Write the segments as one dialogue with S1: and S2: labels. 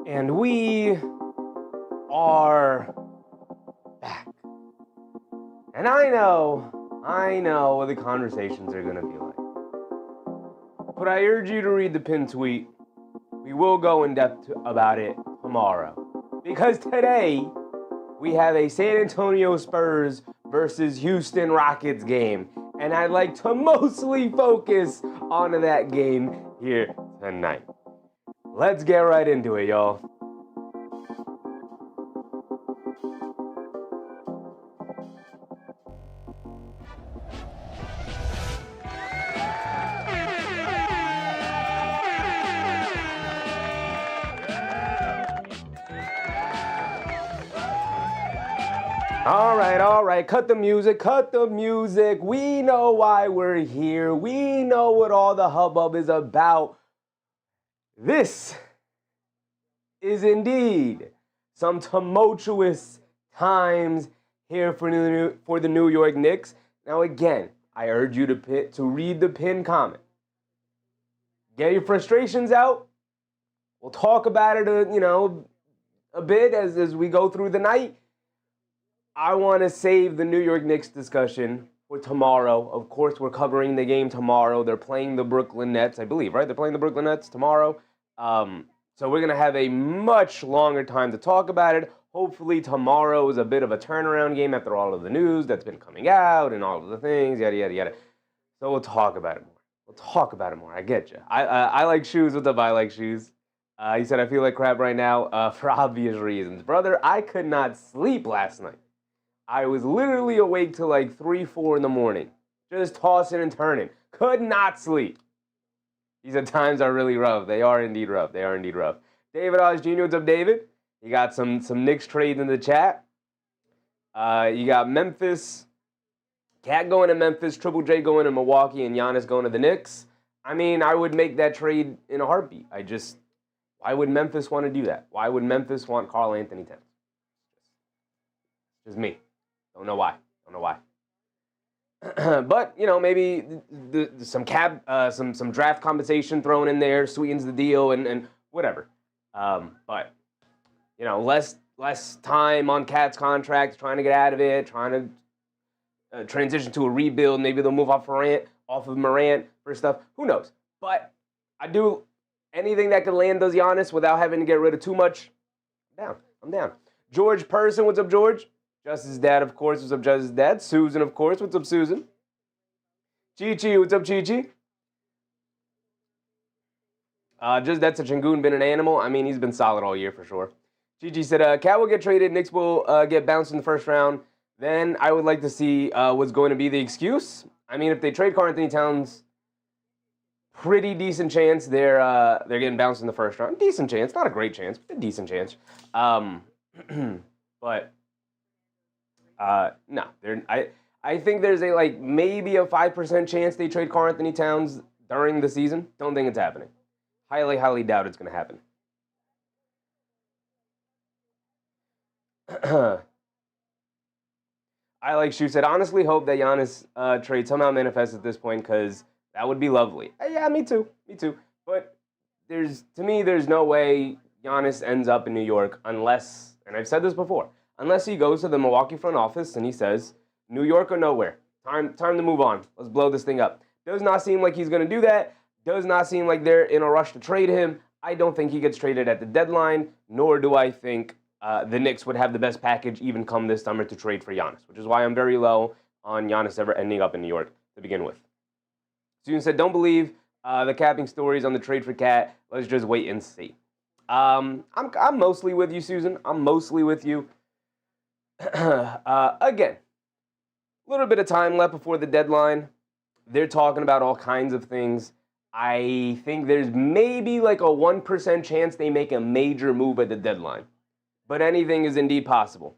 S1: And we are back. And I know what the conversations are going to be like. But I urge you to read the pinned tweet. We will go in depth about it tomorrow. Because today, we have a San Antonio Spurs versus Houston Rockets game. And I'd like to mostly focus on that game here tonight. Let's get right into it, y'all. All right, cut the music. We know why we're here. We know what all the hubbub is about. This is indeed some tumultuous times here for the New York Knicks. Now again, I urge you to read the pinned comment. Get your frustrations out. We'll talk about it, a bit as we go through the night. I want to save the New York Knicks discussion for tomorrow. Of course, we're covering the game tomorrow. They're playing the Brooklyn Nets, I believe, right? They're playing the Brooklyn Nets tomorrow. So we're going to have a much longer time to talk about it. Hopefully tomorrow is a bit of a turnaround game after all of the news that's been coming out and all of the things, yada, yada, yada. So we'll talk about it more. I get you. I like shoes. What's up? I like shoes. He said, I feel like crap right now for obvious reasons. Brother, I could not sleep last night. I was literally awake till like 3, 4 in the morning. Just tossing and turning. Could not sleep. These times are really rough. They are indeed rough. David Oz Jr., what's up, David? You got some Knicks trades in the chat. You got Memphis. Cat going to Memphis. Triple J going to Milwaukee. And Giannis going to the Knicks. I mean, I would make that trade in a heartbeat. Why would Memphis want to do that? Why would Memphis want Karl Anthony Towns? Just me. Don't know why. But maybe some draft compensation thrown in there sweetens the deal and whatever. But less time on Cat's contract, trying to get out of it, trying to transition to a rebuild. Maybe they'll move off of Morant for stuff. Who knows? But I do anything that can land those Giannis without having to get rid of too much. I'm down. George Person, what's up, George? Justice's dad, of course. What's up, Justice's dad? Susan, of course. What's up, Susan? Chi-Chi, what's up, Chi-Chi? Just that's a Chingun been an animal. I mean, he's been solid all year for sure. Chi-Chi said, Cat will get traded. Knicks will get bounced in the first round. Then I would like to see what's going to be the excuse. I mean, if they trade Karl Anthony Towns, pretty decent chance they're getting bounced in the first round. Decent chance. Not a great chance, but a decent chance. But... no, I think there's maybe a 5% chance they trade Karl Anthony Towns during the season. Don't think it's happening. Highly, highly doubt it's going to happen. I like Shu said, honestly hope that Giannis trade somehow manifests at this point because that would be lovely. Yeah, me too. But there's no way Giannis ends up in New York unless, and I've said this before, unless he goes to the Milwaukee front office and he says, New York or nowhere. Time to move on. Let's blow this thing up. Does not seem like he's going to do that. Does not seem like they're in a rush to trade him. I don't think he gets traded at the deadline, nor do I think the Knicks would have the best package even come this summer to trade for Giannis, which is why I'm very low on Giannis ever ending up in New York to begin with. Susan said, don't believe the capping stories on the trade for Cat. Let's just wait and see. I'm mostly with you, Susan. I'm mostly with you. Again, a little bit of time left before the deadline. They're talking about all kinds of things. I think there's maybe like a 1% chance they make a major move at the deadline. But anything is indeed possible.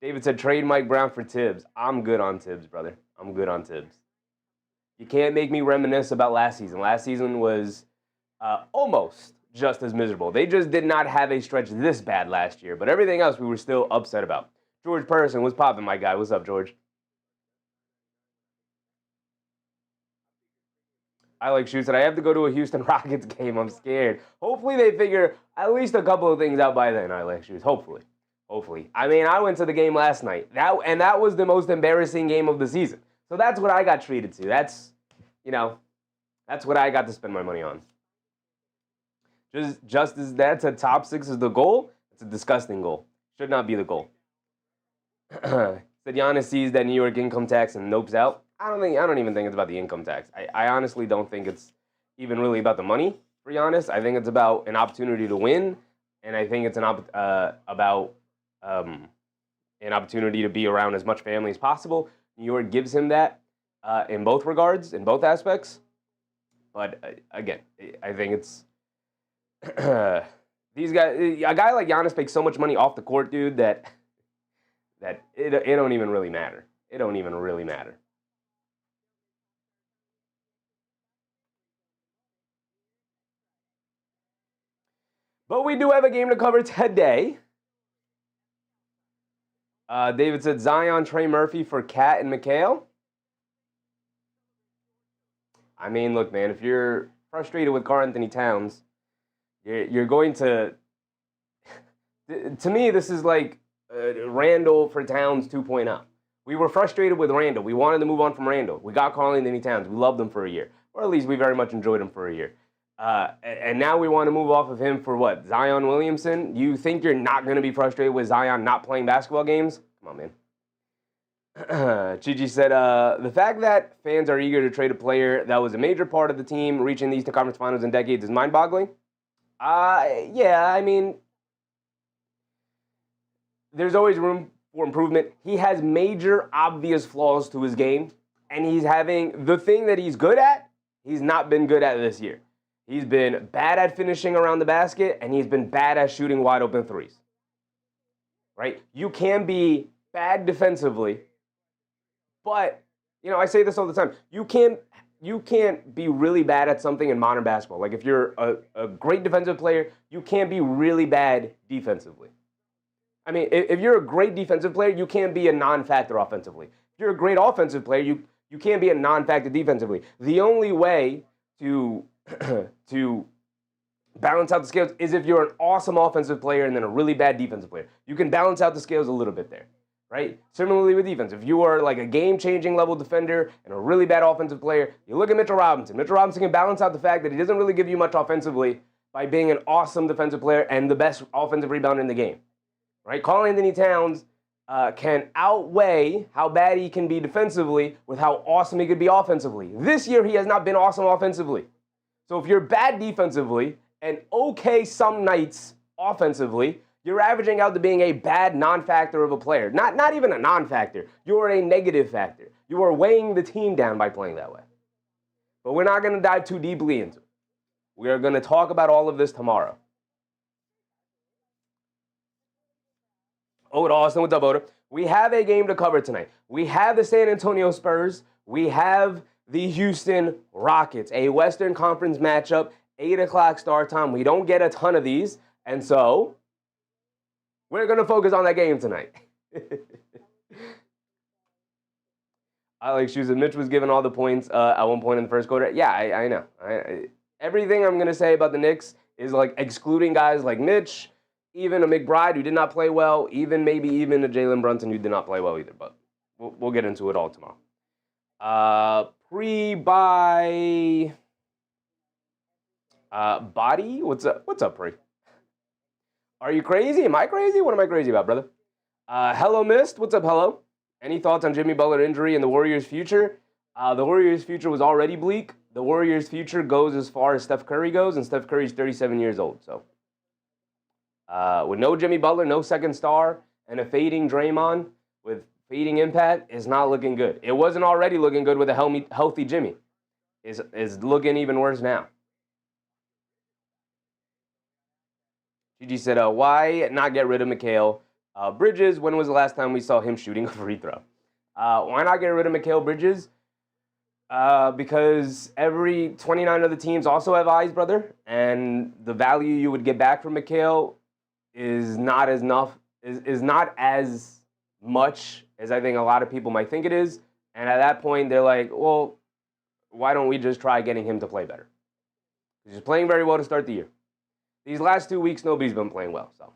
S1: David said, trade Mike Brown for Tibbs. I'm good on Tibbs, brother. I'm good on Tibbs. You can't make me reminisce about last season. Last season was almost just as miserable. They just did not have a stretch this bad last year, but everything else we were still upset about. George Person, what's popping, my guy? What's up, George? I like Shoe said, I have to go to a Houston Rockets game. I'm scared. Hopefully they figure at least a couple of things out by then, I like Shoes. Hopefully. I mean, I went to the game last night. That was the most embarrassing game of the season. So that's what I got treated to. That's what I got to spend my money on. Just as that's a top 6 is the goal, it's a disgusting goal. Should not be the goal. Said Giannis sees that New York income tax and nopes out. I don't even think it's about the income tax. I honestly don't think it's even really about the money for Giannis. I think it's about an opportunity to win, and I think it's about an opportunity to be around as much family as possible. New York gives him that in both regards, in both aspects. But again, I think it's these guys. A guy like Giannis makes so much money off the court, dude, that it don't even really matter. It don't even really matter. But we do have a game to cover today. David said Zion, Trey Murphy for Cat and McHale. I mean, look, man, if you're frustrated with Karl-Anthony Towns, you're going to... To me, this is like Randall for Towns 2.0. We were frustrated with Randall. We wanted to move on from Randall. We got Karl-Anthony Towns. We loved him for a year. Or at least we very much enjoyed him for a year. And now we want to move off of him for what? Zion Williamson? You think you're not going to be frustrated with Zion not playing basketball games? Come on, man. Gigi said, the fact that fans are eager to trade a player that was a major part of the team reaching the Eastern Conference Finals in decades is mind-boggling. Yeah, I mean, there's always room for improvement. He has major, obvious flaws to his game, and he's having the thing that he's good at, he's not been good at this year. He's been bad at finishing around the basket, and he's been bad at shooting wide open threes. Right? You can be bad defensively, but, I say this all the time. You can't be really bad at something in modern basketball. Like, if you're a great defensive player, you can't be really bad defensively. I mean, if you're a great defensive player, you can't be a non-factor offensively. If you're a great offensive player, you can't be a non-factor defensively. The only way to balance out the scales is if you're an awesome offensive player and then a really bad defensive player. You can balance out the scales a little bit there, right? Similarly with defense, if you are like a game-changing level defender and a really bad offensive player, you look at Mitchell Robinson. Mitchell Robinson can balance out the fact that he doesn't really give you much offensively by being an awesome defensive player and the best offensive rebounder in the game, right? Karl-Anthony Towns can outweigh how bad he can be defensively with how awesome he could be offensively. This year, he has not been awesome offensively. So if you're bad defensively and okay some nights offensively, you're averaging out to being a bad non-factor of a player. Not even a non-factor. You're a negative factor. You are weighing the team down by playing that way. But we're not going to dive too deeply into it. We are going to talk about all of this tomorrow. Oda Austin, what's up, Oda? We have a game to cover tonight. We have the San Antonio Spurs. We have the Houston Rockets, a Western Conference matchup, 8 o'clock start time. We don't get a ton of these, and so we're going to focus on that game tonight. I like shoes. And Mitch was given all the points at one point in the first quarter. Yeah, I know. Everything I'm going to say about the Knicks is like excluding guys like Mitch, even a McBride who did not play well, maybe even a Jalen Brunson who did not play well either. But we'll get into it all tomorrow. Pre-buy body? What's up, Pre? Are you crazy? Am I crazy? What am I crazy about, brother? Hello, Mist. What's up, hello? Any thoughts on Jimmy Butler injury and the Warriors' future? The Warriors' future was already bleak. The Warriors' future goes as far as Steph Curry goes, and Steph Curry's 37 years old. So, with no Jimmy Butler, no second star, and a fading Draymond with fading impact, is not looking good. It wasn't already looking good with a healthy Jimmy. Is looking even worse now. Gigi said, why not get rid of Mikal Bridges? When was the last time we saw him shooting a free throw? Why not get rid of Mikal Bridges? Because every 29 other teams also have eyes, brother, and the value you would get back from Mikal is not as much as I think a lot of people might think it is. And at that point, they're like, well, why don't we just try getting him to play better? He's playing very well to start the year. These last 2 weeks, nobody's been playing well. So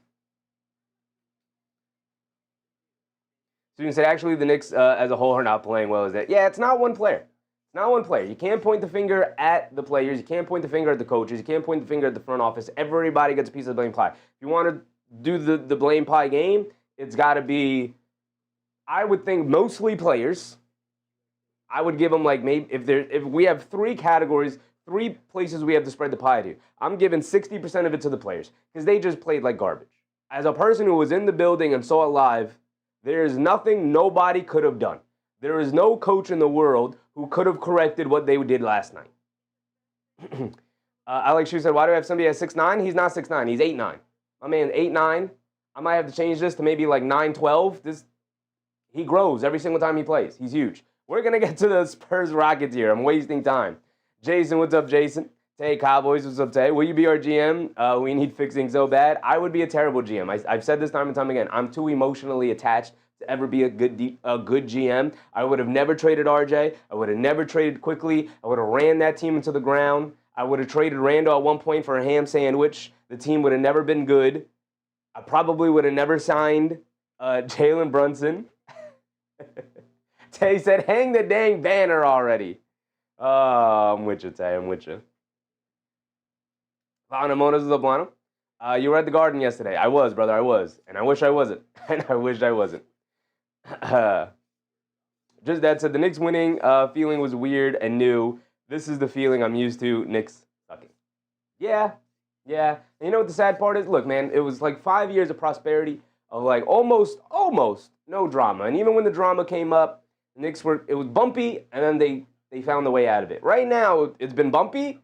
S1: you can say, actually, the Knicks as a whole are not playing well. Is that, yeah, it's not one player. It's not one player. You can't point the finger at the players. You can't point the finger at the coaches. You can't point the finger at the front office. Everybody gets a piece of the blame pie. If you want to do the blame pie game, it's got to be, I would think, mostly players. I would give them, like, maybe if we have 3 categories, 3 places we have to spread the pie to, I'm giving 60% of it to the players because they just played like garbage. As a person who was in the building and saw it live, there is nothing nobody could have done. There is no coach in the world who could have corrected what they did last night. Alex Shu said, why do I have somebody at 6'9"? He's not 6'9", he's 8'9". My man, 8'9". I might have to change this to maybe like 9'12". He grows every single time he plays. He's huge. We're going to get to the Spurs Rockets here. I'm wasting time. Jason, what's up, Jason? Tay Cowboys, what's up, Tay? Will you be our GM? We need fixing so bad. I would be a terrible GM. I've said this time and time again. I'm too emotionally attached to ever be a good GM. I would have never traded RJ. I would have never traded quickly. I would have ran that team into the ground. I would have traded Randall at one point for a ham sandwich. The team would have never been good. I probably would have never signed Jalen Brunson. Tay said, hang the dang banner already. Oh, I'm with you, Tay. I'm with you. Lanamonas is up, Lana. You were at the Garden yesterday. I was, brother. I was. And I wish I wasn't. And I wish I wasn't. Just that said, the Knicks winning feeling was weird and new. This is the feeling I'm used to. Knicks sucking. Yeah. And you know what the sad part is? Look, man, it was like 5 years of prosperity of like almost no drama. And even when the drama came up, the Knicks it was bumpy, and then they found the way out of it. Right now, it's been bumpy,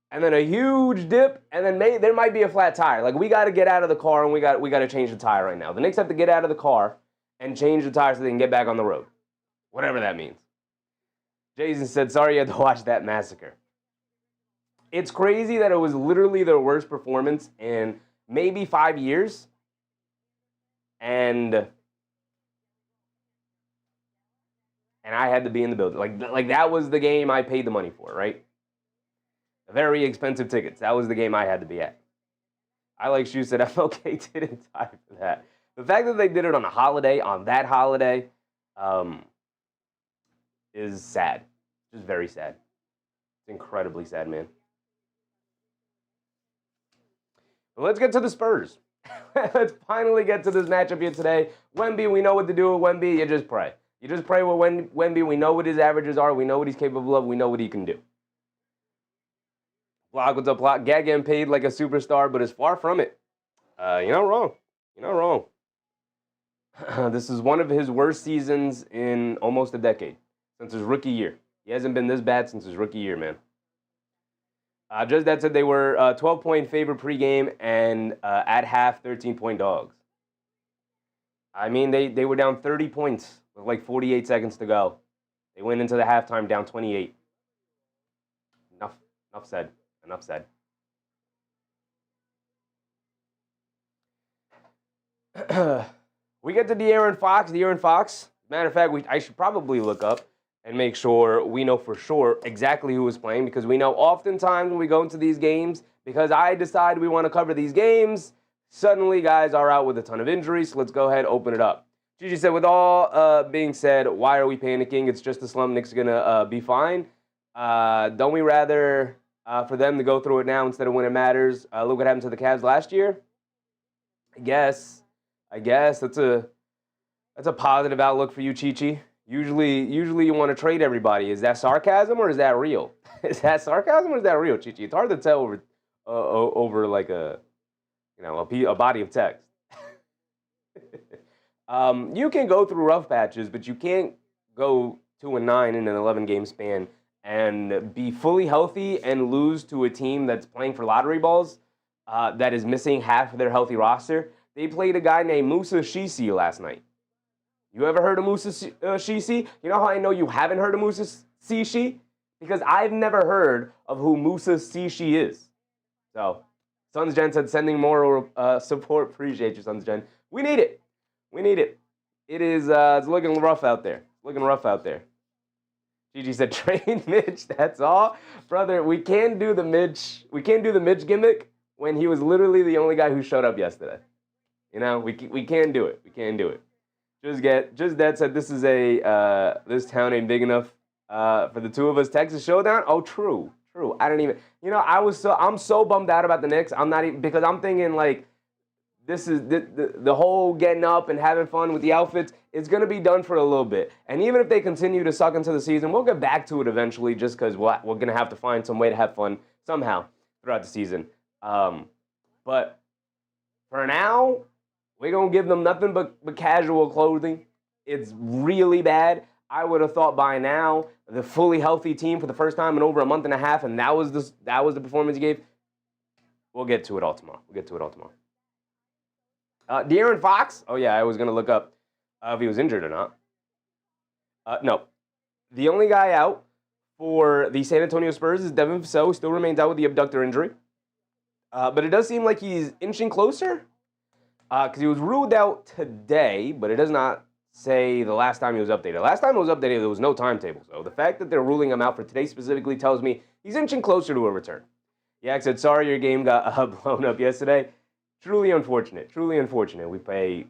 S1: and then a huge dip, and then there might be a flat tire. Like, we got to get out of the car, and we got to change the tire right now. The Knicks have to get out of the car and change the tire so they can get back on the road. Whatever that means. Jason said, sorry you had to watch that massacre. It's crazy that it was literally their worst performance in maybe 5 years. And I had to be in the building. Like that was the game I paid the money for, right? Very expensive tickets. That was the game I had to be at. I, like Shu said, FLK didn't die for that. The fact that they did it on that holiday, is sad. Just very sad. It's incredibly sad, man. But let's get to the Spurs. Let's finally get to this matchup here today. Wemby, we know what to do with Wemby. You just pray. You just pray with Wemby. We know what his averages are. We know what he's capable of. We know what he can do. Block, what's up, Block? Gag getting paid like a superstar, but is far from it. You're not wrong. You're not wrong. This is one of his worst seasons in almost a decade, since his rookie year. He hasn't been this bad since his rookie year, man. Just that said, they were 12-point favorite pregame and at half 13-point dogs. I mean, they were down 30 points with like 48 seconds to go. They went into the halftime down 28. Enough said. Enough said. We get to De'Aaron Fox. Matter of fact, I should probably look up and make sure we know for sure exactly who is playing, because we know oftentimes when we go into these games, because I decide we want to cover these games, suddenly guys are out with a ton of injuries. So let's go ahead and open it up. Gigi said, with all being said, why are we panicking? It's just a slump. Knicks are going to be fine. Don't we rather for them to go through it now instead of when it matters? Look what happened to the Cavs last year. I guess that's a positive outlook for you, Chi-Chi. Usually you want to trade everybody. Is that sarcasm or is that real? Is that sarcasm or is that real, Chi-Chi? It's hard to tell over like a body of text. You can go through rough patches, but you can't go 2-9 in an 11-game span and be fully healthy and lose to a team that's playing for lottery balls that is missing half of their healthy roster. They played a guy named Musa Shisi last night. You ever heard of Musa Shisi? You know how I know you haven't heard of Musa Shisi? Because I've never heard of who Musa Shisi is. So, Sons Gen said, sending more support. Appreciate you, Sons Gen. We need it. We need it. It is, it's looking rough out there. Gigi said, "Train Mitch." That's all, brother. We can't do the Mitch. We can't do the Mitch gimmick when he was literally the only guy who showed up yesterday. You know, we can't do it. We can't do it. Just Dad said this is this town ain't big enough for the two of us. Texas Showdown. Oh, true. I didn't even. You know, I'm so bummed out about the Knicks. I'm not even because I'm thinking like this is the whole getting up and having fun with the outfits. It's gonna be done for a little bit. And even if they continue to suck into the season, we'll get back to it eventually. Just because we're gonna have to find some way to have fun somehow throughout the season. But for now, we're going to give them nothing but casual clothing. It's really bad. I would have thought by now, the fully healthy team for the first time in over a month and a half, and that was the performance he gave. We'll get to it all tomorrow. De'Aaron Fox? Oh, yeah, I was going to look up if he was injured or not. No. The only guy out for the San Antonio Spurs is Devin Vassell, who still remains out with the abductor injury. But it does seem like he's inching closer. Because he was ruled out today, but it does not say the last time he was updated. Last time it was updated, there was no timetable. So the fact that they're ruling him out for today specifically tells me he's inching closer to a return. Yak said, sorry your game got blown up yesterday. Truly unfortunate. We pay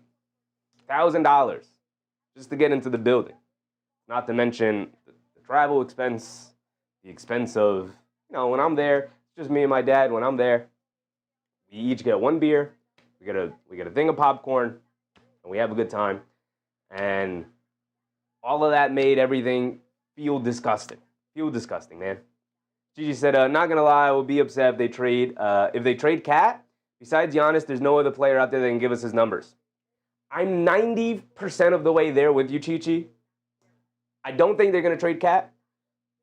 S1: $1,000 just to get into the building. Not to mention the travel expense, the expense of, when I'm there, it's just me and my dad. When I'm there, we each get one beer. We get a thing of popcorn, and we have a good time. And all of that made everything feel disgusting. Man. Gigi said, not going to lie, I will be upset if they trade Cat. Besides Giannis, there's no other player out there that can give us his numbers. I'm 90% of the way there with you, Chi-Chi. I don't think they're going to trade Cat.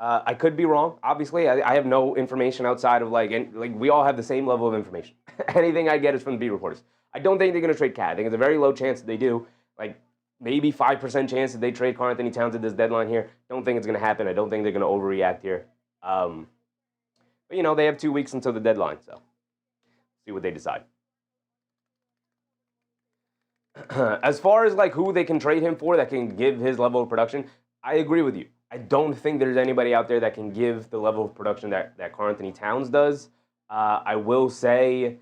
S1: I could be wrong. Obviously, I have no information outside of we all have the same level of information. Anything I get is from the beat reporters. I don't think they're going to trade Cat. I think it's a very low chance that they do. Maybe 5% chance that they trade Karl-Anthony Towns at this deadline here. Don't think it's going to happen. I don't think they're going to overreact here. But they have 2 weeks until the deadline, so see what they decide. As far as who they can trade him for that can give his level of production, I agree with you. I don't think there's anybody out there that can give the level of production that Karl-Anthony Towns does. I will say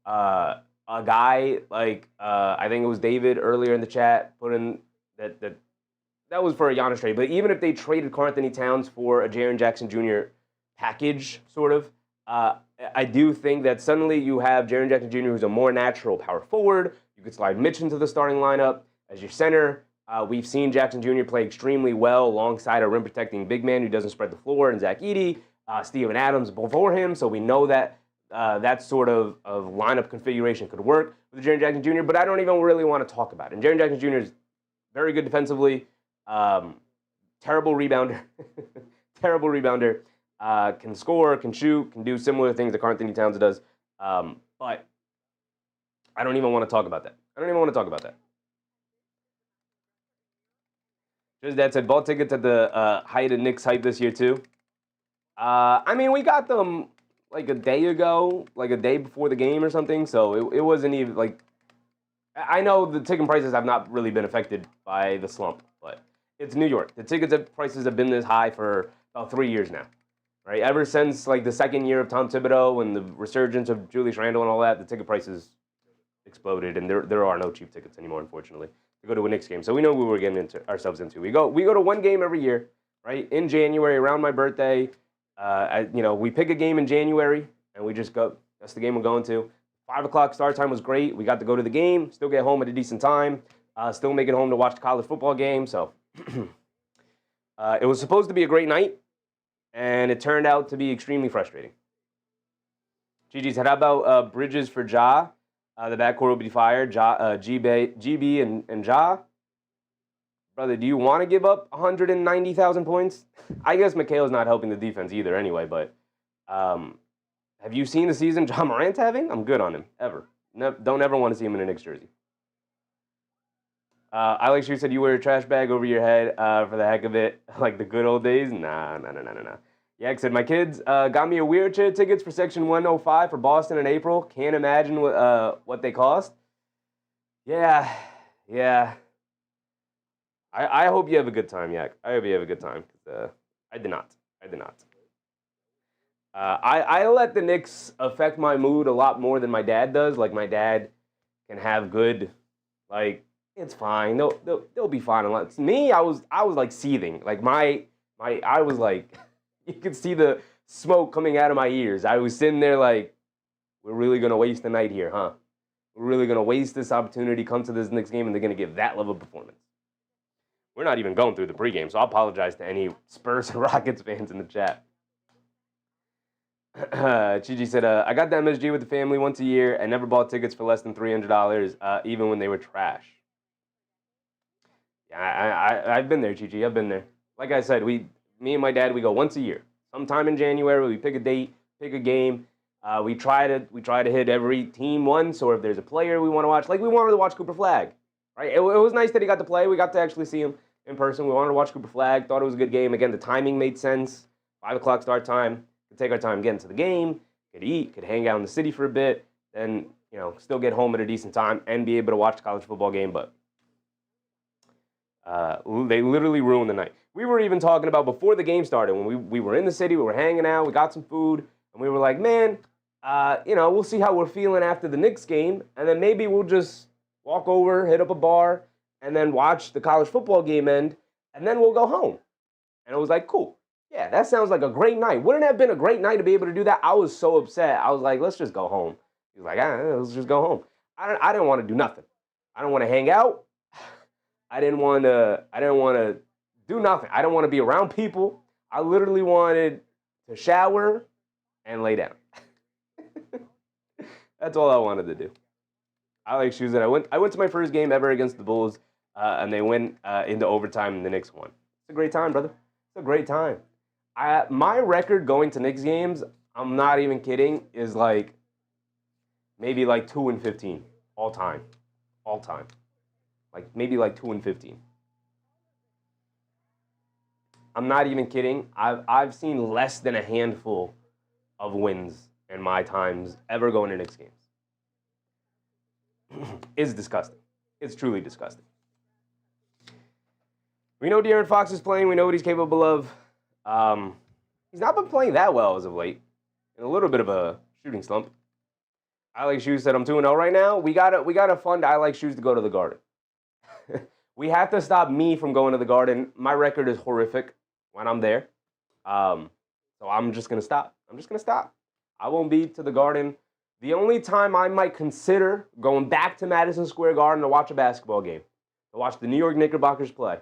S1: a guy I think it was David earlier in the chat put in that was for a Giannis trade. But even if they traded Karl-Anthony Towns for a Jaren Jackson Jr. package, sort of, I do think that suddenly you have Jaren Jackson Jr., who's a more natural power forward. You could slide Mitch into the starting lineup as your center. We've seen Jackson Jr. play extremely well alongside a rim-protecting big man who doesn't spread the floor, and Zach Edey, Steven Adams before him. So we know that that sort of lineup configuration could work with Jaren Jackson Jr., but I don't even really want to talk about it. And Jaren Jackson Jr. is very good defensively, terrible rebounder, can score, can shoot, can do similar things that Karl-Anthony Towns does. But I don't even want to talk about that. Just Dad said, bought tickets at the height of Knicks hype this year too. We got them a day ago, a day before the game or something, so it wasn't even I know the ticket prices have not really been affected by the slump, but it's New York. The ticket prices have been this high for about 3 years now, right? Ever since the second year of Tom Thibodeau and the resurgence of Julius Randle and all that, the ticket prices exploded, and there are no cheap tickets anymore, unfortunately, to go to a Knicks game. So we know we were getting ourselves into. We go to one game every year, right? In January, around my birthday. We pick a game in January, and we just go. That's the game we're going to. 5 o'clock start time was great. We got to go to the game, still get home at a decent time, still make it home to watch the college football game. So it was supposed to be a great night, and it turned out to be extremely frustrating. Gigi said, how about Bridges for Ja? The backcourt will be fired. GB and Ja. Brother, do you want to give up 190,000 points? I guess Mikhail's not helping the defense either anyway, but have you seen the season Ja Morant's having? I'm good on him, ever. Don't ever want to see him in a Knicks jersey. Alex, you said you wear a trash bag over your head for the heck of it, like the good old days? Nah. Yak said, my kids got me a wheelchair tickets for Section 105 for Boston in April. Can't imagine what they cost. Yeah. I hope you have a good time, Yak. I hope you have a good time. I did not. I did not. I let the Knicks affect my mood a lot more than my dad does. Like, my dad can have good, like, it's fine. They'll be fine. Unless me, I was like seething. Like, I was like, you could see the smoke coming out of my ears. I was sitting there like, we're really gonna waste the night here, huh? We're really gonna waste this opportunity, come to this Knicks game, and they're gonna give that level of performance. We're not even going through the pregame, so I'll apologize to any Spurs and Rockets fans in the chat. Gigi said, I got the MSG with the family once a year and never bought tickets for less than $300, even when they were trash. Yeah, I've been there, Gigi. I've been there. Like I said, me and my dad, we go once a year. Sometime in January, we pick a date, pick a game. We try to hit every team once, or if there's a player we want to watch. Like, we wanted to watch Cooper Flag, right? It was nice that he got to play. We got to actually see him in person. We wanted to watch Cooper Flag. Thought it was a good game. Again, the timing made sense. 5 o'clock start time. Could take our time getting to the game. Could eat. Could hang out in the city for a bit. Then, still get home at a decent time and be able to watch the college football game. But they literally ruined the night. We were even talking about before the game started, when we were in the city, we were hanging out, we got some food, and we were like, man, we'll see how we're feeling after the Knicks game, and then maybe we'll just walk over, hit up a bar, and then watch the college football game end, and then we'll go home. And it was like, cool. Yeah, that sounds like a great night. Wouldn't it have been a great night to be able to do that? I was so upset. I was like, let's just go home. He was like, let's just go home. I didn't want to do nothing. I don't want to hang out. I didn't want to do nothing. I didn't want to be around people. I literally wanted to shower and lay down. That's all I wanted to do. I like shoes that I went to my first game ever against the Bulls, and they went into overtime and the Knicks won. It's a great time, brother. It's a great time. My record going to Knicks games, I'm not even kidding, is like maybe like 2-15 all time. All time. Like maybe like 2-15. I'm not even kidding. I've seen less than a handful of wins in my times ever going to Knicks games. It's disgusting. It's truly disgusting. We know De'Aaron Fox is playing. We know what he's capable of. He's not been playing that well as of late. In a little bit of a shooting slump. I Like Shoes said I'm 2-0 right now. We gotta fund I Like Shoes to go to the Garden. We have to stop me from going to the Garden. My record is horrific when I'm there. So I'm just gonna stop. I won't be to the Garden. The only time I might consider going back to Madison Square Garden to watch a basketball game, to watch the New York Knickerbockers play,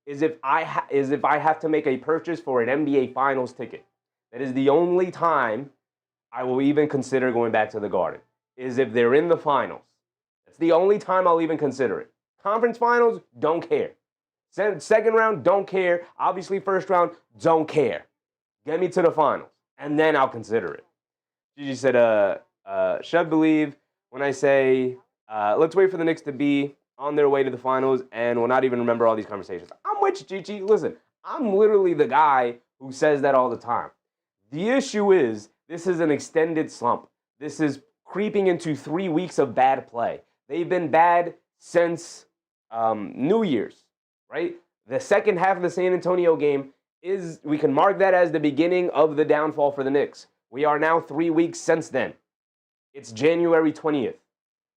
S1: is if I have to make a purchase for an NBA Finals ticket. That is the only time I will even consider going back to the Garden, is if they're in the finals. That's the only time I'll even consider it. Conference finals, don't care. Second round, don't care. Obviously, first round, don't care. Get me to the finals, and then I'll consider it. Gigi said, should believe when I say, let's wait for the Knicks to be on their way to the finals, and we'll not even remember all these conversations. I'm with you, Gigi. Listen, I'm literally the guy who says that all the time. The issue is, this is an extended slump. This is creeping into 3 weeks of bad play. They've been bad since New Year's, right? The second half of the San Antonio game we can mark that as the beginning of the downfall for the Knicks. We are now 3 weeks since then. It's January 20th.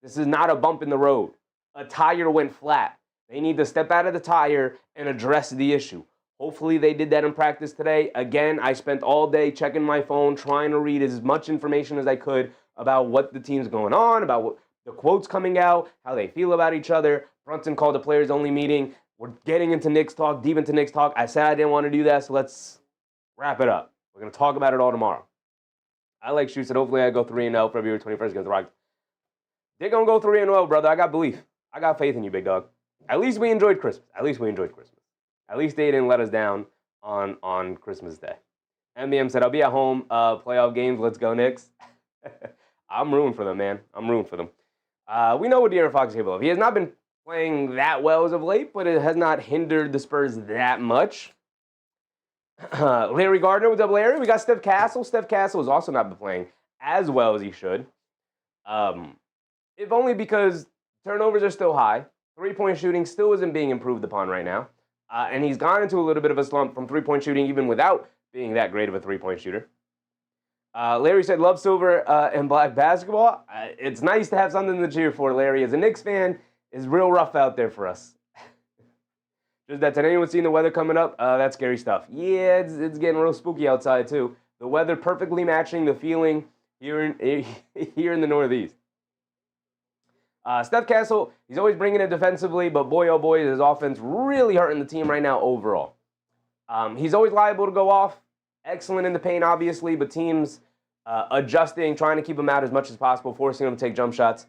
S1: This is not a bump in the road. A tire went flat. They need to step out of the tire and address the issue. Hopefully they did that in practice today. Again, I spent all day checking my phone, trying to read as much information as I could about what the team's going on, about what the quotes coming out, how they feel about each other. Brunson called a players-only meeting. We're getting into Knicks talk, deep into Knicks talk. I said I didn't want to do that, so let's wrap it up. We're going to talk about it all tomorrow. I Like Shoes said, hopefully I go 3-0 February 21st against the Rockets. They're going to go 3-0, brother. I got belief. I got faith in you, big dog. At least we enjoyed Christmas. At least they didn't let us down on Christmas Day. MBM said, I'll be at home, playoff games. Let's go, Knicks. I'm rooting for them, man. I'm rooting for them. We know what De'Aaron Fox is capable of. He has not been playing that well as of late, but it has not hindered the Spurs that much. Larry Gardner with double Larry. We got Steph Castle. Steph Castle has also not been playing as well as he should. If only because turnovers are still high. Three-point shooting still isn't being improved upon right now. And he's gone into a little bit of a slump from three-point shooting, even without being that great of a three-point shooter. Larry said, love silver and black basketball. It's nice to have something to cheer for, Larry. As a Knicks fan, it's real rough out there for us. Just that today, anyone seen the weather coming up? That's scary stuff. Yeah, it's getting real spooky outside, too. The weather perfectly matching the feeling here in the Northeast. Steph Castle, he's always bringing it defensively, but boy, oh boy, is his offense really hurting the team right now overall. He's always liable to go off. Excellent in the paint, obviously, but teams adjusting, trying to keep him out as much as possible, forcing him to take jump shots.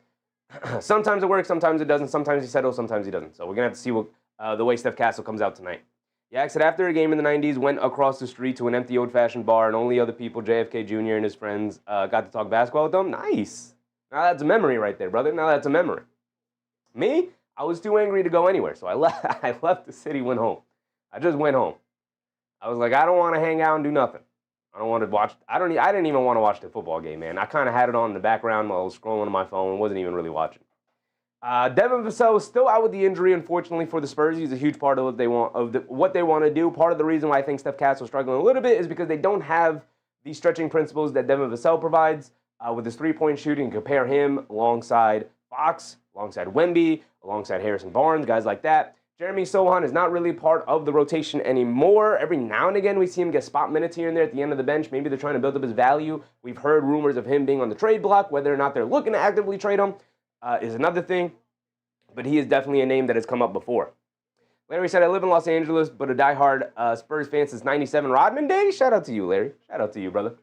S1: Sometimes it works, sometimes it doesn't. Sometimes he settles, sometimes he doesn't. So we're going to have to see what the way Steph Castle comes out tonight. Yak said after a game in the 90s, went across the street to an empty old-fashioned bar, and only other people, JFK Jr. and his friends, got to talk basketball with them. Nice. Now that's a memory right there, brother. Now that's a memory. Me, I was too angry to go anywhere, so I left the city, went home. I just went home. I was like, I don't want to hang out and do nothing. I don't want to watch. I didn't even want to watch the football game, man. I kind of had it on in the background while I was scrolling on my phone and wasn't even really watching. Devin Vassell is still out with the injury, unfortunately, for the Spurs. He's a huge part of what they want to do. Part of the reason why I think Steph Castle is struggling a little bit is because they don't have the stretching principles that Devin Vassell provides with his three-point shooting. Compare him alongside Fox, alongside Wemby, alongside Harrison Barnes, guys like that. Jeremy Sohan is not really part of the rotation anymore. Every now and again, we see him get spot minutes here and there at the end of the bench. Maybe they're trying to build up his value. We've heard rumors of him being on the trade block. Whether or not they're looking to actively trade him is another thing. But he is definitely a name that has come up before. Larry said, I live in Los Angeles, but a diehard Spurs fan since 97. Rodman Day? Shout out to you, Larry. Shout out to you, brother.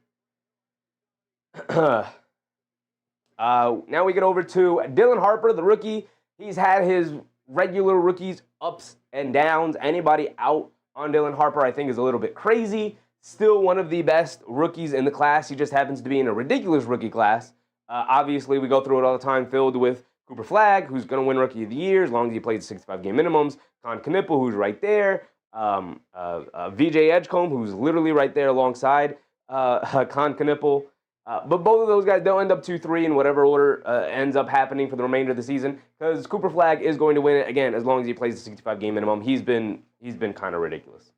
S1: Now we get over to Dylan Harper, the rookie. He's had his regular rookies ups and downs. Anybody out on Dylan Harper, I think, is a little bit crazy. Still one of the best rookies in the class. He just happens to be in a ridiculous rookie class. Obviously, we go through it all the time, filled with Cooper Flagg, who's going to win Rookie of the Year as long as he plays 65-game minimums. Con Knipple, who's right there. VJ Edgecombe, who's literally right there alongside Con Knipple. But both of those guys, they'll end up 2-3 in whatever order ends up happening for the remainder of the season, because Cooper Flagg is going to win it, again, as long as he plays the 65-game minimum. He's been kind of ridiculous.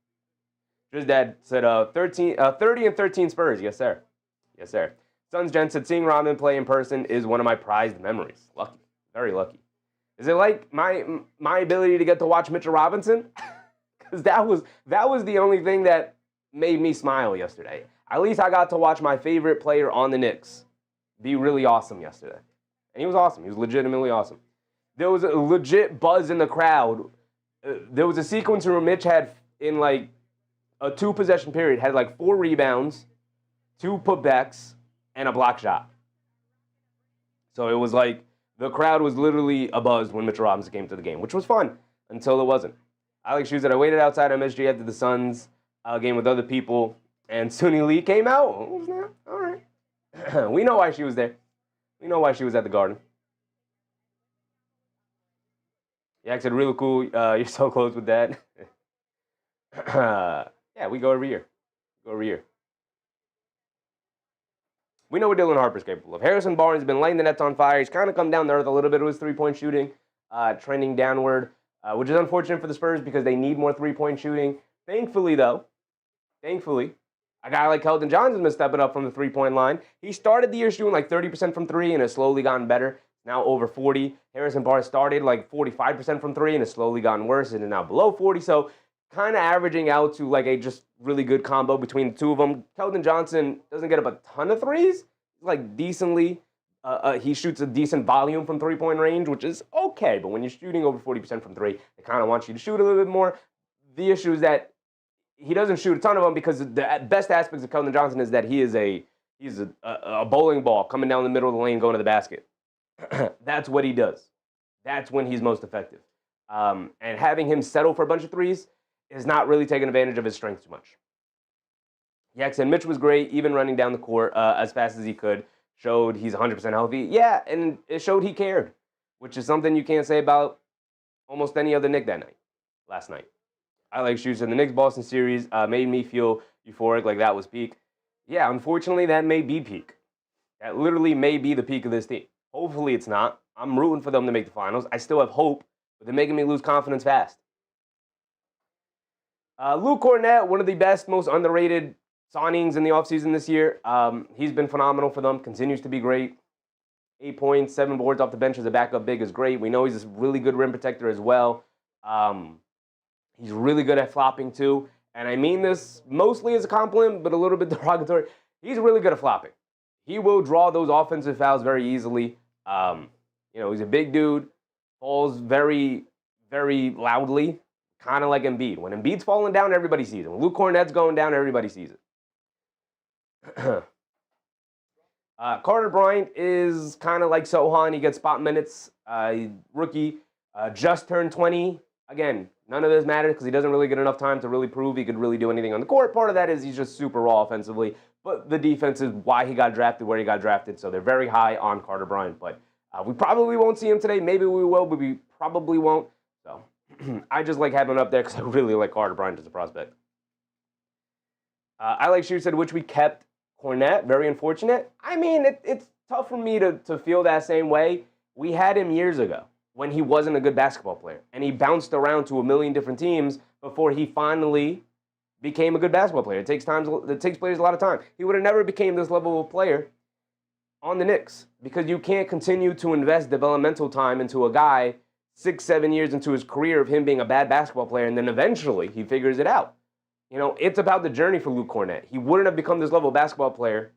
S1: Just Dad said 30 and 13 Spurs. Yes, sir. Yes, sir. Sons Jen said, seeing Rodman play in person is one of my prized memories. Lucky. Very lucky. Is it like my ability to get to watch Mitchell Robinson? Because that was the only thing that made me smile yesterday. At least I got to watch my favorite player on the Knicks be really awesome yesterday. And he was awesome. He was legitimately awesome. There was a legit buzz in the crowd. There was a sequence where Mitch had, in like a 2-possession period, had like 4 rebounds, 2 putbacks, and a block shot. So it was like the crowd was literally abuzz when Mitchell Robinson came to the game, which was fun until it wasn't. Alex Hughes said, I waited outside MSG after the Suns game with other people, and Suni Lee came out. Oh, all right. We know why she was there. We know why she was at the Garden. Yak said, really cool. You're so close with that. Yeah, we go every year. We know what Dylan Harper's capable of. Harrison Barnes has been lighting the nets on fire. He's kind of come down to earth a little bit with his three-point shooting, trending downward, which is unfortunate for the Spurs because they need more three-point shooting. Thankfully, a guy like Keldon Johnson's been stepping up from the three-point line. He started the year shooting like 30% from 3 and has slowly gotten better. Now over 40. Harrison Barnes started like 45% from 3 and has slowly gotten worse and is now below 40. So kind of averaging out to like a just really good combo between the two of them. Keldon Johnson doesn't get up a ton of threes. Like decently, he shoots a decent volume from three-point range, which is okay. But when you're shooting over 40% from 3, they kind of want you to shoot a little bit more. The issue is that he doesn't shoot a ton of them because the best aspects of Keldon Johnson is that he's a bowling ball coming down the middle of the lane going to the basket. That's what he does. That's when he's most effective. And having him settle for a bunch of threes is not really taking advantage of his strength too much. Yak said Mitch was great, even running down the court as fast as he could. Showed he's 100% healthy. Yeah, and it showed he cared, which is something you can't say about almost any other Knick last night. I like Shoes in the Knicks-Boston series. Made me feel euphoric, like that was peak. Yeah, unfortunately, that may be peak. That literally may be the peak of this team. Hopefully it's not. I'm rooting for them to make the finals. I still have hope, but they're making me lose confidence fast. Luke Cornett, one of the best, most underrated signings in the offseason this year. He's been phenomenal for them, continues to be great. 8 points, 7 boards off the bench as a backup big is great. We know he's a really good rim protector as well. He's really good at flopping too. And I mean this mostly as a compliment, but a little bit derogatory. He's really good at flopping. He will draw those offensive fouls very easily. He's a big dude, falls very, very loudly, kind of like Embiid. When Embiid's falling down, everybody sees it. When Luke Cornett's going down, everybody sees it. Carter Bryant is kind of like Sohan. He gets spot minutes. Rookie, just turned 20. Again, none of this matters because he doesn't really get enough time to really prove he could really do anything on the court. Part of that is he's just super raw offensively. But the defense is why he got drafted where he got drafted. So they're very high on Carter Bryant. But we probably won't see him today. Maybe we will, but we probably won't. So I just like having him up there because I really like Carter Bryant as a prospect. I like Shear said, which we kept Cornette. Very unfortunate. I mean, it's tough for me to feel that same way. We had him years ago when he wasn't a good basketball player. And he bounced around to a million different teams before he finally became a good basketball player. It takes players a lot of time. He would have never became this level of player on the Knicks because you can't continue to invest developmental time into a guy 6-7 years into his career of him being a bad basketball player, and then eventually he figures it out. It's about the journey for Luke Cornett. He wouldn't have become this level of basketball player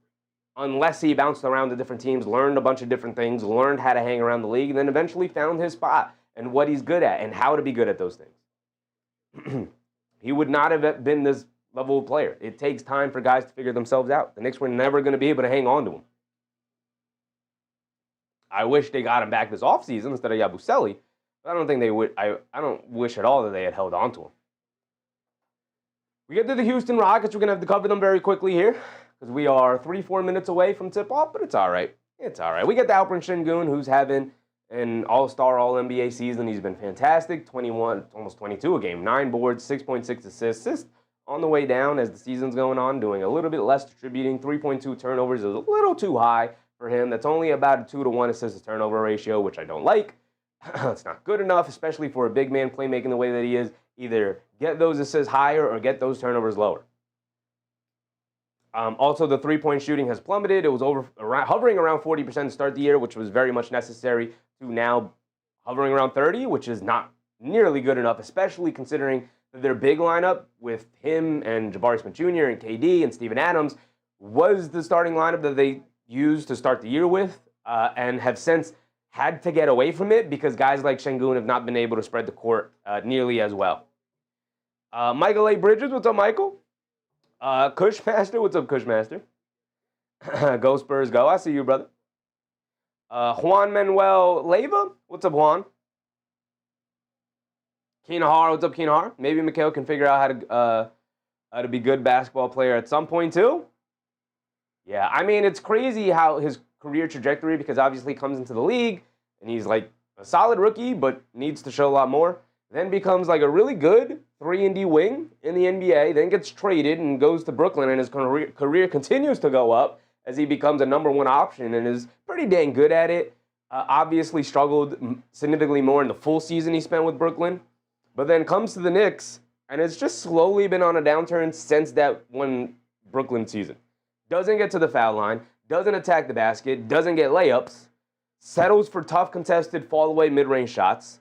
S1: unless he bounced around to different teams, learned a bunch of different things, learned how to hang around the league, and then eventually found his spot and what he's good at and how to be good at those things. He would not have been this level of player. It takes time for guys to figure themselves out. The Knicks were never going to be able to hang on to him. I wish they got him back this offseason instead of Yabusele, but I don't think they would. I don't wish at all that they had held on to him. We get to the Houston Rockets. We're going to have to cover them very quickly here because we are 3-4 minutes away from tip-off, but it's all right. It's all right. We get to Alperen Sengun, who's having an all-star, all-NBA season. He's been fantastic, 21, almost 22 a game, 9 boards, 6.6 assists. On the way down as the season's going on, doing a little bit less distributing, 3.2 turnovers is a little too high for him. That's only about a 2-to-1 assist-to-turnover ratio, which I don't like. It's not good enough, especially for a big man playmaking the way that he is. Either get those assists higher or get those turnovers lower. Also, the three-point shooting has plummeted. It was hovering around 40% to start the year, which was very much necessary, to now hovering around 30, which is not nearly good enough, especially considering that their big lineup with him and Jabari Smith Jr. and KD and Steven Adams was the starting lineup that they used to start the year with and have since had to get away from it because guys like Sengun have not been able to spread the court nearly as well. Michael A. Bridges, what's up, Michael? Cushmaster, what's up, Cushmaster? Go Spurs, go. I see you, brother. Juan Manuel Leyva, what's up, Juan? Keenahar, what's up, Keenahar? Maybe Mikhail can figure out how to be a good basketball player at some point, too. Yeah, I mean, it's crazy how his career trajectory, because obviously he comes into the league, and he's like a solid rookie, but needs to show a lot more. Then becomes like a really good 3-and-D wing in the NBA, then gets traded and goes to Brooklyn, and his career continues to go up as he becomes a number 1 option and is pretty dang good at it. Obviously struggled significantly more in the full season he spent with Brooklyn, but then comes to the Knicks, and it's just slowly been on a downturn since that one Brooklyn season. Doesn't get to the foul line, doesn't attack the basket, doesn't get layups, settles for tough contested fall-away mid-range shots,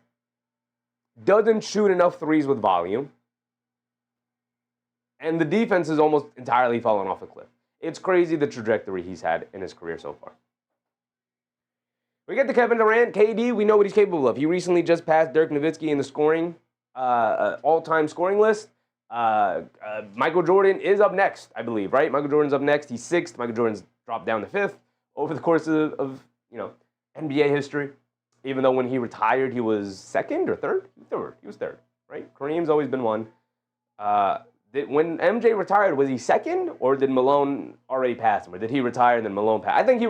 S1: doesn't shoot enough threes with volume, and the defense has almost entirely fallen off a cliff. It's crazy the trajectory he's had in his career so far. We get to Kevin Durant. KD, we know what he's capable of. He recently just passed Dirk Nowitzki in the scoring, all-time scoring list. Michael Jordan is up next, I believe, right? Michael Jordan's up next. He's 6th. Michael Jordan's dropped down to 5th over the course of NBA history. Even though when he retired, he was 2nd or 3rd? 3rd. He was 3rd, right? Kareem's always been 1. When MJ retired, was he 2nd, or did Malone already pass him, or did he retire and then Malone passed? I think he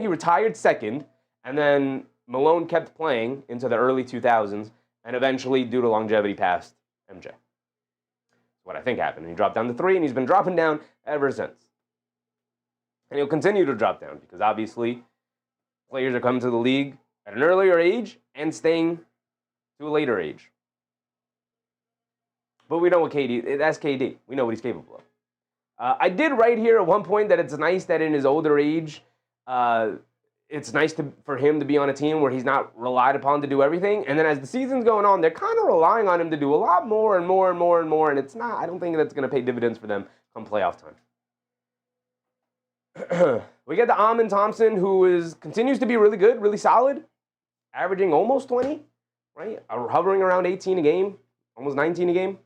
S1: retired 2nd, and then Malone kept playing into the early 2000s, and eventually, due to longevity, passed MJ. That's what I think happened. And he dropped down to 3, and he's been dropping down ever since. And he'll continue to drop down because obviously players are coming to the league at an earlier age and staying to a later age. But we know what KD, that's KD. We know what he's capable of. I did write here at one point that it's nice that in his older age, it's nice for him to be on a team where he's not relied upon to do everything. And then as the season's going on, they're kind of relying on him to do a lot more and more and more and more. And it's not, I don't think that's going to pay dividends for them come playoff time. We get the Amin Thompson, who continues to be really good, really solid, averaging almost 20, right? Hovering around 18 a game, almost 19 a game.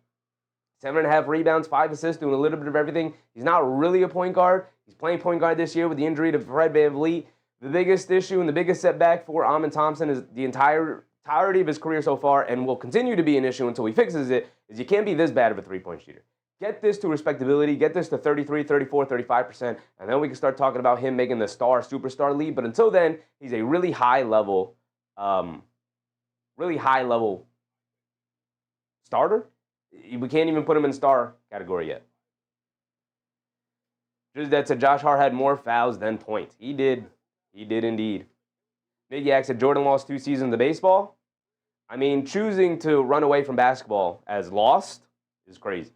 S1: 7.5 rebounds, 5 assists, doing a little bit of everything. He's not really a point guard. He's playing point guard this year with the injury to Fred VanVleet. The biggest issue and the biggest setback for Amin Thompson is the entirety of his career so far, and will continue to be an issue until he fixes it, is you can't be this bad of a three-point shooter. Get this to respectability, get this to 33, 34, 35%, and then we can start talking about him making the superstar leap. But until then, he's a really high-level starter. We can't even put him in star category yet. Just that said, Josh Hart had more fouls than points. He did. He did indeed. Big Yak said Jordan lost 2 seasons of baseball. I mean, choosing to run away from basketball as lost is crazy.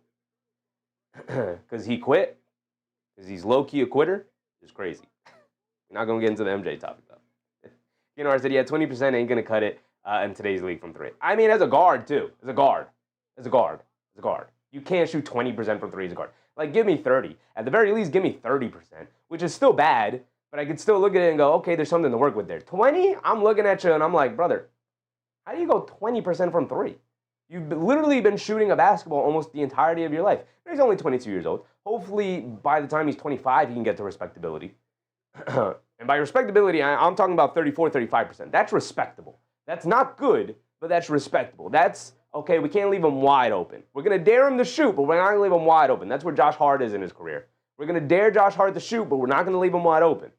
S1: Because he quit, because he's low-key a quitter, is crazy. We're not going to get into the MJ topic, though. You know, I said, yeah, 20% ain't going to cut it in today's league from 3. I mean, as a guard, too. As a guard. You can't shoot 20% from 3 as a guard. Like, give me 30. At the very least, give me 30%, which is still bad, but I could still look at it and go, okay, there's something to work with there. 20? I'm looking at you, and I'm like, brother, how do you go 20% from 3? You've literally been shooting a basketball almost the entirety of your life. He's only 22 years old. Hopefully, by the time he's 25, he can get to respectability. And by respectability, I'm talking about 34, 35%. That's respectable. That's not good, but that's respectable. That's, okay, we can't leave him wide open. We're going to dare him to shoot, but we're not going to leave him wide open. That's where Josh Hart is in his career. We're going to dare Josh Hart to shoot, but we're not going to leave him wide open.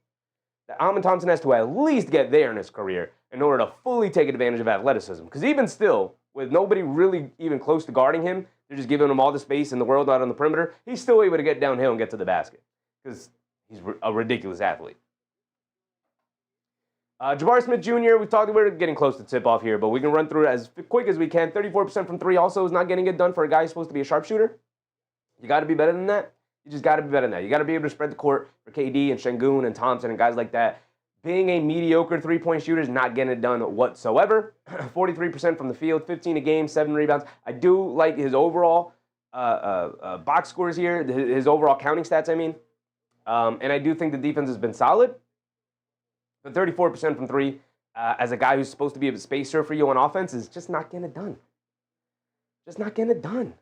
S1: Amin Thompson has to at least get there in his career in order to fully take advantage of athleticism. Because even still, with nobody really even close to guarding him, they're just giving him all the space in the world out on the perimeter, he's still able to get downhill and get to the basket. Because he's a ridiculous athlete. Jabari Smith Jr., we're getting close to tip-off here, but we can run through it as quick as we can. 34% from 3 also is not getting it done for a guy who's supposed to be a sharpshooter. You got to be better than that. You just got to be better than that. You got to be able to spread the court for KD and Şengün and Thompson and guys like that. Being a mediocre three-point shooter is not getting it done whatsoever. 43% from the field, 15 a game, 7 rebounds. I do like his overall box scores here, his overall counting stats, I mean. And I do think the defense has been solid. But 34% from 3, as a guy who's supposed to be a spacer for you on offense, is just not getting it done. Just not getting it done.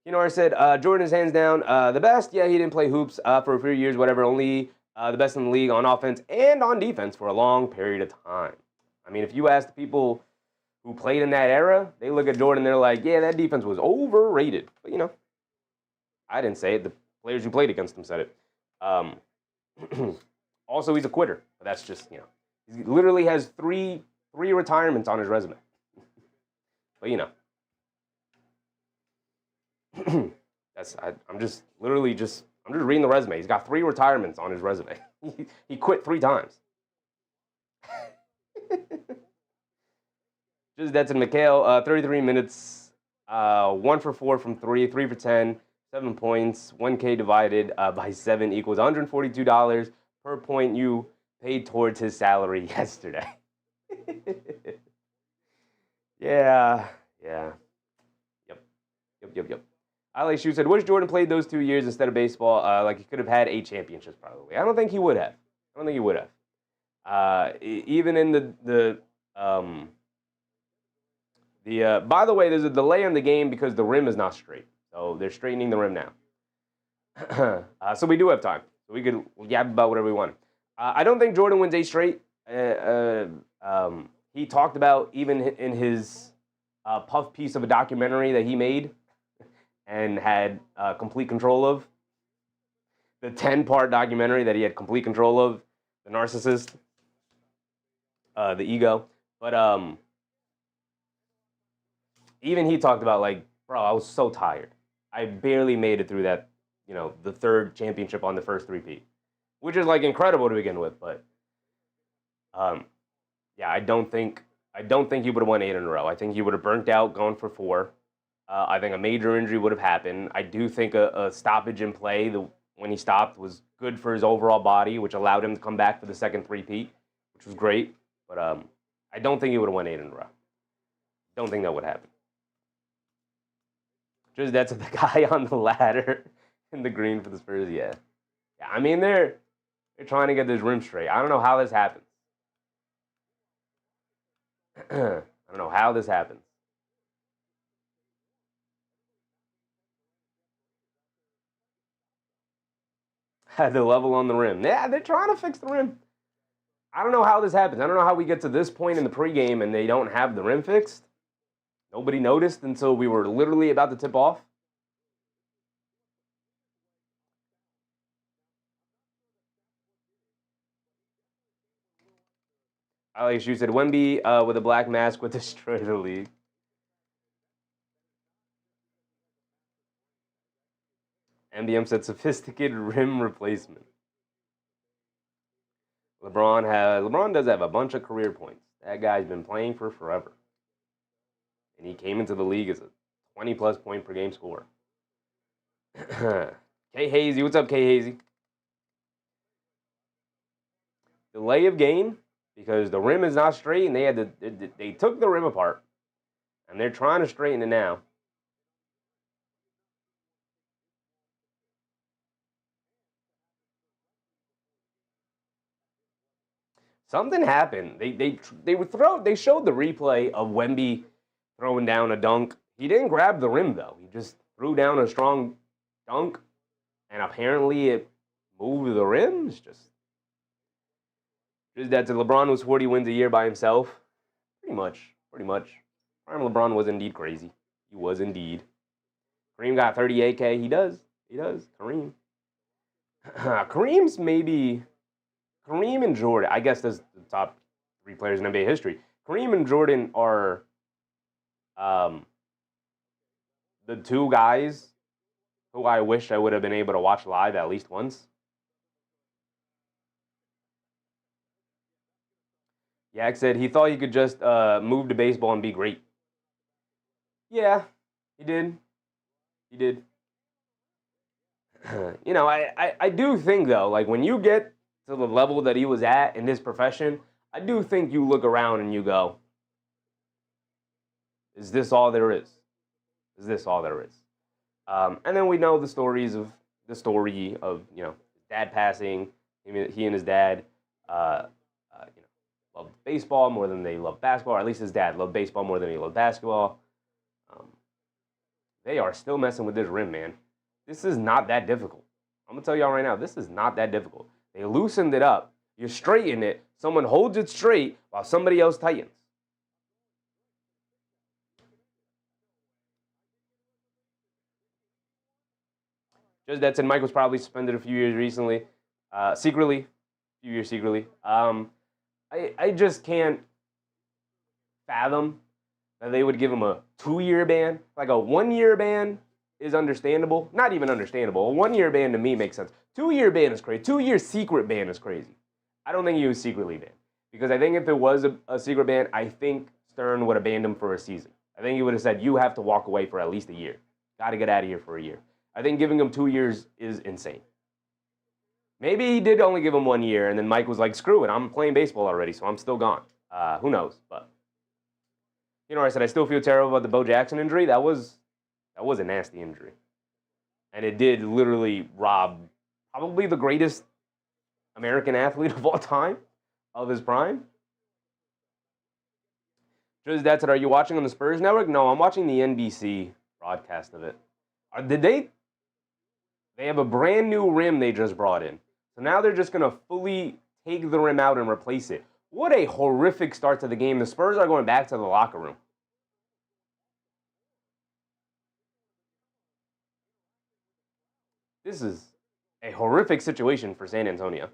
S1: You know, I said, Jordan is hands down the best. Yeah, he didn't play hoops for a few years, whatever. Only the best in the league on offense and on defense for a long period of time. I mean, if you ask the people who played in that era, they look at Jordan and they're like, yeah, that defense was overrated. But, you know, I didn't say it. The players who played against him said it. Also, he's a quitter. But that's just, you know, he literally has three retirements on his resume. But, you know. I'm just reading the resume. He's got 3 retirements on his resume. He quit 3 times. Just that's in McHale, 33 minutes, 1 for 4 from 3, 3 for 10, 7 points, 1K divided by 7 equals $142 per point you paid towards his salary yesterday. Yeah. Yep. Ali Shu said, wish Jordan played those 2 years instead of baseball. Like he could have had 8 championships probably. I don't think he would have. Even in by the way, there's a delay in the game because the rim is not straight. So they're straightening the rim now. So we do have time. So we could yab about whatever we want. I don't think Jordan wins 8 straight. He talked about, even in his puff piece of a documentary that he made and had complete control of, the 10-part documentary that he had complete control of, the narcissist, the ego. But even he talked about, like, bro, I was so tired. I barely made it through that, you know, the 3rd championship on the first 3-peat, which is, like, incredible to begin with. But, yeah, I don't think he would have won 8 in a row. I think he would have burnt out going for 4. I think a major injury would have happened. I do think a stoppage in play when he stopped was good for his overall body, which allowed him to come back for the second three-peat, which was great. But I don't think he would have won 8 in a row. Don't think that would happen. Just that's the guy on the ladder in the green for the Spurs. Yeah. I mean, they're trying to get this rim straight. I don't know how this happens. I don't know how this happens. The level on the rim. Yeah, they're trying to fix the rim. I don't know how this happens. I don't know how we get to this point in the pregame and they don't have the rim fixed. Nobody noticed until we were literally about to tip off. Alex, you said Wemby with a black mask would destroy the league. MBM said sophisticated rim replacement. LeBron does have a bunch of career points. That guy's been playing for forever. And he came into the league as a 20-plus point per game scorer. K Hazy, what's up, K Hazy? Delay of game because the rim is not straight, and they took the rim apart, and they're trying to straighten it now. Something happened. They showed the replay of Wemby throwing down a dunk. He didn't grab the rim though. He just threw down a strong dunk, and apparently it moved the rim. It's just that LeBron was 40 wins a year by himself. Pretty much. Prime LeBron was indeed crazy. He was indeed. Kareem got 38K. He does. Kareem. Kareem's maybe. Kareem and Jordan, I guess that's the top 3 players in NBA history. Kareem and Jordan are the 2 guys who I wish I would have been able to watch live at least once. Yak said he thought he could just move to baseball and be great. Yeah, he did. You know, I do think, though, like when you get to the level that he was at in this profession, I do think you look around and you go, is this all there is? And then we know the story of, you know, his dad passing. He and his dad, loved baseball more than they loved basketball, or at least his dad loved baseball more than he loved basketball. They are still messing with this rim, man. This is not that difficult. I'm going to tell y'all right now, this is not that difficult. They loosened it up. You straighten it. Someone holds it straight while somebody else tightens. Just that said, Mike was probably suspended a few years recently. Secretly. I just can't fathom that they would give him a 2-year ban. Like a 1-year ban is understandable. Not even understandable. A 1-year ban to me makes sense. 2-year ban is crazy. 2-year secret ban is crazy. I don't think he was secretly banned. Because I think if it was a secret ban, I think Stern would have banned him for a season. I think he would have said, you have to walk away for at least a year. Got to get out of here for a year. I think giving him 2 years is insane. Maybe he did only give him 1 year, and then Mike was like, screw it, I'm playing baseball already, so I'm still gone. Who knows? But, you know, I said I still feel terrible about the Bo Jackson injury. That was a nasty injury. And it did literally rob probably the greatest American athlete of all time of his prime. Just that's it. Are you watching on the Spurs Network? No, I'm watching the NBC broadcast of it. They have a brand new rim they just brought in. So now they're just going to fully take the rim out and replace it. What a horrific start to the game. The Spurs are going back to the locker room. This is a horrific situation for San Antonio.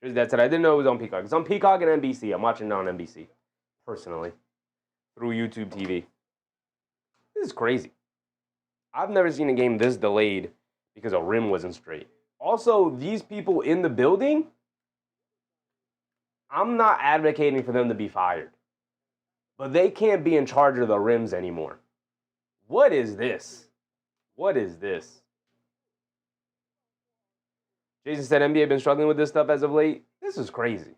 S1: That's it. I didn't know it was on Peacock. It's on Peacock and NBC. I'm watching it on NBC, personally, through YouTube TV. This is crazy. I've never seen a game this delayed because a rim wasn't straight. Also, these people in the building, I'm not advocating for them to be fired, but they can't be in charge of the rims anymore. What is this? What is this? Jason said NBA been struggling with this stuff as of late. This is crazy.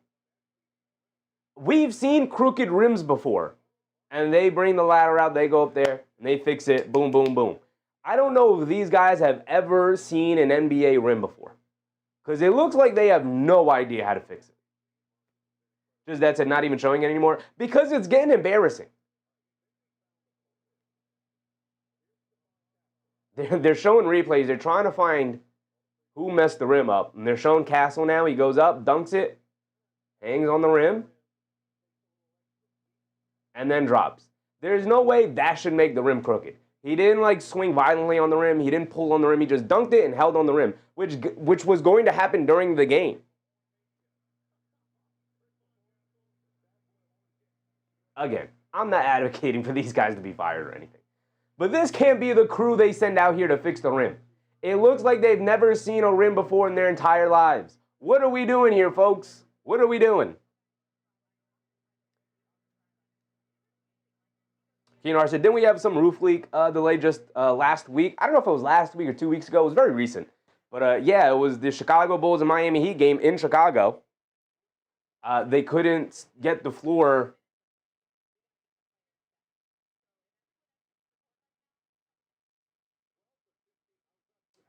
S1: We've seen crooked rims before, and they bring the ladder out, they go up there, and they fix it, boom, boom, boom. I don't know if these guys have ever seen an NBA rim before, because it looks like they have no idea how to fix it. Just that's it, not even showing it anymore, because it's getting embarrassing. They're showing replays. They're trying to find who messed the rim up. And they're showing Castle now. He goes up, dunks it, hangs on the rim, and then drops. There's no way that should make the rim crooked. He didn't like swing violently on the rim. He didn't pull on the rim. He just dunked it and held on the rim, which was going to happen during the game. Again, I'm not advocating for these guys to be fired or anything. But this can't be the crew they send out here to fix the rim. It looks like they've never seen a rim before in their entire lives. What are we doing here, folks? What are we doing? Keenar said, didn't we have some roof leak delay just last week? I don't know if it was last week or 2 weeks ago. It was very recent. But yeah, it was the Chicago Bulls and Miami Heat game in Chicago. They couldn't get the floor.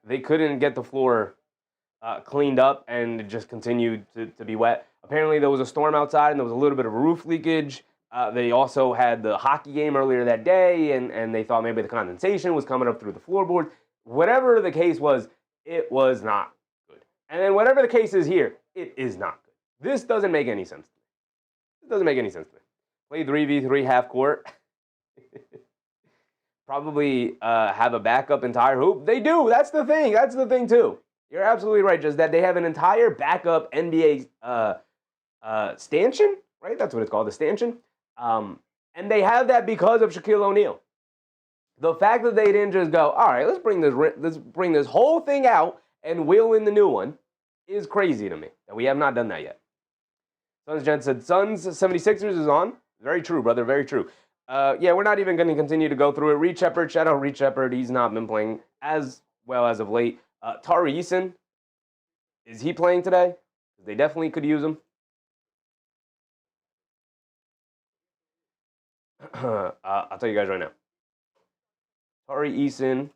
S1: They couldn't get the floor cleaned up, and it just continued to be wet. Apparently, there was a storm outside, and there was a little bit of roof leakage. They also had the hockey game earlier that day, and they thought maybe the condensation was coming up through the floorboards. Whatever the case was, it was not good. And then whatever the case is here, it is not good. This doesn't make any sense to me. It doesn't make any sense to me. Play 3v3 half court. Probably have a backup entire hoop. They do. That's the thing. That's the thing, too. You're absolutely right, just that they have an entire backup NBA stanchion, right? That's what it's called, the stanchion. And they have that because of Shaquille O'Neal. The fact that they didn't just go, all right, let's bring this whole thing out and wheel in the new one is crazy to me. And we have not done that yet. Suns Jen said, Suns 76ers is on. Very true, brother. Very true. Yeah, we're not even going to continue to go through it. Reed Shepherd, shout out Reed Shepherd. He's not been playing as well as of late. Tari Eason, is he playing today? They definitely could use him. I'll tell you guys right now. Tari Eason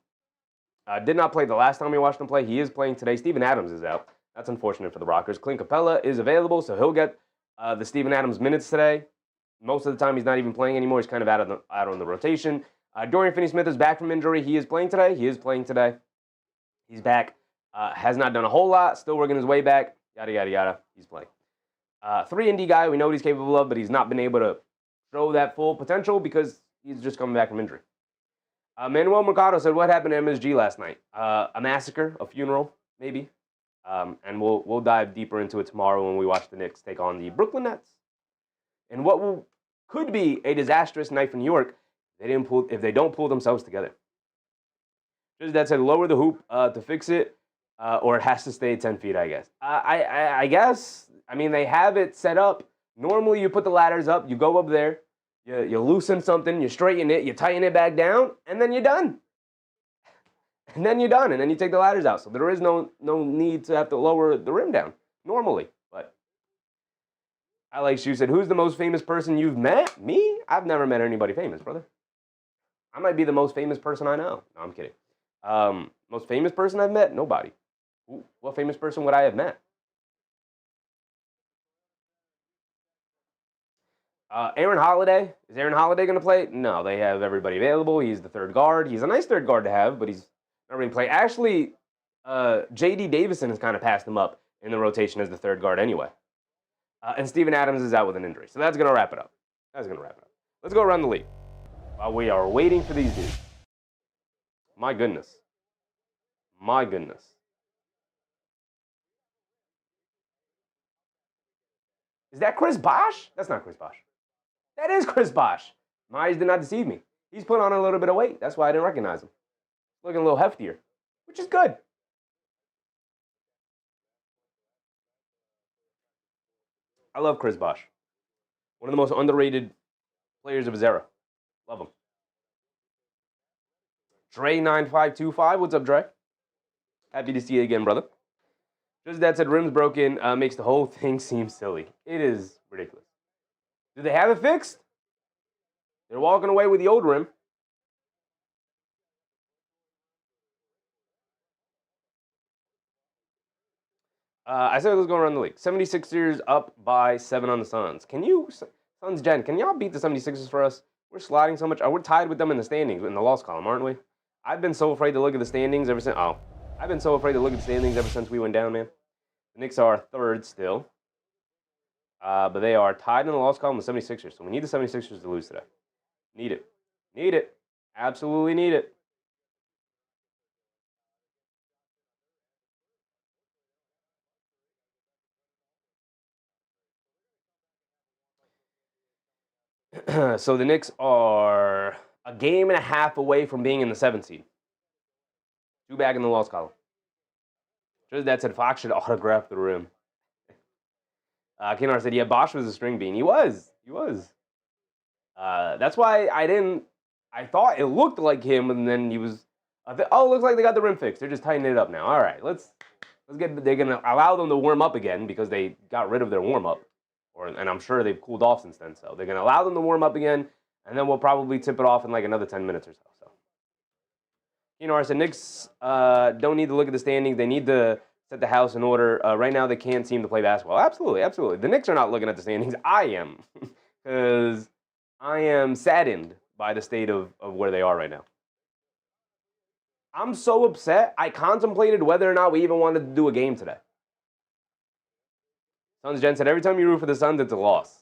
S1: did not play the last time we watched him play. He is playing today. Steven Adams is out. That's unfortunate for the Rockers. Clint Capella is available, so he'll get the Steven Adams minutes today. Most of the time, he's not even playing anymore. He's kind of out on the rotation. Dorian Finney-Smith is back from injury. He is playing today. He's back. Has not done a whole lot. Still working his way back. Yada, yada, yada. He's playing. 3-and-D guy. We know what he's capable of, but he's not been able to show that full potential because he's just coming back from injury. Manuel Mercado said, what happened to MSG last night? A massacre, a funeral, maybe. And we'll dive deeper into it tomorrow when we watch the Knicks take on the Brooklyn Nets. And what could be a disastrous night for New York if they don't pull themselves together. Just that said, lower the hoop to fix it, or it has to stay 10 feet, I guess. I guess, I mean, they have it set up. Normally, you put the ladders up, you go up there, you loosen something, you straighten it, you tighten it back down, and then you're done. And then you take the ladders out. So there is no need to have to lower the rim down, normally. But I like Shu said, who's the most famous person you've met? Me? I've never met anybody famous, brother. I might be the most famous person I know. No, I'm kidding. Most famous person I've met? Nobody. What famous person would I have met? Aaron Holiday. Is Aaron Holiday going to play? No, they have everybody available. He's the third guard. He's a nice third guard to have, but he's not really playing. Actually, J.D. Davison has kind of passed him up in the rotation as the third guard anyway. And Steven Adams is out with an injury. So that's going to wrap it up. Let's go around the league while we are waiting for these dudes. My goodness. Is that Chris Bosh? That's not Chris Bosh. That is Chris Bosh. My eyes did not deceive me. He's put on a little bit of weight. That's why I didn't recognize him. Looking a little heftier, which is good. I love Chris Bosh. One of the most underrated players of his era. Love him. Dre9525, what's up, Dre? Happy to see you again, brother. Just that said, rims broken makes the whole thing seem silly. It is ridiculous. Do they have it fixed? They're walking away with the old rim. I said let's go around the league. 76ers up by 7 on the Suns. Can you, Suns Gen, can y'all beat the 76ers for us? We're sliding so much. We're tied with them in the standings, in the loss column, aren't we? I've been so afraid to look at the standings ever since. Oh, I've been so afraid to look at the standings ever since we went down, man. The Knicks are third still. But they are tied in the loss column with 76ers. So we need the 76ers to lose today. Need it. Need it. Absolutely need it. So the Knicks are a game and a half away from being in the 7th seed. 2 back in the loss column. Just that said, Fox should autograph the rim. Kinar said, yeah, Bosh was a string bean. He was. He was. That's why I thought it looked like him, and then he was, it looks like they got the rim fixed. They're just tightening it up now. All right, let's get, they're going to allow them to warm up again because they got rid of their warm-up. And I'm sure they've cooled off since then. So they're going to allow them to warm up again, and then we'll probably tip it off in like another 10 minutes or so. Kinar said, Knicks don't need to look at the standings. They need to set the house in order. Right now, they can't seem to play basketball. Absolutely, absolutely. The Knicks are not looking at the standings. I am, because I am saddened by the state of where they are right now. I'm so upset. I contemplated whether or not we even wanted to do a game today. Suns Jen said, every time you root for the Suns, it's a loss.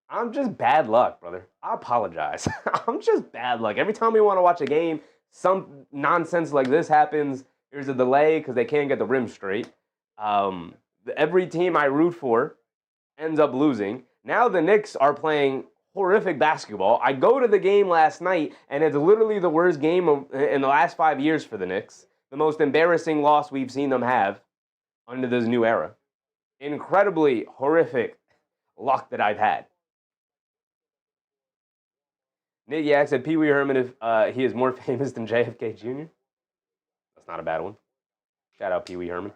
S1: I'm just bad luck, brother. I apologize. I'm just bad luck. Every time we want to watch a game, some nonsense like this happens. There's a delay because they can't get the rim straight. Every team I root for ends up losing. Now the Knicks are playing horrific basketball. I go to the game last night, and it's literally the worst game in the last 5 years for the Knicks. The most embarrassing loss we've seen them have under this new era. Incredibly horrific luck that I've had. Nick Yak said Pee Wee Herman if he is more famous than JFK Jr. That's not a bad one. Shout out Pee Wee Herman.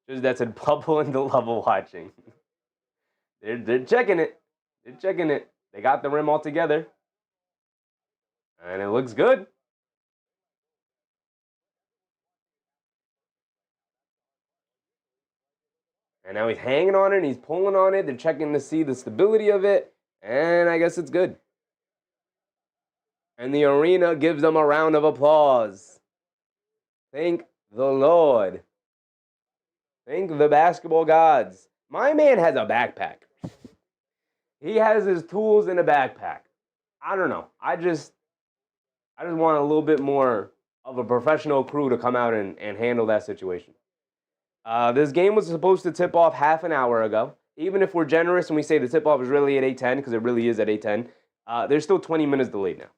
S1: Just that said bubble and the level watching. They're checking it. They're checking it. They got the rim all together. And it looks good. And now he's hanging on it and he's pulling on it. They're checking to see the stability of it. And I guess it's good. And the arena gives them a round of applause. Thank the Lord. Thank the basketball gods. My man has a backpack. He has his tools in a backpack. I don't know. I just want a little bit more of a professional crew to come out and handle that situation. This game was supposed to tip off half an hour ago. Even if we're generous and we say the tip-off is really at 8:10, because it really is at 8:10, there's still 20 minutes delayed now.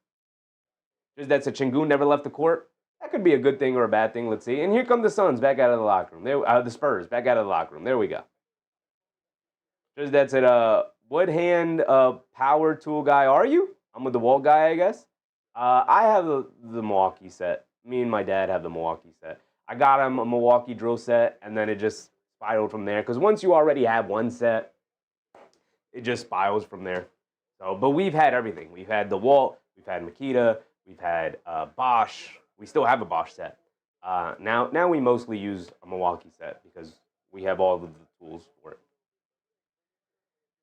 S1: Just that's a Chingun never left the court. That could be a good thing or a bad thing. Let's see. And here come the Suns back out of the locker room. The Spurs back out of the locker room. There we go. Just that's it. What hand power tool guy are you? I'm with the Walt guy, I guess. I have the Milwaukee set. Me and my dad have the Milwaukee set. I got him a Milwaukee drill set, and then it just spiraled from there. Because once you already have one set, it just spirals from there. So, but we've had everything. We've had the Walt. We've had Makita. We've had Bosch. We still have a Bosch set. Now we mostly use a Milwaukee set because we have all of the tools for it.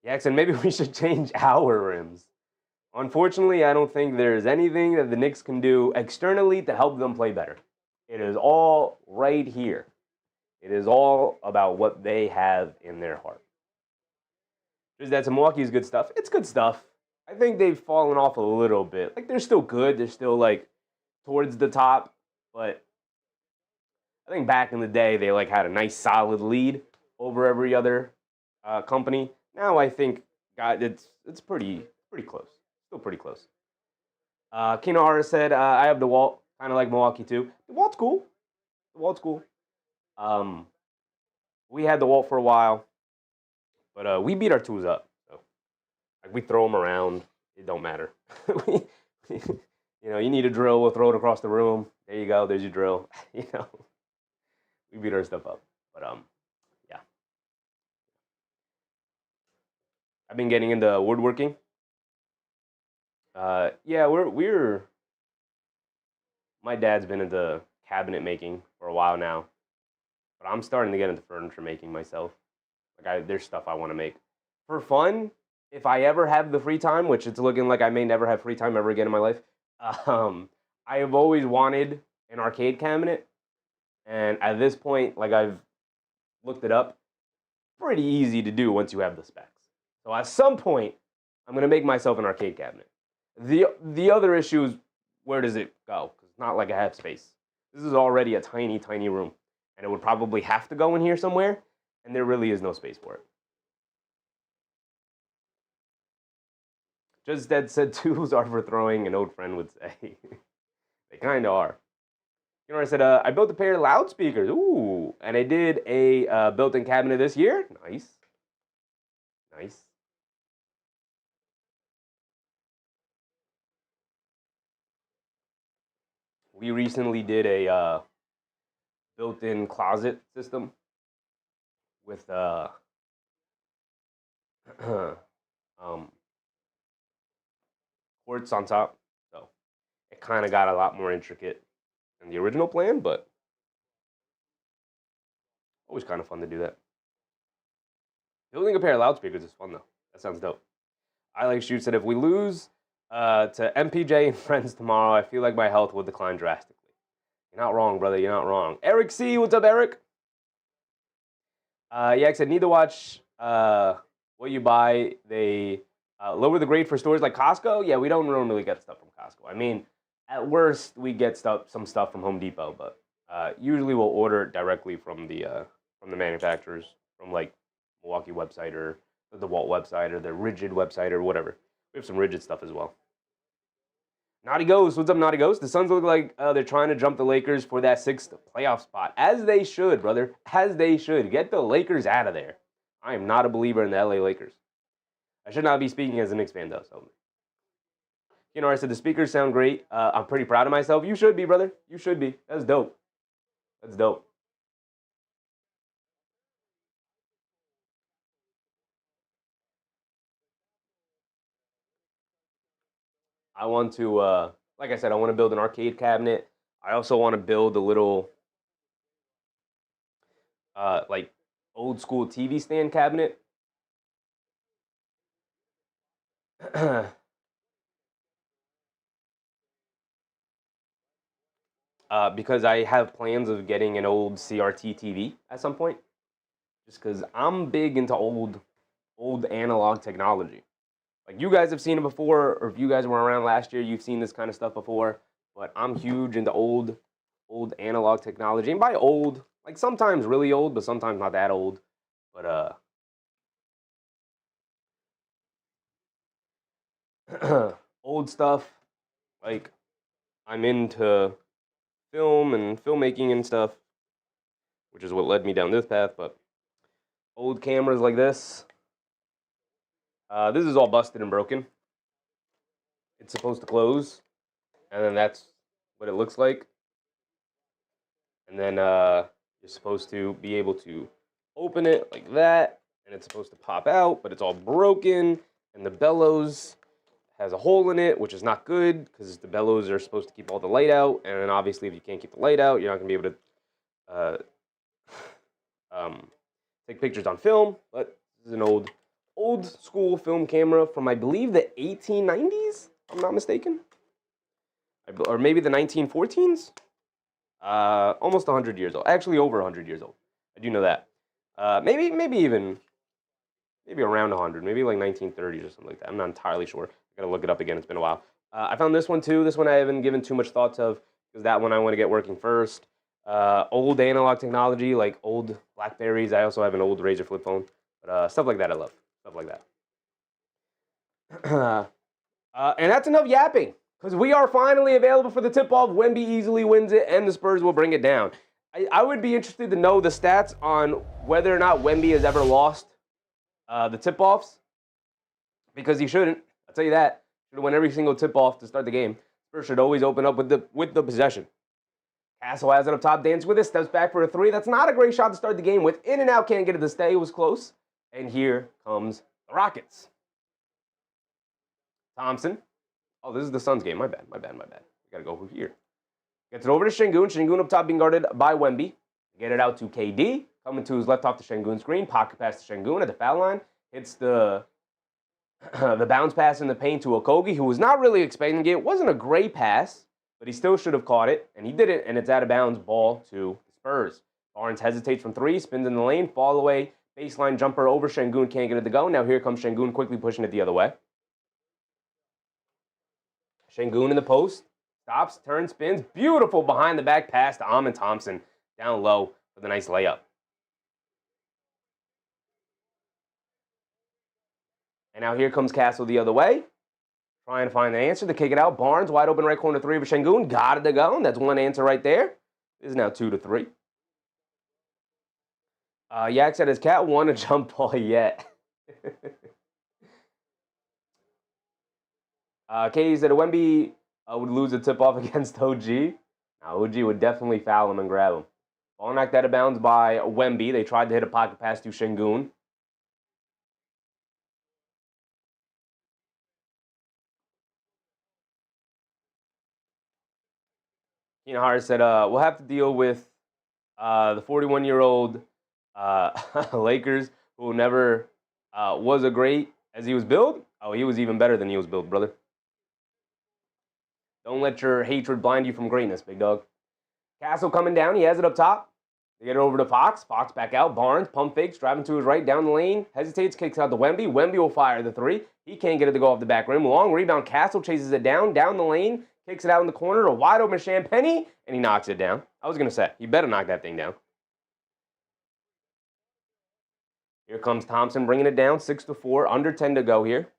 S1: Jackson, maybe we should change our rims. Unfortunately, I don't think there's anything that the Knicks can do externally to help them play better. It is all right here. It is all about what they have in their heart. Just that Milwaukee's good stuff. It's good stuff. I think they've fallen off a little bit. Like, they're still good. They're still, like, towards the top. But I think back in the day, they, like, had a nice solid lead over every other company. Now I think, God, it's pretty close. Still pretty close. Kinahara said, I have the Walt, kind of like Milwaukee, too. The Walt's cool. The Walt's cool. We had the Walt for a while, but we beat our tools up. So, like, we throw them around. It don't matter. we, you need a drill, we'll throw it across the room. There you go. There's your drill. We beat our stuff up. But yeah. I've been getting into woodworking. Yeah, we're. My dad's been into cabinet making for a while now, but I'm starting to get into furniture making myself. Like, there's stuff I want to make for fun. If I ever have the free time, which it's looking like I may never have free time ever again in my life, I have always wanted an arcade cabinet, and at this point, like, I've looked it up, pretty easy to do once you have the specs. So at some point, I'm gonna make myself an arcade cabinet. The other issue is, where does it go? Because it's not like I have space. This is already a tiny, tiny room, and it would probably have to go in here somewhere, and there really is no space for it. Just Dead said tools are for throwing, an old friend would say. They kind of are. I said, I built a pair of loudspeakers. Ooh, and I did a built-in cabinet this year. Nice. Nice. We recently did a built-in closet system with quartz on top. So it kind of got a lot more intricate than the original plan, but always kind of fun to do that. Building a pair of loudspeakers is fun, though. That sounds dope. I Like Shoot said, if we lose to MPJ and friends tomorrow, I feel like my health will decline drastically. You're not wrong, brother. You're not wrong. Eric C., what's up, Eric? Yeah, I said, need to watch what you buy. They lower the grade for stores like Costco. Yeah, we don't normally get stuff from Costco. I mean, at worst, we get some stuff from Home Depot, but usually we'll order it directly from the manufacturers, from like Milwaukee website or the DeWalt website or the Rigid website or whatever. We have some Rigid stuff as well. Naughty Ghost, what's up, Naughty Ghost? The Suns look like they're trying to jump the Lakers for that 6th playoff spot. As they should, brother. As they should. Get the Lakers out of there. I am not a believer in the LA Lakers. I should not be speaking as a Knicks fan, though. So, I said the speakers sound great. I'm pretty proud of myself. You should be, brother. You should be. That's dope. That's dope. I want to, like I said, I want to build an arcade cabinet. I also want to build a little, like, old school TV stand cabinet. Because I have plans of getting an old CRT TV at some point. Just because I'm big into old analog technology. Like, you guys have seen it before, or if you guys were around last year, you've seen this kind of stuff before. But I'm huge into old analog technology. And by old, like, sometimes really old, but sometimes not that old. But old stuff, like, I'm into film and filmmaking and stuff, which is what led me down this path. But old cameras like this. This is all busted and broken. It's supposed to close, and then that's what it looks like. And then you're supposed to be able to open it like that, and it's supposed to pop out, but it's all broken, and the bellows has a hole in it, which is not good, because the bellows are supposed to keep all the light out, and then obviously if you can't keep the light out, you're not going to be able to take pictures on film. But this is an old school film camera from, I believe, the 1890s, if I'm not mistaken. Or maybe the 1914s. Almost 100 years old. Actually, over 100 years old. I do know that. Maybe around 100. Maybe like 1930s or something like that. I'm not entirely sure. I gotta look it up again. It's been a while. I found this one too. This one I haven't given too much thought of, because that one I want to get working first. Old analog technology, like old Blackberries. I also have an old Razor flip phone. But stuff like that I love. Stuff like that. And that's enough yapping, because we are finally available for the tip-off. Wemby easily wins it, and the Spurs will bring it down. I would be interested to know the stats on whether or not Wemby has ever lost the tip-offs, because he shouldn't. I'll tell you that. Should win every single tip-off to start the game. Spurs should always open up with the possession. Castle has it up top, dances with it, steps back for a three. That's not a great shot to start the game with. In and out, can't get it to stay. It was close. And here comes the Rockets. Thompson. Oh, this is the Suns game. My bad. We got to go over here. Gets it over to Şengün. Şengün up top being guarded by Wemby. Get it out to KD. Coming to his left off the Şengün screen. Pocket pass to Şengün at the foul line. Hits the bounce pass in the paint to Okogie, who was not really expecting it. It wasn't a great pass, but he still should have caught it, and he did it, and it's out of bounds, ball to the Spurs. Barnes hesitates from three, spins in the lane, fall away, baseline jumper over Şengün, can't get it to go. Now here comes Şengün quickly pushing it the other way. Şengün in the post, stops, turns, spins, beautiful behind the back pass to Amen Thompson, down low for the nice layup. And now here comes Castle the other way. Trying to find the answer to kick it out. Barnes, wide open right corner three for Şengün. Got it to go. And that's one answer right there. This is now 2-3. Yak said, has Cat won a jump ball yet? Katie said, Wemby would lose a tip-off against OG. Now, OG would definitely foul him and grab him. Ball knocked out of bounds by Wemby. They tried to hit a pocket pass to Şengün. Keenan Harris said, we'll have to deal with the 41-year-old Lakers who never was a great as he was billed. Oh, he was even better than he was billed, brother. Don't let your hatred blind you from greatness, big dog. Castle coming down. He has it up top. They get it over to Fox. Fox back out. Barnes, pump fakes, driving to his right, down the lane. Hesitates, kicks out to Wemby. Wemby will fire the three. He can't get it to go off the back rim. Long rebound. Castle chases it down the lane. Kicks it out in the corner, a wide open Champagnie, and he knocks it down. I was going to say, he better knock that thing down. Here comes Thompson bringing it down, 6-4, under 10 to go here.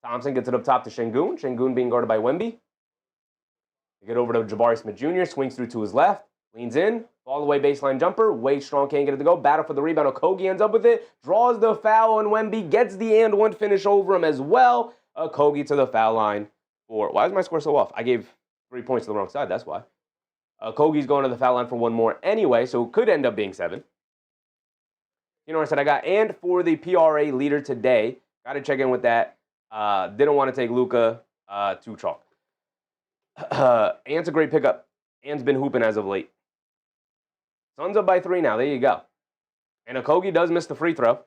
S1: Thompson gets it up top to Şengün. Şengün being guarded by Wemby. They get over to Jabari Smith Jr., swings through to his left, leans in, fall away baseline jumper, way strong, can't get it to go. Battle for the rebound, Okogie ends up with it, draws the foul, and Wemby gets the and one finish over him as well. Okogie to the foul line. Why is my score so off? I gave 3 points to the wrong side, that's why. Kogie's going to the foul line for one more anyway, so it could end up being 7. You know what I said? I got and for the PRA leader today. Got to check in with that. Didn't want to take Luka to chalk. Ant's a great pickup. Ant's been hooping as of late. Suns up by 3 now. There you go. And Okogie does miss the free throw.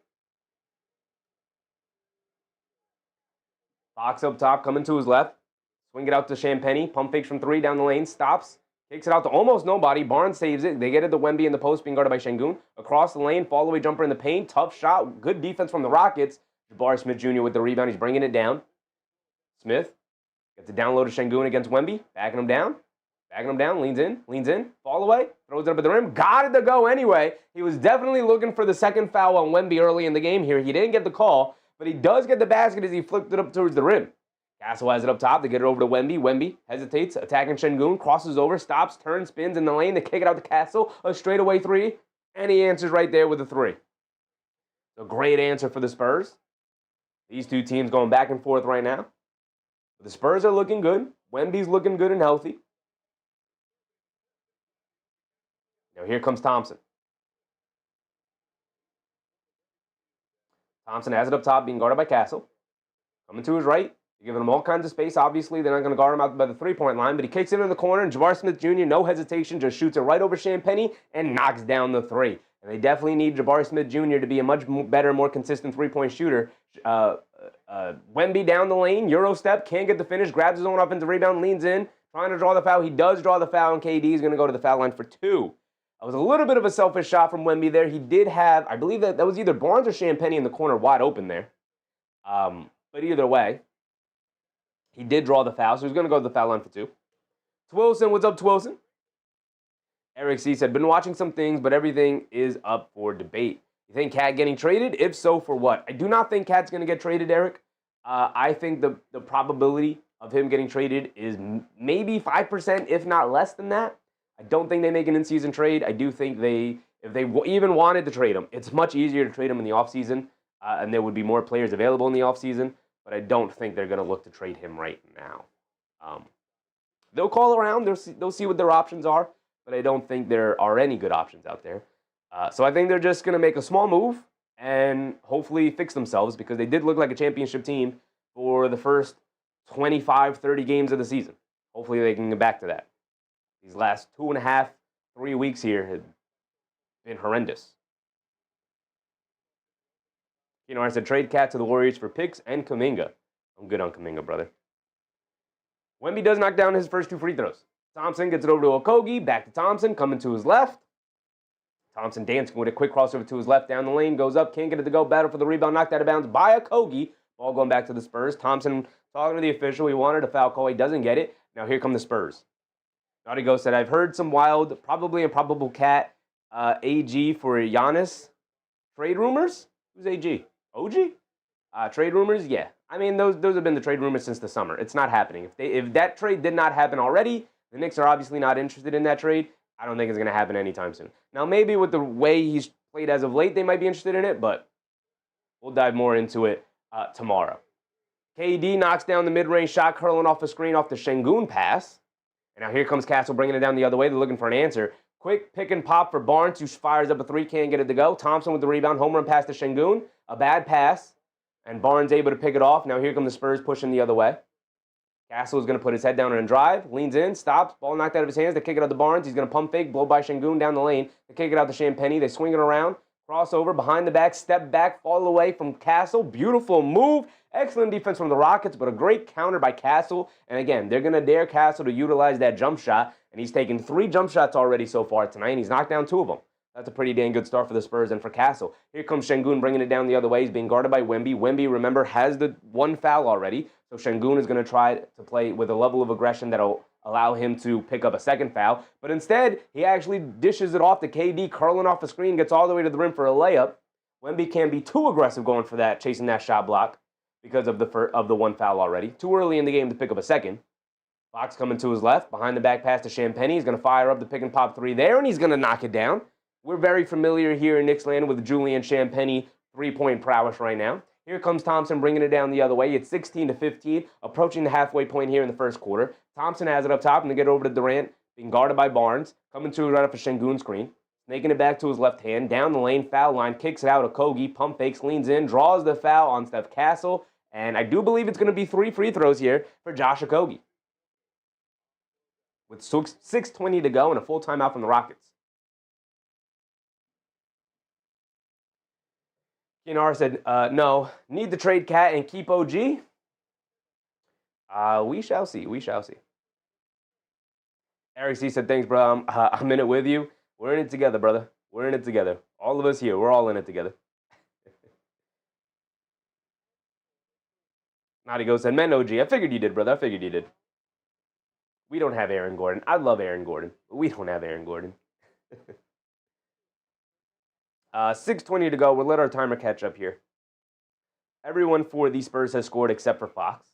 S1: Fox up top, coming to his left. Swing it out to Champagnie. Pump fakes from 3 down the lane. Stops. Kicks it out to almost nobody. Barnes saves it. They get it to Wemby in the post, being guarded by Şengün. Across the lane, fall away jumper in the paint. Tough shot. Good defense from the Rockets. Jabari Smith Jr. with the rebound. He's bringing it down. Smith gets it down low to Şengün against Wemby. Backing him down. Leans in. Fall away. Throws it up at the rim. Got it to go anyway. He was definitely looking for the second foul on Wemby early in the game here. He didn't get the call, but he does get the basket as he flipped it up towards the rim. Castle has it up top. They get it over to Wemby. Wemby hesitates, attacking Şengün, crosses over, stops, turns, spins in the lane. They kick it out to Castle. A straightaway 3, and he answers right there with a 3. A great answer for the Spurs. These two teams going back and forth right now. The Spurs are looking good. Wemby's looking good and healthy. Now here comes Thompson. Thompson has it up top, being guarded by Castle. Coming to his right. They're giving him all kinds of space. Obviously, they're not going to guard him out by the three-point line, but he kicks it in the corner, and Jabari Smith Jr., no hesitation, just shoots it right over Champagnie and knocks down the 3. And they definitely need Jabari Smith Jr. to be a much better, more consistent three-point shooter. Wemby down the lane, Euro step, can't get the finish, grabs his own offensive rebound, leans in, trying to draw the foul. He does draw the foul, and KD is going to go to the foul line for 2. That was a little bit of a selfish shot from Wemby there. He did have, I believe that was either Barnes or Champagnie in the corner wide open there. But either way, he did draw the foul, so he's going to go to the foul line for 2. Twilson, what's up, Twilson? Eric C. said, been watching some things, but everything is up for debate. You think Cat getting traded? If so, for what? I do not think Cat's going to get traded, Eric. I think the probability of him getting traded is maybe 5%, if not less than that. I don't think they make an in-season trade. I do think if they even wanted to trade him, it's much easier to trade him in the offseason, and there would be more players available in the offseason, but I don't think they're going to look to trade him right now. They'll call around. They'll see what their options are, but I don't think there are any good options out there. So I think they're just going to make a small move and hopefully fix themselves, because they did look like a championship team for the first 25, 30 games of the season. Hopefully they can get back to that. These last 2.5, 3 weeks here have been horrendous. I said trade Cat to the Warriors for picks and Kuminga. I'm good on Kuminga, brother. Wemby does knock down his first 2 free throws. Thompson gets it over to Okogie, back to Thompson, coming to his left. Thompson dancing with a quick crossover to his left down the lane, goes up, can't get it to go, battle for the rebound, knocked out of bounds by Okogie. Ball going back to the Spurs. Thompson talking to the official, he wanted a foul call, he doesn't get it. Now here come the Spurs. Naughty Ghost said, I've heard some wild, probably improbable Cat AG for Giannis trade rumors. Who's AG? OG? Trade rumors? Yeah. I mean, those have been the trade rumors since the summer. It's not happening. If that trade did not happen already, the Knicks are obviously not interested in that trade. I don't think it's going to happen anytime soon. Now, maybe with the way he's played as of late, they might be interested in it, but we'll dive more into it tomorrow. KD knocks down the mid-range shot, curling off the screen off the Şengün pass. And now here comes Castle bringing it down the other way. They're looking for an answer. Quick pick and pop for Barnes, who fires up a 3, can't get it to go. Thompson with the rebound, home run pass to Şengün. A bad pass, and Barnes able to pick it off. Now here come the Spurs pushing the other way. Castle is going to put his head down and drive. Leans in, stops, ball knocked out of his hands. They kick it out to Barnes. He's going to pump fake, blow by Şengün down the lane. They kick it out to Champagnie. They swing it around. Crossover, behind the back, step back, fall away from Castle. Beautiful move. Excellent defense from the Rockets, but a great counter by Castle. And again, they're going to dare Castle to utilize that jump shot. And he's taken 3 jump shots already so far tonight, and he's knocked down 2 of them. That's a pretty dang good start for the Spurs and for Castle. Here comes Şengün bringing it down the other way. He's being guarded by Wemby. Wemby, remember, has the 1 foul already. So Şengün is going to try to play with a level of aggression that will allow him to pick up a 2nd foul. But instead, he actually dishes it off to KD, curling off the screen, gets all the way to the rim for a layup. Wemby can't be too aggressive going for that, chasing that shot block because of the 1 foul already. Too early in the game to pick up a 2nd. Fox coming to his left, behind the back pass to Champagnie. He's going to fire up the pick and pop 3 there, and he's going to knock it down. We're very familiar here in Knicks land with Julian Champagnie 3-point prowess right now. Here comes Thompson bringing it down the other way. It's 16-15, approaching the halfway point here in the first quarter. Thompson has it up top, and they get over to Durant, being guarded by Barnes. Coming to right off a Şengün screen. Making it back to his left hand. Down the lane, foul line, kicks it out. Okogie, pump fakes, leans in, draws the foul on Steph Castle. And I do believe it's going to be 3 free throws here for Josh Okogie. With 6:20 to go and a full timeout from the Rockets. Kinar said, no, need to trade Cat and keep OG? We shall see. We shall see. Eric C said, thanks, bro. I'm in it with you. We're in it together, brother. We're in it together. All of us here, we're all in it together. Naughty Ghost said, man, OG. I figured you did, brother. I figured you did. We don't have Aaron Gordon. I love Aaron Gordon, but we don't have Aaron Gordon. 6:20 to go. We'll let our timer catch up here. Everyone for the Spurs has scored except for Fox.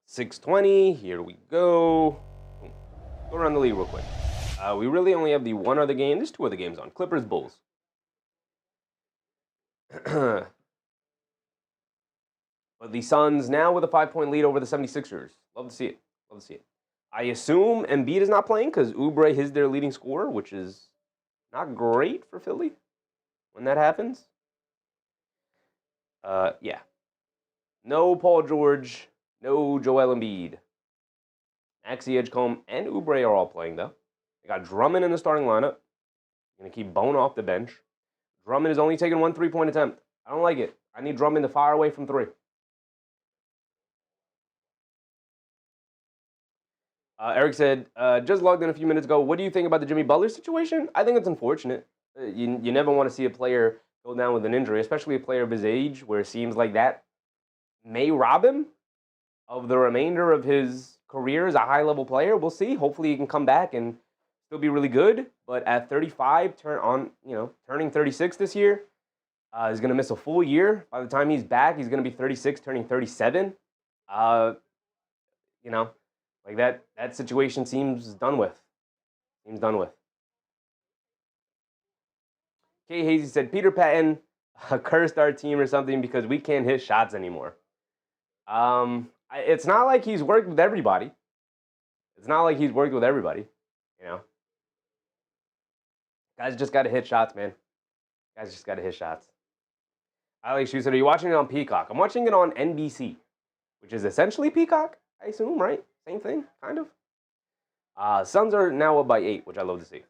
S1: $6:20. Here we go. Go around the league real quick. We really only have the one other game. There's 2 other games on. Clippers, Bulls. But the Suns now with a 5-point lead over the 76ers. Love to see it. Love to see it. I assume Embiid is not playing because Oubre is their leading scorer, which is not great for Philly when that happens. Yeah. No Paul George. No Joel Embiid. Maxey, Edgecombe, and Oubre are all playing, though. They got Drummond in the starting lineup. Going to keep Bone off the bench. Drummond is only taking 1 3-point attempt. I don't like it. I need Drummond to fire away from 3. Eric said, just logged in a few minutes ago. What do you think about the Jimmy Butler situation? I think it's unfortunate. You never want to see a player go down with an injury, especially a player of his age, where it seems like that may rob him of the remainder of his career as a high-level player. We'll see. Hopefully he can come back and still be really good, but at 35, turning 36 this year, he's going to miss a full year. By the time he's back, he's going to be 36, turning 37. Like that situation seems done with. Kay Hazy said, Peter Patton cursed our team or something because we can't hit shots anymore. It's not like he's worked with everybody. Guys just got to hit shots, man. Alex Shu said, are you watching it on Peacock? I'm watching it on NBC, which is essentially Peacock, I assume, right? Same thing, kind of. Suns are now up by 8, which I love to see.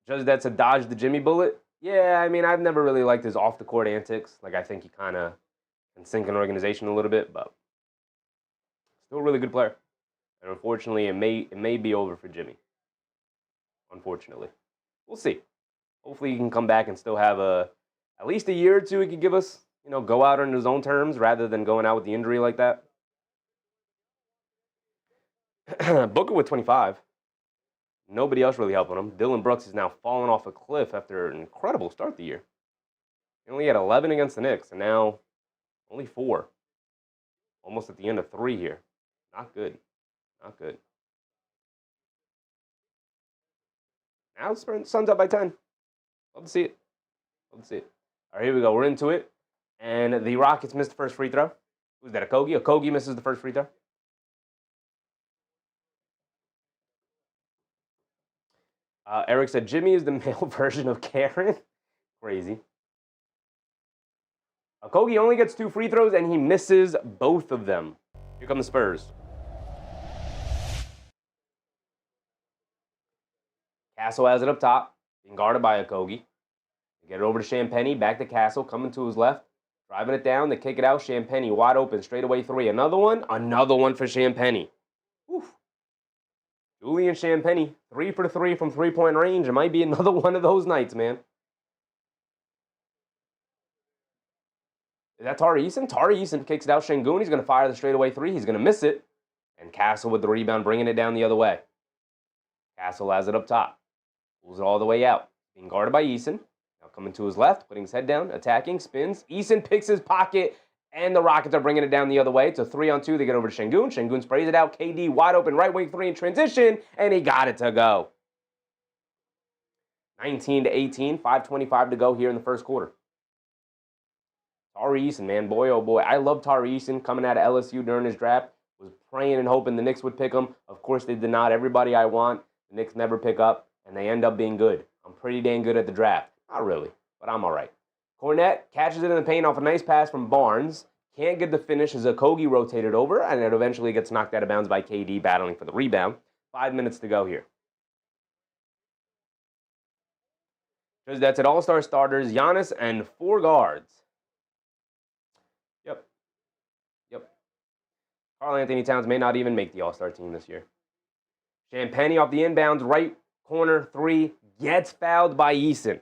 S1: Judge that's a dodge the Jimmy bullet. Yeah, I mean, I've never really liked his off-the-court antics. Like, I think he kind of can sink an organization a little bit, but still a really good player. And unfortunately, it may be over for Jimmy. Unfortunately. We'll see. Hopefully he can come back and still have at least a year or two he could give us, go out on his own terms rather than going out with the injury like that. Booker with 25. Nobody else really helping him. Dylan Brooks is now falling off a cliff after an incredible start the year. He only had 11 against the Knicks, and now only 4. Almost at the end of 3 here. Not good. Now Suns up by 10. Love to see it. All right, here we go. We're into it. And the Rockets missed the first free throw. Who's that, Okogie? Okogie misses the first free throw. Eric said, Jimmy is the male version of Karen. Crazy. Okogie only gets 2 free throws, and he misses both of them. Here come the Spurs. Castle has it up top, being guarded by Okogie. Get it over to Champagnie, back to Castle, coming to his left. Driving it down, they kick it out. Champagnie wide open, straightaway 3. Another one for Champagnie. Oof. Julian Champagnie, 3 for 3 from three-point range. It might be another one of those nights, man. Is that Tari Eason? Tari Eason kicks it out. Şengün, he's going to fire the straightaway 3. He's going to miss it. And Castle with the rebound, bringing it down the other way. Castle has it up top. Pulls it all the way out. Being guarded by Eason. Now coming to his left, putting his head down, attacking, spins. Eason picks his pocket, and the Rockets are bringing it down the other way. It's a 3-on-2. They get over to Şengün. Şengün sprays it out. KD wide open, right wing 3 in transition, and he got it to go. 19-18, 5:25 to go here in the first quarter. Tari Eason, man, boy, oh boy. I love Tari Eason coming out of LSU during his draft. Was praying and hoping the Knicks would pick him. Of course, they did not. Everybody I want, the Knicks never pick up, and they end up being good. I'm pretty dang good at the draft. Not really, but I'm all right. Kornet catches it in the paint off a nice pass from Barnes. Can't get the finish as Okogie rotated over, and it eventually gets knocked out of bounds by KD battling for the rebound. 5 minutes to go here. Because that's it. All-star starters, Giannis and 4 guards. Yep. Karl Anthony Towns may not even make the All-Star team this year. Champagnie off the inbounds, right corner 3, gets fouled by Eason.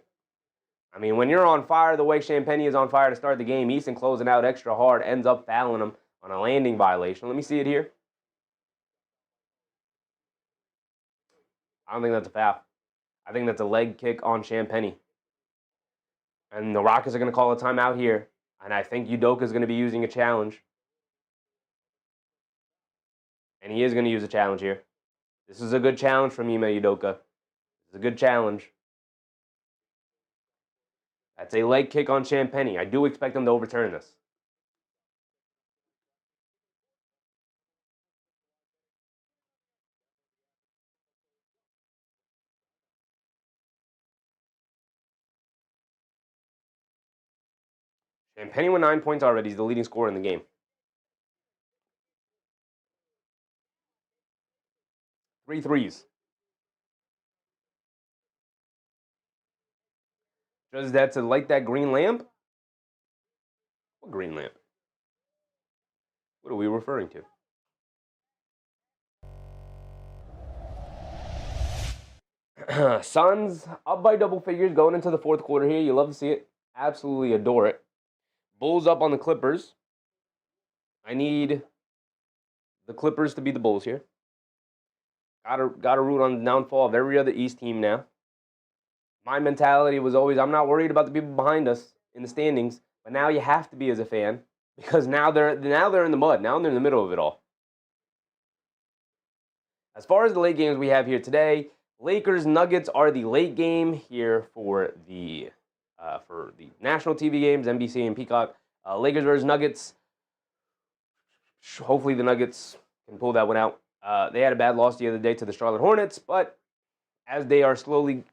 S1: I mean, when you're on fire the way Champagnie is on fire to start the game, Eason closing out extra hard, ends up fouling him on a landing violation. Let me see it here. I don't think that's a foul. I think that's a leg kick on Champagnie. And the Rockets are going to call a timeout here. And I think Udoka is going to be using a challenge. And he is going to use a challenge here. This is a good challenge from Ime Udoka. This is a good challenge. That's a leg kick on Champagnie. I do expect him to overturn this. Champagnie with 9 points already. He's the leading scorer in the game. 3 threes. Does that to light that green lamp? What green lamp? What are we referring to? Suns up by double figures going into the fourth quarter here. You love to see it. Absolutely adore it. Bulls up on the Clippers. I need the Clippers to be the Bulls here. Gotta root on the downfall of every other East team now. My mentality was always, I'm not worried about the people behind us in the standings, but now you have to be as a fan because now they're in the mud. Now they're in the middle of it all. As far as the late games we have here today, Lakers Nuggets are the late game here for the national TV games, NBC and Peacock. Lakers versus Nuggets. Hopefully the Nuggets can pull that one out. They had a bad loss the other day to the Charlotte Hornets, but as they are slowly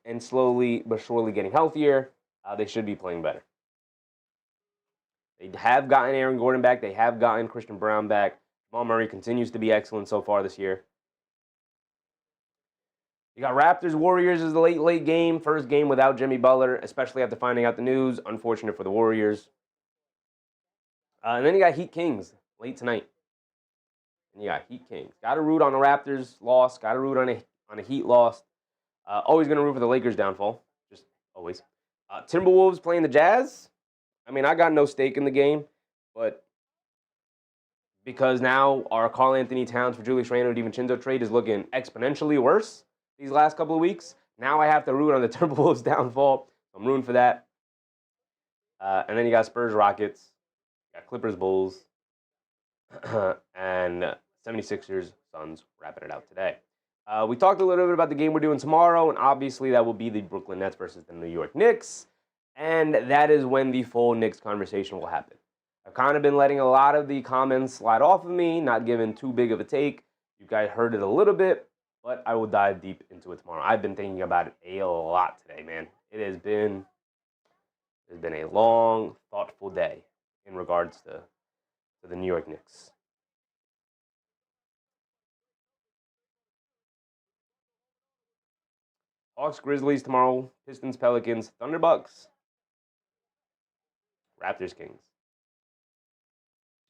S1: but surely getting healthier, they should be playing better. They have gotten Aaron Gordon back. They have gotten Christian Brown back. Jamal Murray continues to be excellent so far this year. You got Raptors Warriors as the late game. First game without Jimmy Butler, especially after finding out the news. Unfortunate for the Warriors. And then you got Heat Kings late tonight. And you got Heat Kings. Got to root on the Raptors loss. Got to root on a Heat loss. Always going to root for the Lakers' downfall. Just always. Timberwolves playing the Jazz. I mean, I got no stake in the game, but because now our Karl Anthony Towns for Julius Randle DiVincenzo trade is looking exponentially worse these last couple of weeks, now I have to root on the Timberwolves' downfall. I'm rooting for that. And then you got Spurs Rockets. You got Clippers Bulls. And 76ers Suns wrapping it out today. We talked a little bit about the game we're doing tomorrow, and obviously that will be the Brooklyn Nets versus the New York Knicks, and that is when the full Knicks conversation will happen. I've kind of been letting a lot of the comments slide off of me, not giving too big of a take. You guys heard it a little bit, but I will dive deep into it tomorrow. I've been thinking about it a lot today, man. It's been a long, thoughtful day in regards to the New York Knicks. Hawks, Grizzlies tomorrow. Pistons, Pelicans, Thunder, Bucks. Raptors, Kings.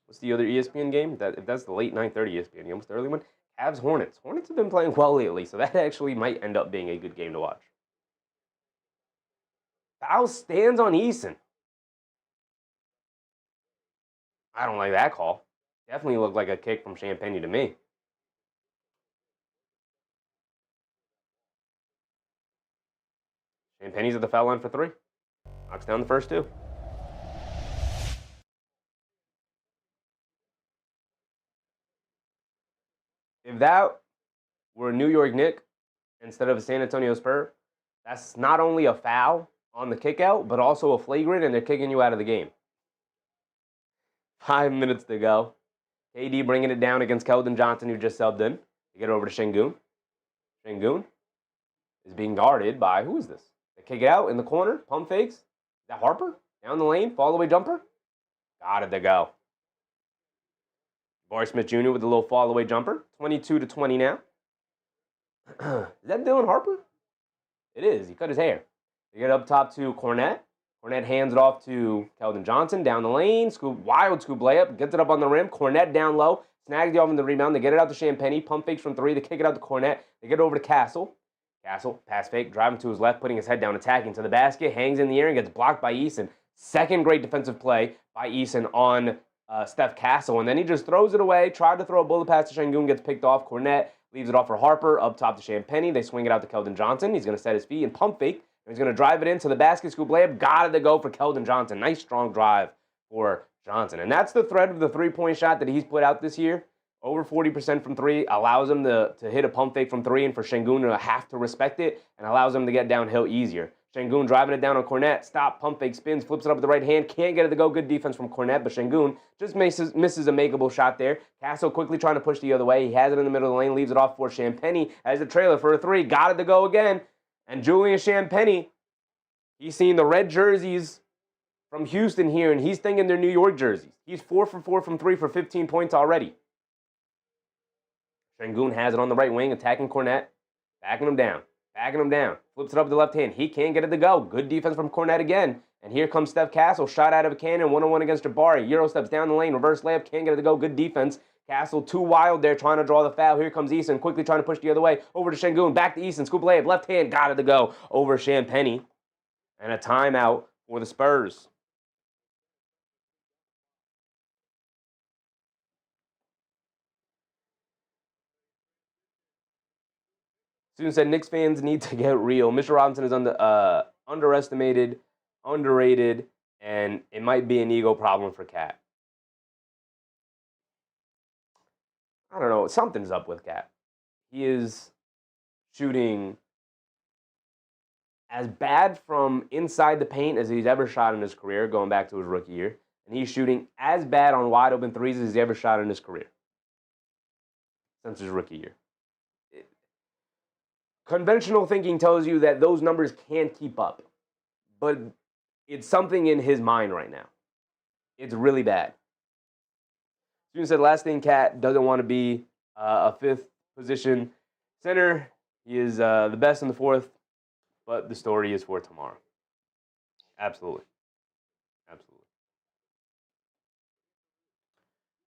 S1: What's the other ESPN game? That's the late 9:30 ESPN game. What's the early one? Cavs, Hornets. Hornets have been playing well lately, so that actually might end up being a good game to watch. Foul stands on Eason. I don't like that call. Definitely looked like a kick from Champagnie to me. Champagnie's at the foul line for 3. Knocks down the first 2. If that were a New York Knick instead of a San Antonio Spur, that's not only a foul on the kickout, but also a flagrant, and they're kicking you out of the game. 5 minutes to go. KD bringing it down against Keldon Johnson, who just subbed in. You get it over to Şengün. Şengün is being guarded by, who is this? They kick it out in the corner, pump fakes. Is that Harper? Down the lane, fall away jumper. Got it to go. Boris Smith Jr. with a little fall away jumper. 22-20 now. Is that Dylan Harper? It is. He cut his hair. They get up top to Cornette. Cornette hands it off to Keldon Johnson down the lane. Wild scoop layup. Gets it up on the rim. Cornette down low. Snags the offensive rebound. They get it out to Champagnie. Pump fakes from 3. They kick it out to Cornette. They get it over to Castle. Castle, pass fake, driving to his left, putting his head down, attacking to the basket. Hangs in the air and gets blocked by Eason. Second great defensive play by Eason on Steph Castle. And then he just throws it away. Tried to throw a bullet pass to Şengün. Gets picked off. Cornette leaves it off for Harper. Up top to Champagnie. They swing it out to Keldon Johnson. He's going to set his feet and pump fake. He's going to drive it into the basket, scoop layup. Got it to go for Keldon Johnson. Nice, strong drive for Johnson. And that's the thread of the three-point shot that he's put out this year. Over 40% from 3, allows him to hit a pump fake from 3 and for Şengün to have to respect it, and allows him to get downhill easier. Şengün driving it down on Cornette. Stop, pump fake, spins, flips it up with the right hand. Can't get it to go. Good defense from Cornette, but Şengün just misses a makeable shot there. Castle quickly trying to push the other way. He has it in the middle of the lane, leaves it off for Champagnie as the trailer for a 3. Got it to go again. And Julian Champagnie, he's seen the red jerseys from Houston here, and he's thinking they're New York jerseys. He's 4 for 4 from 3 for 15 points already. Şengün has it on the right wing, attacking Cornette, backing him down, flips it up with the left hand. He can't get it to go. Good defense from Cornette again. And here comes Steph Castle, shot out of a cannon, 1-on-1 against Jabari. Euro steps down the lane, reverse layup, can't get it to go. Good defense. Castle too wild there, trying to draw the foul. Here comes Eason, quickly trying to push the other way. Over to Şengün, back to Eason, scoop layup, left hand, got it to go. Over Champagnie. And a timeout for the Spurs. Student said Knicks fans need to get real. Mr. Robinson is underestimated, underrated, and it might be an ego problem for Cat. I don't know. Something's up with Cat. He is shooting as bad from inside the paint as he's ever shot in his career, going back to his rookie year. And he's shooting as bad on wide open threes as he's ever shot in his career since his rookie year. Conventional thinking tells you that those numbers can't keep up. But it's something in his mind right now. It's really bad. Student said last thing, Cat doesn't want to be a fifth position center. He is the best in the fourth, but the story is for tomorrow. Absolutely. Absolutely.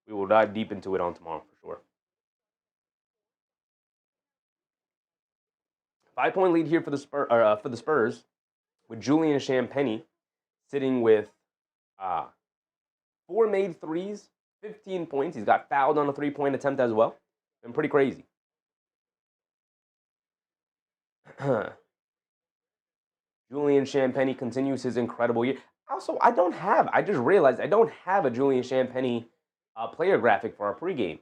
S1: We will dive deep into it on tomorrow for sure. 5-point lead here for the Spurs, with Julian Champagnie sitting with 4 made threes, 15 points. He's got fouled on a 3-point attempt as well. Been pretty crazy. Julian Champagnie continues his incredible year. Also, I just realized I don't have a Julian Champagnie player graphic for our pregame.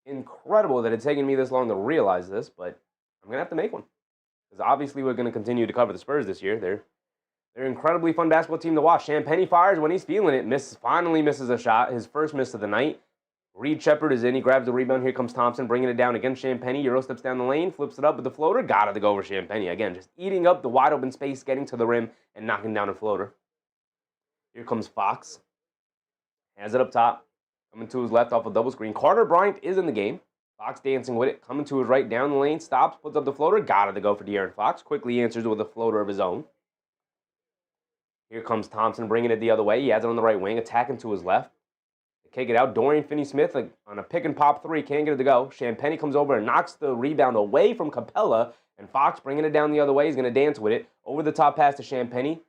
S1: Incredible that it's taken me this long to realize this, but I'm going to have to make one. Because obviously we're going to continue to cover the Spurs this year. They're an incredibly fun basketball team to watch. Champagnie fires when he's feeling it. Finally misses a shot. His first miss of the night. Reed Shepard is in. He grabs the rebound. Here comes Thompson, bringing it down against Champagnie. Euro steps down the lane, flips it up with the floater. Got it to go over Champagnie. Again, just eating up the wide open space, getting to the rim, and knocking down a floater. Here comes Fox. Has it up top. Coming to his left off a double screen. Carter Bryant is in the game. Fox dancing with it. Coming to his right, down the lane. Stops, puts up the floater. Got it to go for De'Aaron Fox. Quickly answers with a floater of his own. Here comes Thompson, bringing it the other way. He has it on the right wing, attacking to his left. Kick it out. Dorian Finney-Smith on a pick and pop three. Can't get it to go. Champagnie comes over and knocks the rebound away from Capella. And Fox bringing it down the other way. He's going to dance with it. Over the top pass to Champagnie.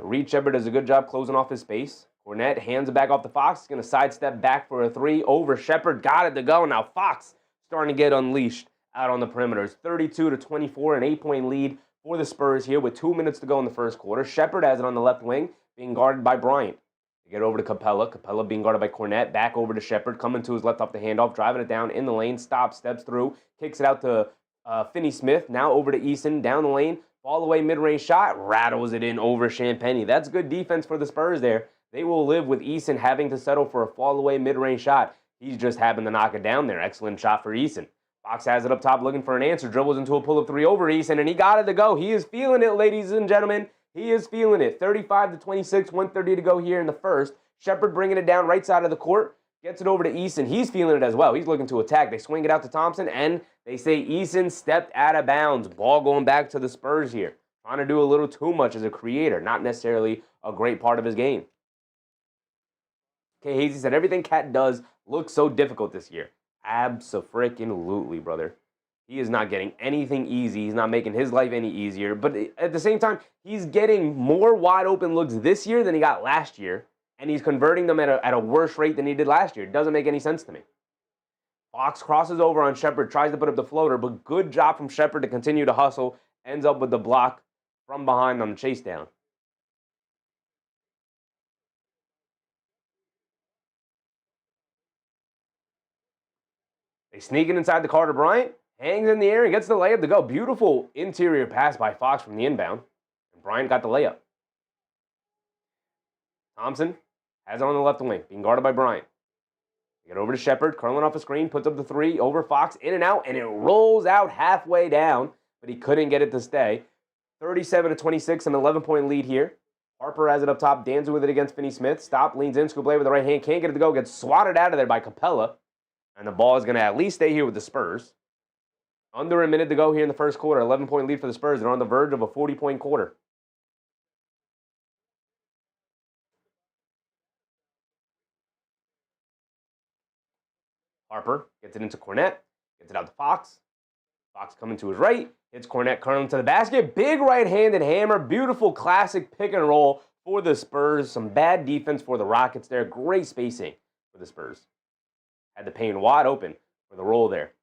S1: Reed Shepard does a good job closing off his space. Cornette hands it back off to Fox. He's going to sidestep back for a three. Over Shepard. Got it to go. Now Fox starting to get unleashed out on the perimeters. 32-24, an 8-point lead for the Spurs here with 2 minutes to go in the first quarter. Shepard has it on the left wing, being guarded by Bryant. They get over to Capella. Capella being guarded by Cornette. Back over to Shepard. Coming to his left off the handoff. Driving it down in the lane. Stops. Steps through. Kicks it out to Finney-Smith. Now over to Eason. Down the lane. Fall away mid-range shot. Rattles it in over Champagnie. That's good defense for the Spurs there. They will live with Eason having to settle for a fall away mid-range shot. He's just happened to knock it down there. Excellent shot for Eason. Fox has it up top looking for an answer. Dribbles into a pull-up three over Eason, and he got it to go. He is feeling it, ladies and gentlemen. He is feeling it. 35-26, 1:30 to go here in the first. Shepard bringing it down right side of the court. Gets it over to Eason. He's feeling it as well. He's looking to attack. They swing it out to Thompson, and they say Eason stepped out of bounds. Ball going back to the Spurs here. Trying to do a little too much as a creator. Not necessarily a great part of his game. Okay, Hazy said, everything Cat does looks so difficult this year. Abso-freaking-lutely, brother. He is not getting anything easy. He's not making his life any easier. But at the same time, he's getting more wide open looks this year than he got last year. And he's converting them at a worse rate than he did last year. It doesn't make any sense to me. Fox crosses over on Shepard, tries to put up the floater, but good job from Shepard to continue to hustle. Ends up with the block from behind on the chase down. They sneak it inside the Carter Bryant. Hangs in the air and gets the layup to go. Beautiful interior pass by Fox from the inbound. And Bryant got the layup. Thompson has it on the left wing, being guarded by Bryant. Get over to Shepard, curling off a screen, puts up the three, over Fox, in and out, and it rolls out halfway down, but he couldn't get it to stay. 37-26, an 11-point lead here. Harper has it up top, dancing with it against Finney-Smith. Stop, leans in, scoop play with the right hand, can't get it to go, gets swatted out of there by Capella. And the ball is going to at least stay here with the Spurs. Under a minute to go here in the first quarter, 11-point lead for the Spurs. They're on the verge of a 40-point quarter. Harper gets it into Cornette, gets it out to Fox. Fox coming to his right, hits Cornette curling to the basket. Big right-handed hammer, beautiful classic pick and roll for the Spurs. Some bad defense for the Rockets there. Great spacing for the Spurs. Had the paint wide open for the roll there.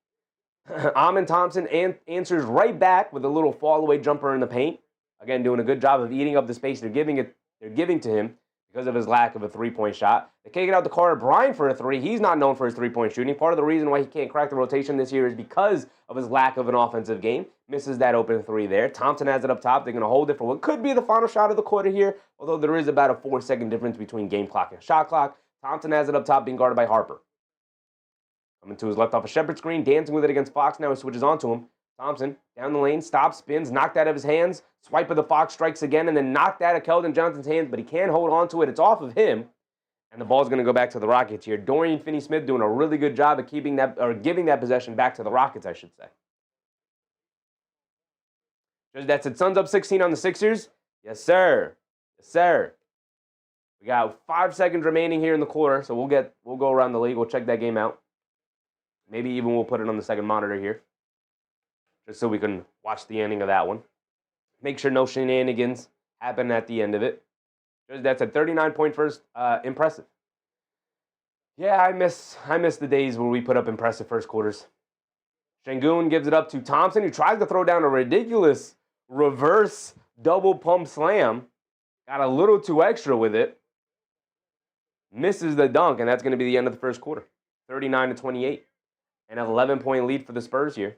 S1: Amon Thompson answers right back with a little fall-away jumper in the paint. Again, doing a good job of eating up the space they're giving to him because of his lack of a three-point shot. They can't get out the Carter Bryant for a three. He's not known for his three-point shooting. Part of the reason why he can't crack the rotation this year is because of his lack of an offensive game. Misses that open three there. Thompson has it up top. They're going to hold it for what could be the final shot of the quarter here, although there is about a 4-second difference between game clock and shot clock. Thompson has it up top, being guarded by Harper. Coming to his left off a Shepard screen, dancing with it against Fox. Now he switches onto him. Thompson, down the lane, stops, spins, knocked out of his hands. Swipe of the Fox, strikes again, and then knocked out of Keldon Johnson's hands, but he can't hold on to it. It's off of him, and the ball's going to go back to the Rockets here. Dorian Finney-Smith doing a really good job of keeping that, or giving that possession back to the Rockets, I should say. That's it. Suns up 16 on the Sixers. Yes, sir. Yes, sir. We got 5 seconds remaining here in the quarter, so we'll go around the league. We'll check that game out. Maybe even we'll put it on the second monitor here, just so we can watch the ending of that one. Make sure no shenanigans happen at the end of it. That's a 39-point first. Impressive. Yeah, I miss the days where we put up impressive first quarters. Şengün gives it up to Thompson, who tries to throw down a ridiculous reverse double pump slam. Got a little too extra with it. Misses the dunk, and that's going to be the end of the first quarter. 39-28. An 11-point lead for the Spurs here.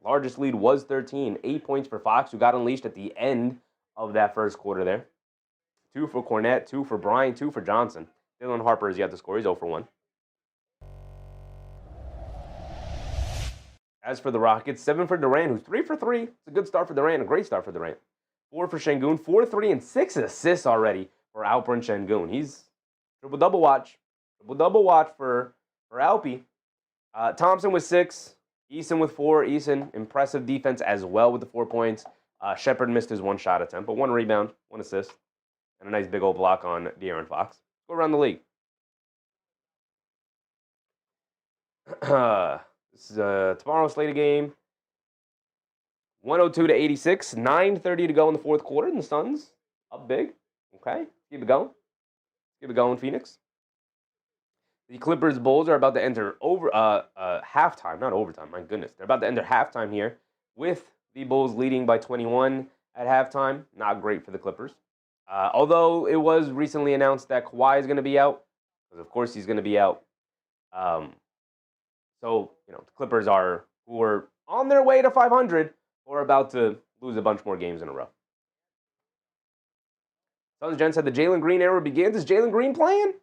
S1: Largest lead was 13. 8 points for Fox, who got unleashed at the end of that first quarter there. 2 for Cornette, 2 for Bryant, 2 for Johnson. Dylan Harper is yet to score. He's 0 for 1. As for the Rockets, 7 for Durant, who's 3 for 3. It's a good start for Durant, a great start for Durant. 4 for Şengün, 4, 3, and 6 assists already for Alperen Şengün. He's triple-double watch. Triple-double watch for Alpy. Thompson with 6. Eason with 4. Eason, impressive defense as well with the 4 points. Shepard missed his 1 shot attempt, but 1 rebound, 1 assist, and a nice big old block on De'Aaron Fox. Go around the league. This is tomorrow's slated game. 102-86. 9:30 to go in the fourth quarter, and the Suns up big. Okay, keep it going. Keep it going, Phoenix. The Clippers Bulls are about to enter halftime, not overtime, my goodness. They're about to enter halftime here with the Bulls leading by 21 at halftime. Not great for the Clippers. Although it was recently announced that Kawhi is going to be out, because of course he's going to be out. So, the Clippers who are on their way to 500, or about to lose a bunch more games in a row. Suns Jen said the Jalen Green era begins. Is Jalen Green playing?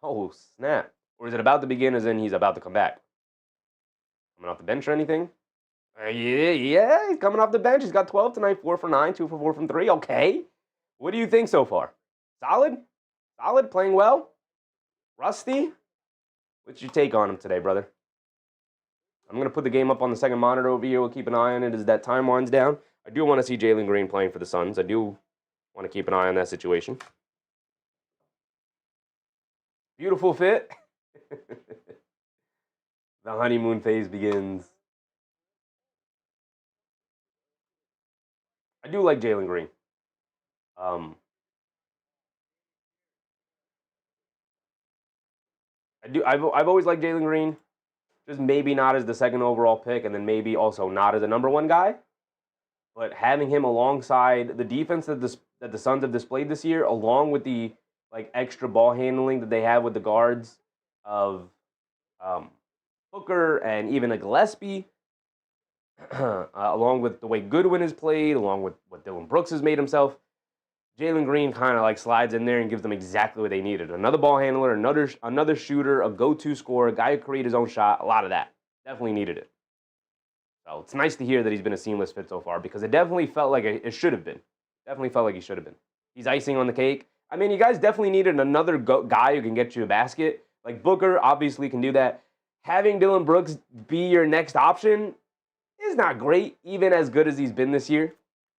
S1: Oh, snap. Or is it about to begin as in he's about to come back? Coming off the bench or anything? Yeah, he's coming off the bench. He's got 12 tonight, 4 for 9, 2 for 4 from 3. Okay. What do you think so far? Solid? Solid? Playing well? Rusty? What's your take on him today, brother? I'm going to put the game up on the second monitor over here. We'll keep an eye on it as that time winds down. I do want to see Jalen Green playing for the Suns. I do want to keep an eye on that situation. Beautiful fit. The honeymoon phase begins. I do like Jalen Green. I've always liked Jalen Green. Just maybe not as the second overall pick, and then maybe also not as a number 1 guy. But having him alongside the defense that the Suns have displayed this year, along with the extra ball handling that they have with the guards of Booker and even a Gillespie, along with the way Goodwin has played, along with what Dylan Brooks has made himself, Jalen Green kind of slides in there and gives them exactly what they needed. Another ball handler, another shooter, a go-to scorer, a guy who create his own shot, a lot of that. Definitely needed it. So it's nice to hear that he's been a seamless fit so far, because it definitely felt like it should have been. Definitely felt like he should have been. He's icing on the cake. I mean, you guys definitely needed another guy who can get you a basket. Like Booker obviously can do that. Having Dylan Brooks be your next option is not great, even as good as he's been this year.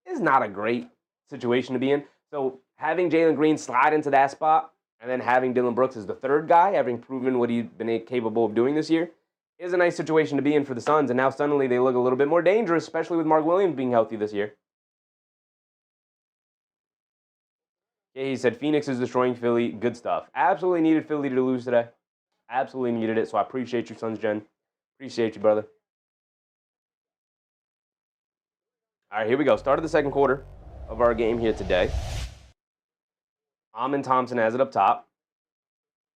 S1: Is not a great situation to be in. So having Jalen Green slide into that spot, and then having Dylan Brooks as the third guy, having proven what he's been capable of doing this year, is a nice situation to be in for the Suns. And now suddenly they look a little bit more dangerous, especially with Mark Williams being healthy this year. Yeah, he said Phoenix is destroying Philly. Good stuff. Absolutely needed Philly to lose today. Absolutely needed it. So I appreciate you, Suns Gen. Appreciate you, brother. All right, here we go. Start of the second quarter of our game here today. Amin Thompson has it up top.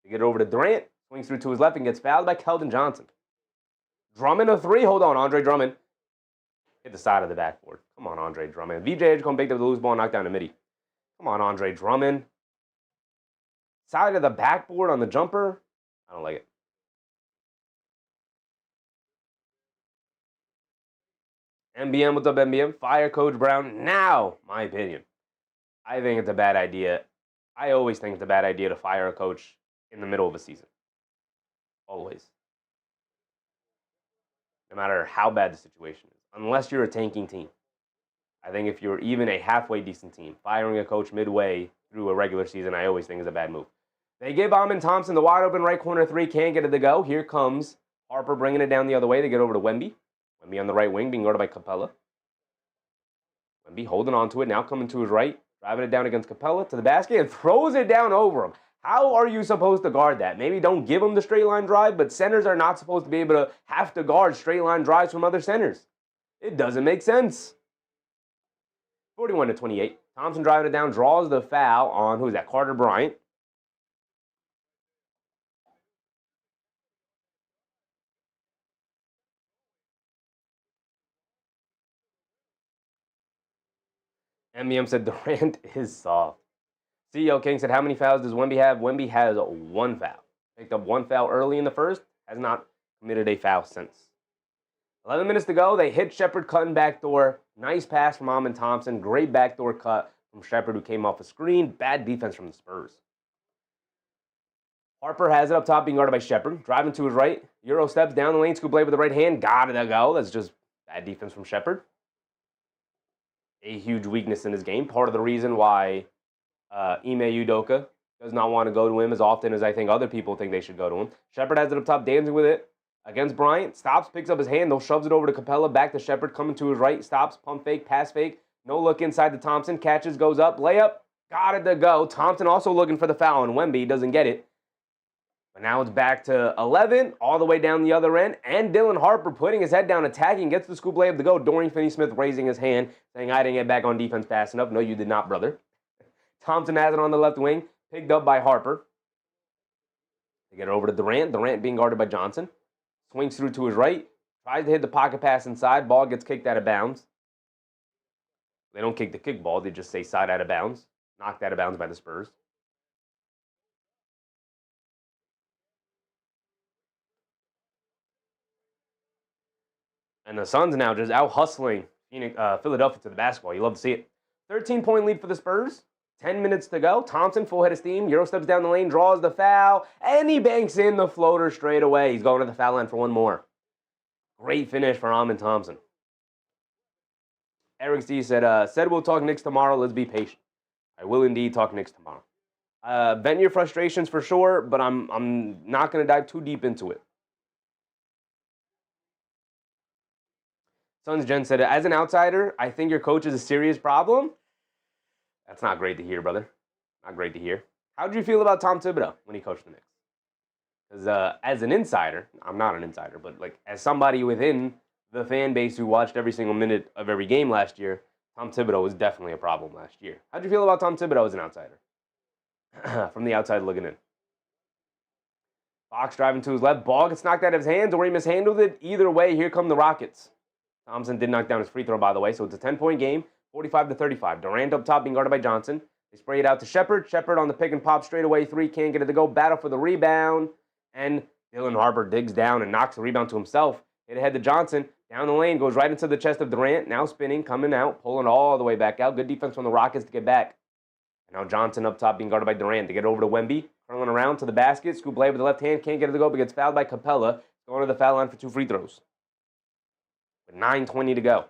S1: They get it over to Durant. Swings through to his left and gets fouled by Keldon Johnson. Drummond a three. Hold on, Andre Drummond. Hit the side of the backboard. Come on, Andre Drummond. VJ Edgecombe picked up the loose ball and knocked down the midi. Come on, Andre Drummond. Side of the backboard on the jumper. I don't like it. MBM, what's up, MBM? Fire Coach Brown now, my opinion. I think it's a bad idea. I always think it's a bad idea to fire a coach in the middle of a season. Always. No matter how bad the situation is. Unless you're a tanking team. I think if you're even a halfway decent team, firing a coach midway through a regular season, I always think is a bad move. They give Amin Thompson the wide open right corner three. Can't get it to go. Here comes Harper bringing it down the other way. They get over to Wemby. Wemby on the right wing being guarded by Capella. Wemby holding on to it. Now coming to his right. Driving it down against Capella to the basket and throws it down over him. How are you supposed to guard that? Maybe don't give him the straight line drive, but centers are not supposed to be able to have to guard straight line drives from other centers. It doesn't make sense. 41-28. Thompson driving it down, draws the foul on, who is that, Carter Bryant. MBM said Durant is soft. CEO King said, how many fouls does Wemby have? Wemby has one foul. Picked up one foul early in the first. Has not committed a foul since. 11 minutes to go. They hit Shepherd cutting backdoor. Nice pass from Amin Thompson. Great backdoor cut from Shepherd who came off a screen. Bad defense from the Spurs. Harper has it up top being guarded by Shepherd. Driving to his right. Euro steps down the lane. Scoop blade with the right hand. Got it to go. That's just bad defense from Shepherd. A huge weakness in his game. Part of the reason why Ime Udoka does not want to go to him as often as I think other people think they should go to him. Shepherd has it up top, dancing with it against Bryant. Stops, picks up his handle, shoves it over to Capella. Back to Shepherd, coming to his right. Stops, pump fake, pass fake. No look inside to Thompson. Catches, goes up, layup. Got it to go. Thompson also looking for the foul, and Wemby doesn't get it. But now it's back to 11, all the way down the other end. And Dylan Harper putting his head down, attacking, gets the scoop layup to go. Dorian Finney-Smith raising his hand, saying, I didn't get back on defense fast enough. No, you did not, brother. Thompson has it on the left wing, picked up by Harper. They get it over to Durant. Durant being guarded by Johnson. Swings through to his right. Tries to hit the pocket pass inside. Ball gets kicked out of bounds. They don't kick the kick ball. They just say side out of bounds. Knocked out of bounds by the Spurs. And the Suns now just out hustling Philadelphia to the basketball. You love to see it. 13-point lead for the Spurs. 10 minutes to go. Thompson, full head of steam. Euro steps down the lane, draws the foul, and he banks in the floater straight away. He's going to the foul line for one more. Great finish for Amin Thompson. Eric C said we'll talk Knicks tomorrow. Let's be patient. I will indeed talk Knicks tomorrow. Vent your frustrations for sure, but I'm not going to dive too deep into it. Suns Jen said, as an outsider, I think your coach is a serious problem. That's not great to hear, brother. Not great to hear. How did you feel about Tom Thibodeau when he coached the Knicks? Because as an insider, I'm not an insider, but like as somebody within the fan base who watched every single minute of every game last year, Tom Thibodeau was definitely a problem last year. How did you feel about Tom Thibodeau as an outsider? From the outside looking in. Fox driving to his left. Ball gets knocked out of his hands or he mishandled it. Either way, here come the Rockets. Thompson did knock down his free throw, by the way, so it's a 10-point game, 45-35. Durant up top being guarded by Johnson. They spray it out to Shepherd. Shepherd on the pick and pop straight away. Three, can't get it to go. Battle for the rebound. And Dylan Harper digs down and knocks the rebound to himself. Hit ahead to Johnson. Down the lane, goes right into the chest of Durant. Now spinning, coming out, pulling all the way back out. Good defense from the Rockets to get back. And now Johnson up top being guarded by Durant. They get over to Wemby. Curling around to the basket. Scoop blade with the left hand. Can't get it to go, but gets fouled by Capella. Going to the foul line for 2 free throws. With 9:20 to go.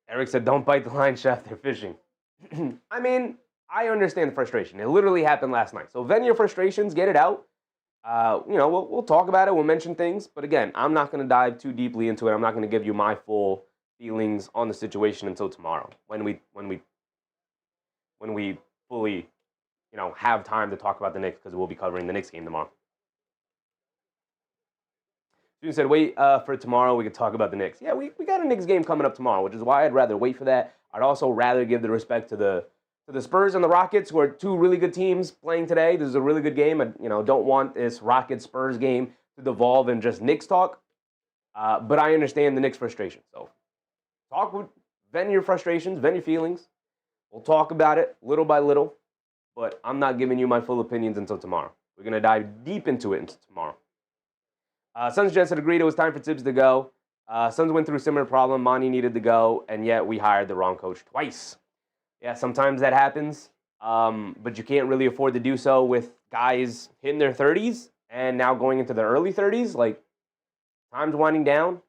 S1: Eric said, don't bite the line, chef. They're fishing. I mean, I understand the frustration. It literally happened last night. So vent your frustrations, get it out. We'll talk about it. We'll mention things. But again, I'm not going to dive too deeply into it. I'm not going to give you my full feelings on the situation until tomorrow when we fully, have time to talk about the Knicks because we'll be covering the Knicks game tomorrow. Student said, wait for tomorrow. We could talk about the Knicks. Yeah, we got a Knicks game coming up tomorrow, which is why I'd rather wait for that. I'd also rather give the respect to the Spurs and the Rockets, who are two really good teams playing today. This is a really good game. I don't want this Rockets-Spurs game to devolve in just Knicks talk. But I understand the Knicks' frustration. So vent your frustrations, vent your feelings. We'll talk about it little by little. But I'm not giving you my full opinions until tomorrow. We're going to dive deep into it until tomorrow. Suns Jets had agreed it was time for Tibbs to go. Suns went through a similar problem. Monty needed to go, and yet we hired the wrong coach twice. Yeah, sometimes that happens, but you can't really afford to do so with guys hitting their 30s and now going into their early 30s. Like, time's winding down.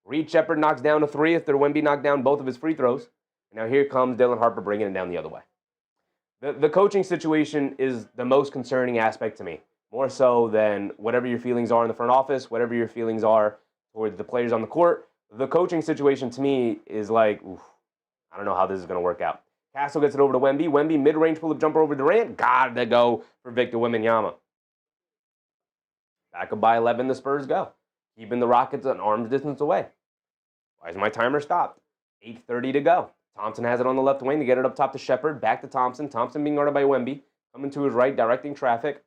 S1: Reed Shepherd knocks down a three after Wemby knocked down both of his free throws. And now here comes Dylan Harper bringing it down the other way. The coaching situation is the most concerning aspect to me, more so than whatever your feelings are in the front office, whatever your feelings are towards the players on the court. The coaching situation to me is like, oof, I don't know how this is going to work out. Castle gets it over to Wemby. Wemby, mid-range pull-up jumper over Durant. Got to go for Victor Wembanyama. Back up by 11, the Spurs go, keeping the Rockets an arm's distance away. Why is my timer stopped? 8:30 to go. Thompson has it on the left wing to get it up top to Shepherd. Back to Thompson. Thompson being guarded by Wemby. Coming to his right, directing traffic.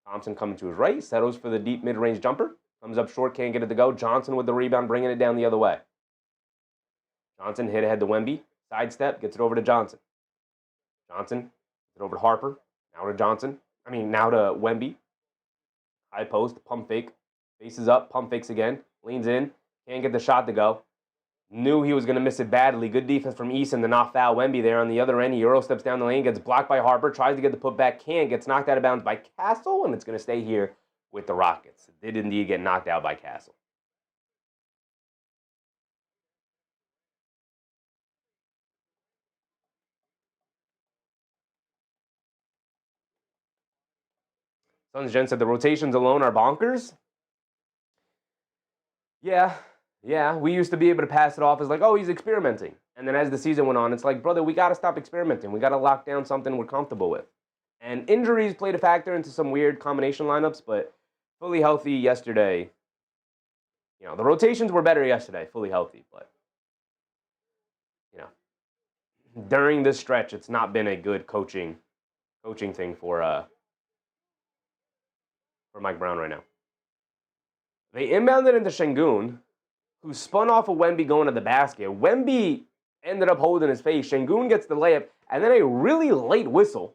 S1: Thompson coming to his right. Settles for the deep mid-range jumper. Comes up short, can't get it to go. Johnson with the rebound, bringing it down the other way. Johnson hit ahead to Wemby. Sidestep, gets it over to Johnson. Johnson, gets it over to Harper. Now to Wemby. High post, pump fake. Faces up, pump fakes again. Leans in. Can't get the shot to go. Knew he was going to miss it badly. Good defense from Easton to not foul Wemby there on the other end. He Euro steps down the lane, gets blocked by Harper, tries to get the putback, can't, gets knocked out of bounds by Castle, and it's going to stay here with the Rockets. It did indeed get knocked out by Castle. Suns Gen said the rotations alone are bonkers. Yeah, we used to be able to pass it off as like, oh, he's experimenting. And then as the season went on, it's like, brother, we got to stop experimenting. We got to lock down something we're comfortable with. And injuries played a factor into some weird combination lineups, but fully healthy yesterday. The rotations were better yesterday, fully healthy. But, during this stretch, it's not been a good coaching thing for Mike Brown right now. They inbounded into Şengün, who spun off of Wemby going to the basket. Wemby ended up holding his face. Şengün gets the layup, and then a really late whistle,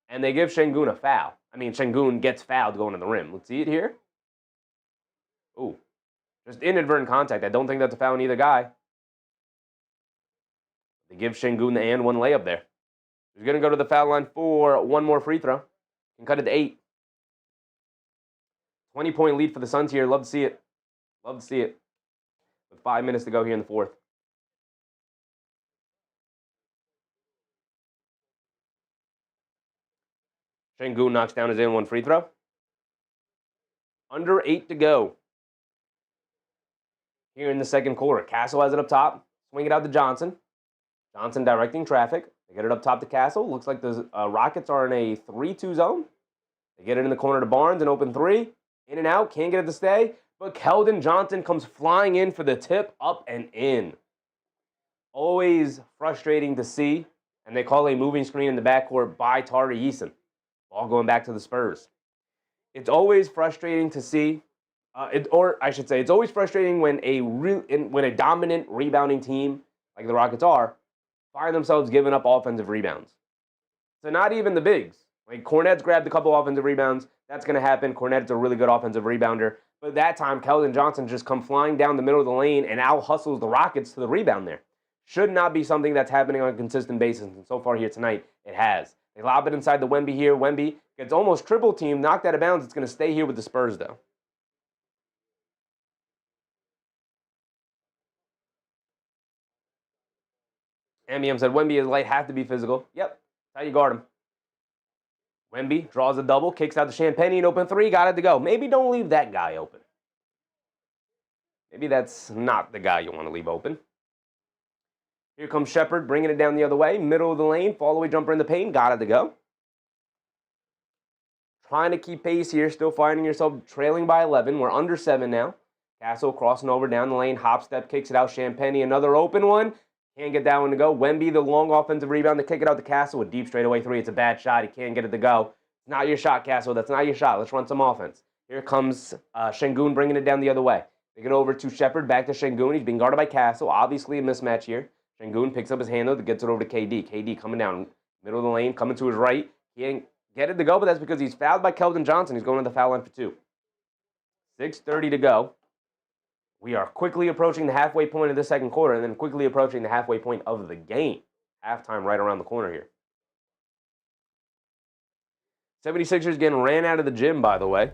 S1: and they give Şengün a foul. Şengün gets fouled going to the rim. Let's see it here. Ooh, just inadvertent contact. I don't think that's a foul on either guy. They give Şengün the and one layup there. He's going to go to the foul line for one more free throw. Can cut it to 8. 20-point lead for the Suns here. Love to see it. Love to see it. With 5 minutes to go here in the fourth. Şengün knocks down his and one free throw. Under 8 to go. Here in the second quarter. Castle has it up top. Swing it out to Johnson. Johnson directing traffic. They get it up top to Castle. Looks like the Rockets are in a 3-2 zone. They get it in the corner to Barnes, an open three. In and out, can't get it to stay. But Keldon Johnson comes flying in for the tip, up and in. Always frustrating to see. And they call a moving screen in the backcourt by Tari Eason. Ball going back to the Spurs. It's always frustrating to see. It's always frustrating when a dominant rebounding team, like the Rockets are, find themselves giving up offensive rebounds. So not even the bigs. Like, Kornet's grabbed a couple offensive rebounds. That's going to happen. Kornet's a really good offensive rebounder. But that time, Keldon Johnson just come flying down the middle of the lane and out-hustles the Rockets to the rebound there. Should not be something that's happening on a consistent basis. And so far here tonight, it has. They lob it inside the Wemby here. Wemby gets almost triple teamed, knocked out of bounds. It's going to stay here with the Spurs, though. MBM said, Wemby is light, have to be physical. Yep, that's how you guard him. Wemby draws a double, kicks out to Champagnie, open three, got it to go. Maybe don't leave that guy open. Maybe that's not the guy you want to leave open. Here comes Shepherd, bringing it down the other way. Middle of the lane, fall away jumper in the paint, got it to go. trying to keep pace here, still finding yourself trailing by 11. We're under 7 now. Castle crossing over down the lane, hop step, kicks it out. Champagne, another open one. Can't get that one to go. Wemby, the long offensive rebound to kick it out to Castle with deep straightaway three. It's a bad shot. He can't get it to go. It's not your shot, Castle. That's not your shot. Let's run some offense. Here comes Şengün bringing it down the other way. They get over to Shepherd, back to Şengün. He's being guarded by Castle. Obviously a mismatch here. Şengün picks up his handle, gets it over to KD. KD coming down, middle of the lane, coming to his right. He ain't get it to go, but that's because he's fouled by Keldon Johnson. He's going to the foul line for 2. 6:30 to go. We are quickly approaching the halfway point of the second quarter and then quickly approaching the halfway point of the game. Halftime right around the corner here. 76ers getting ran out of the gym, by the way.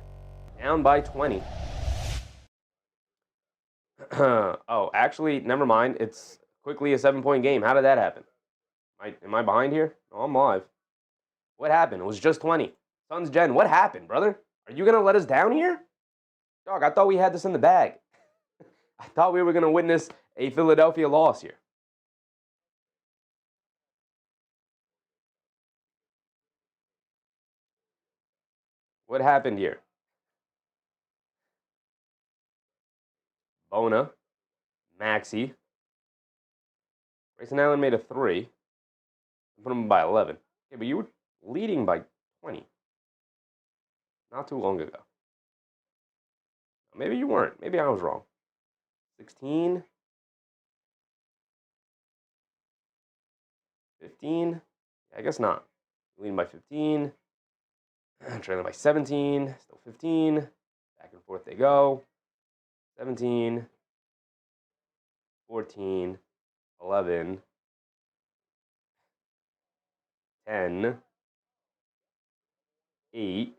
S1: Down by 20. Oh, actually, never mind. It's quickly a 7-point game. How did that happen? Am I behind here? Oh, I'm live. What happened? It was just 20. Suns Gen, what happened, brother? Are you going to let us down here? Dog, I thought we had this in the bag. I thought we were going to witness a Philadelphia loss here. What happened here? Bona, Maxey. Grayson Allen made a 3. Put him by 11. Okay, but you were leading by 20. Not too long ago. Maybe you weren't. Maybe I was wrong. 16. 15. I guess not. Leading by 15. Trailing by 17. Still 15. Back and forth they go. 17. 14. 11. 10. 8.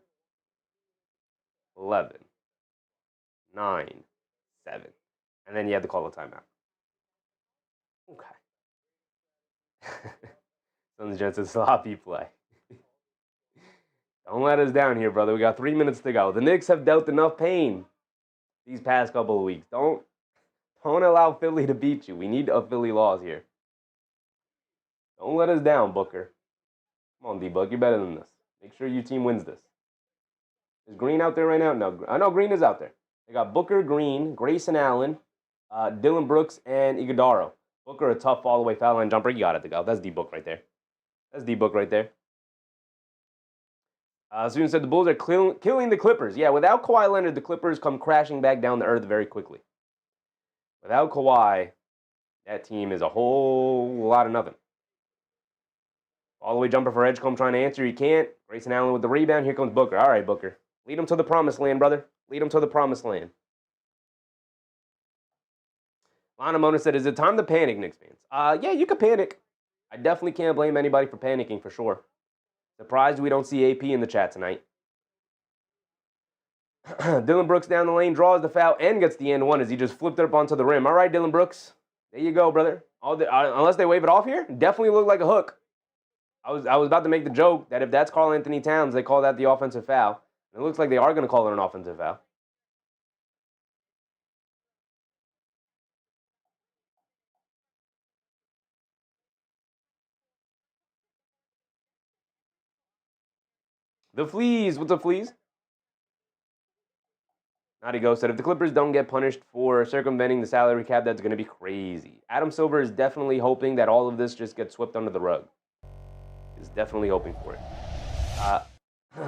S1: 11. 9. 7. And then you had to call a timeout. Okay. Suns just a sloppy play. Don't let us down here, brother. We got 3 minutes to go. The Knicks have dealt enough pain these past couple of weeks. Don't allow Philly to beat you. We need a Philly loss here. Don't let us down, Booker. Come on, D-Book. You're better than this. Make sure your team wins this. Is Green out there right now? No. I know Green is out there. They got Booker, Green, Grayson Allen, Dylan Brooks, and Iguodala. Booker, a tough all-the-way foul line jumper. You got it to go. That's D-Book right there. That's D-Book right there. Student said the Bulls are killing the Clippers. Yeah, without Kawhi Leonard, the Clippers come crashing back down to earth very quickly. Without Kawhi, that team is a whole lot of nothing. All-the-way jumper for Edgecombe trying to answer. He can't. Grayson Allen with the rebound. Here comes Booker. All right, Booker. Lead him to the promised land, brother. Lead him to the promised land. Lana Mona said, is it time to panic, Knicks fans? Yeah, you could panic. I definitely can't blame anybody for panicking, for sure. Surprised we don't see AP in the chat tonight. Dylan Brooks down the lane, draws the foul, and gets the and one as he just flipped it up onto the rim. All right, Dylan Brooks. There you go, brother. Unless they wave it off here, definitely looked like a hook. I was about to make the joke that if that's Karl Anthony Towns, they call that the offensive foul. It looks like they are going to call it an offensive foul. The Fleas. What's up, Fleas? Naughty Ghost said, if the Clippers don't get punished for circumventing the salary cap, that's going to be crazy. Adam Silver is definitely hoping that all of this just gets swept under the rug. He's definitely hoping for it.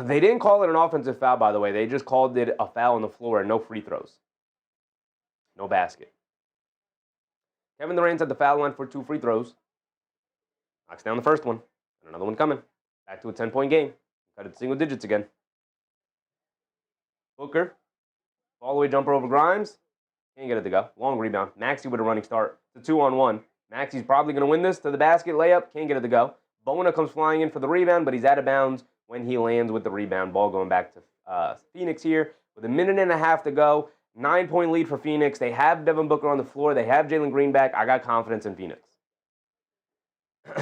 S1: They didn't call it an offensive foul, by the way. They just called it a foul on the floor and no free throws. No basket. Kevin Durant's at the foul line for 2 free throws. Knocks down the first one. And another one coming. Back to a 10-point game. Cut it to single digits again. Booker. All-the-way jumper over Grimes. Can't get it to go. Long rebound. Maxey with a running start. It's a 2-on-1. Maxey's probably going to win this to the basket. Layup. Can't get it to go. Bona comes flying in for the rebound, but he's out of bounds when he lands with the rebound. Ball going back to Phoenix here with a minute and a half to go. 9-point lead for Phoenix. They have Devin Booker on the floor. They have Jalen Green back. I got confidence in Phoenix.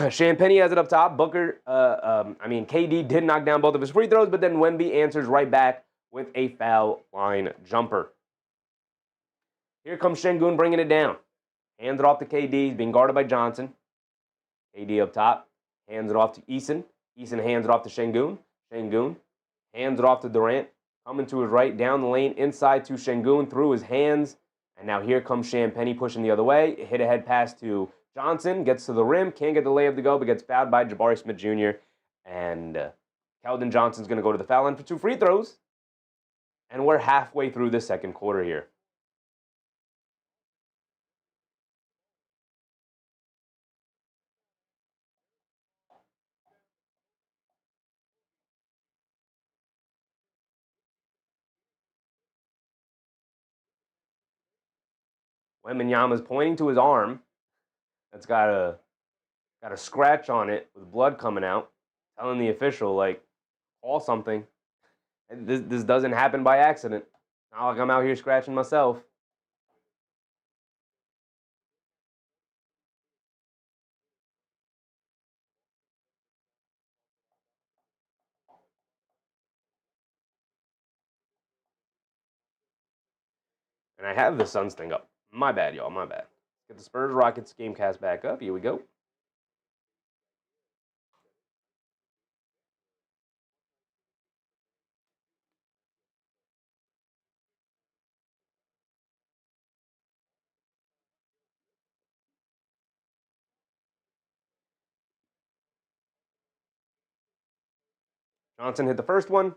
S1: Champagne has it up top. KD did knock down both of his free throws, but then Wemby answers right back with a foul line jumper. Here comes Şengün bringing it down. Hands it off to KD. He's being guarded by Johnson. KD up top. Hands it off to Eason. Eason hands it off to Şengün. Şengün Hands it off to Durant. Coming to his right, down the lane, inside to Şengün, through his hands. And now here comes Champagnie pushing the other way. Hit a head pass to Johnson, gets to the rim, can't get the layup to go, but gets fouled by Jabari Smith Jr. And Keldon Johnson's going to go to the foul line for 2 free throws. And we're halfway through the second quarter here. Wembanyama's pointing to his arm. That's got a scratch on it with blood coming out, telling the official, like, call something. This doesn't happen by accident. Not like I'm out here scratching myself. And I have the Suns thing up. My bad, y'all. My bad. Get the Spurs Rockets game cast back up. Here we go. Johnson hit the first one.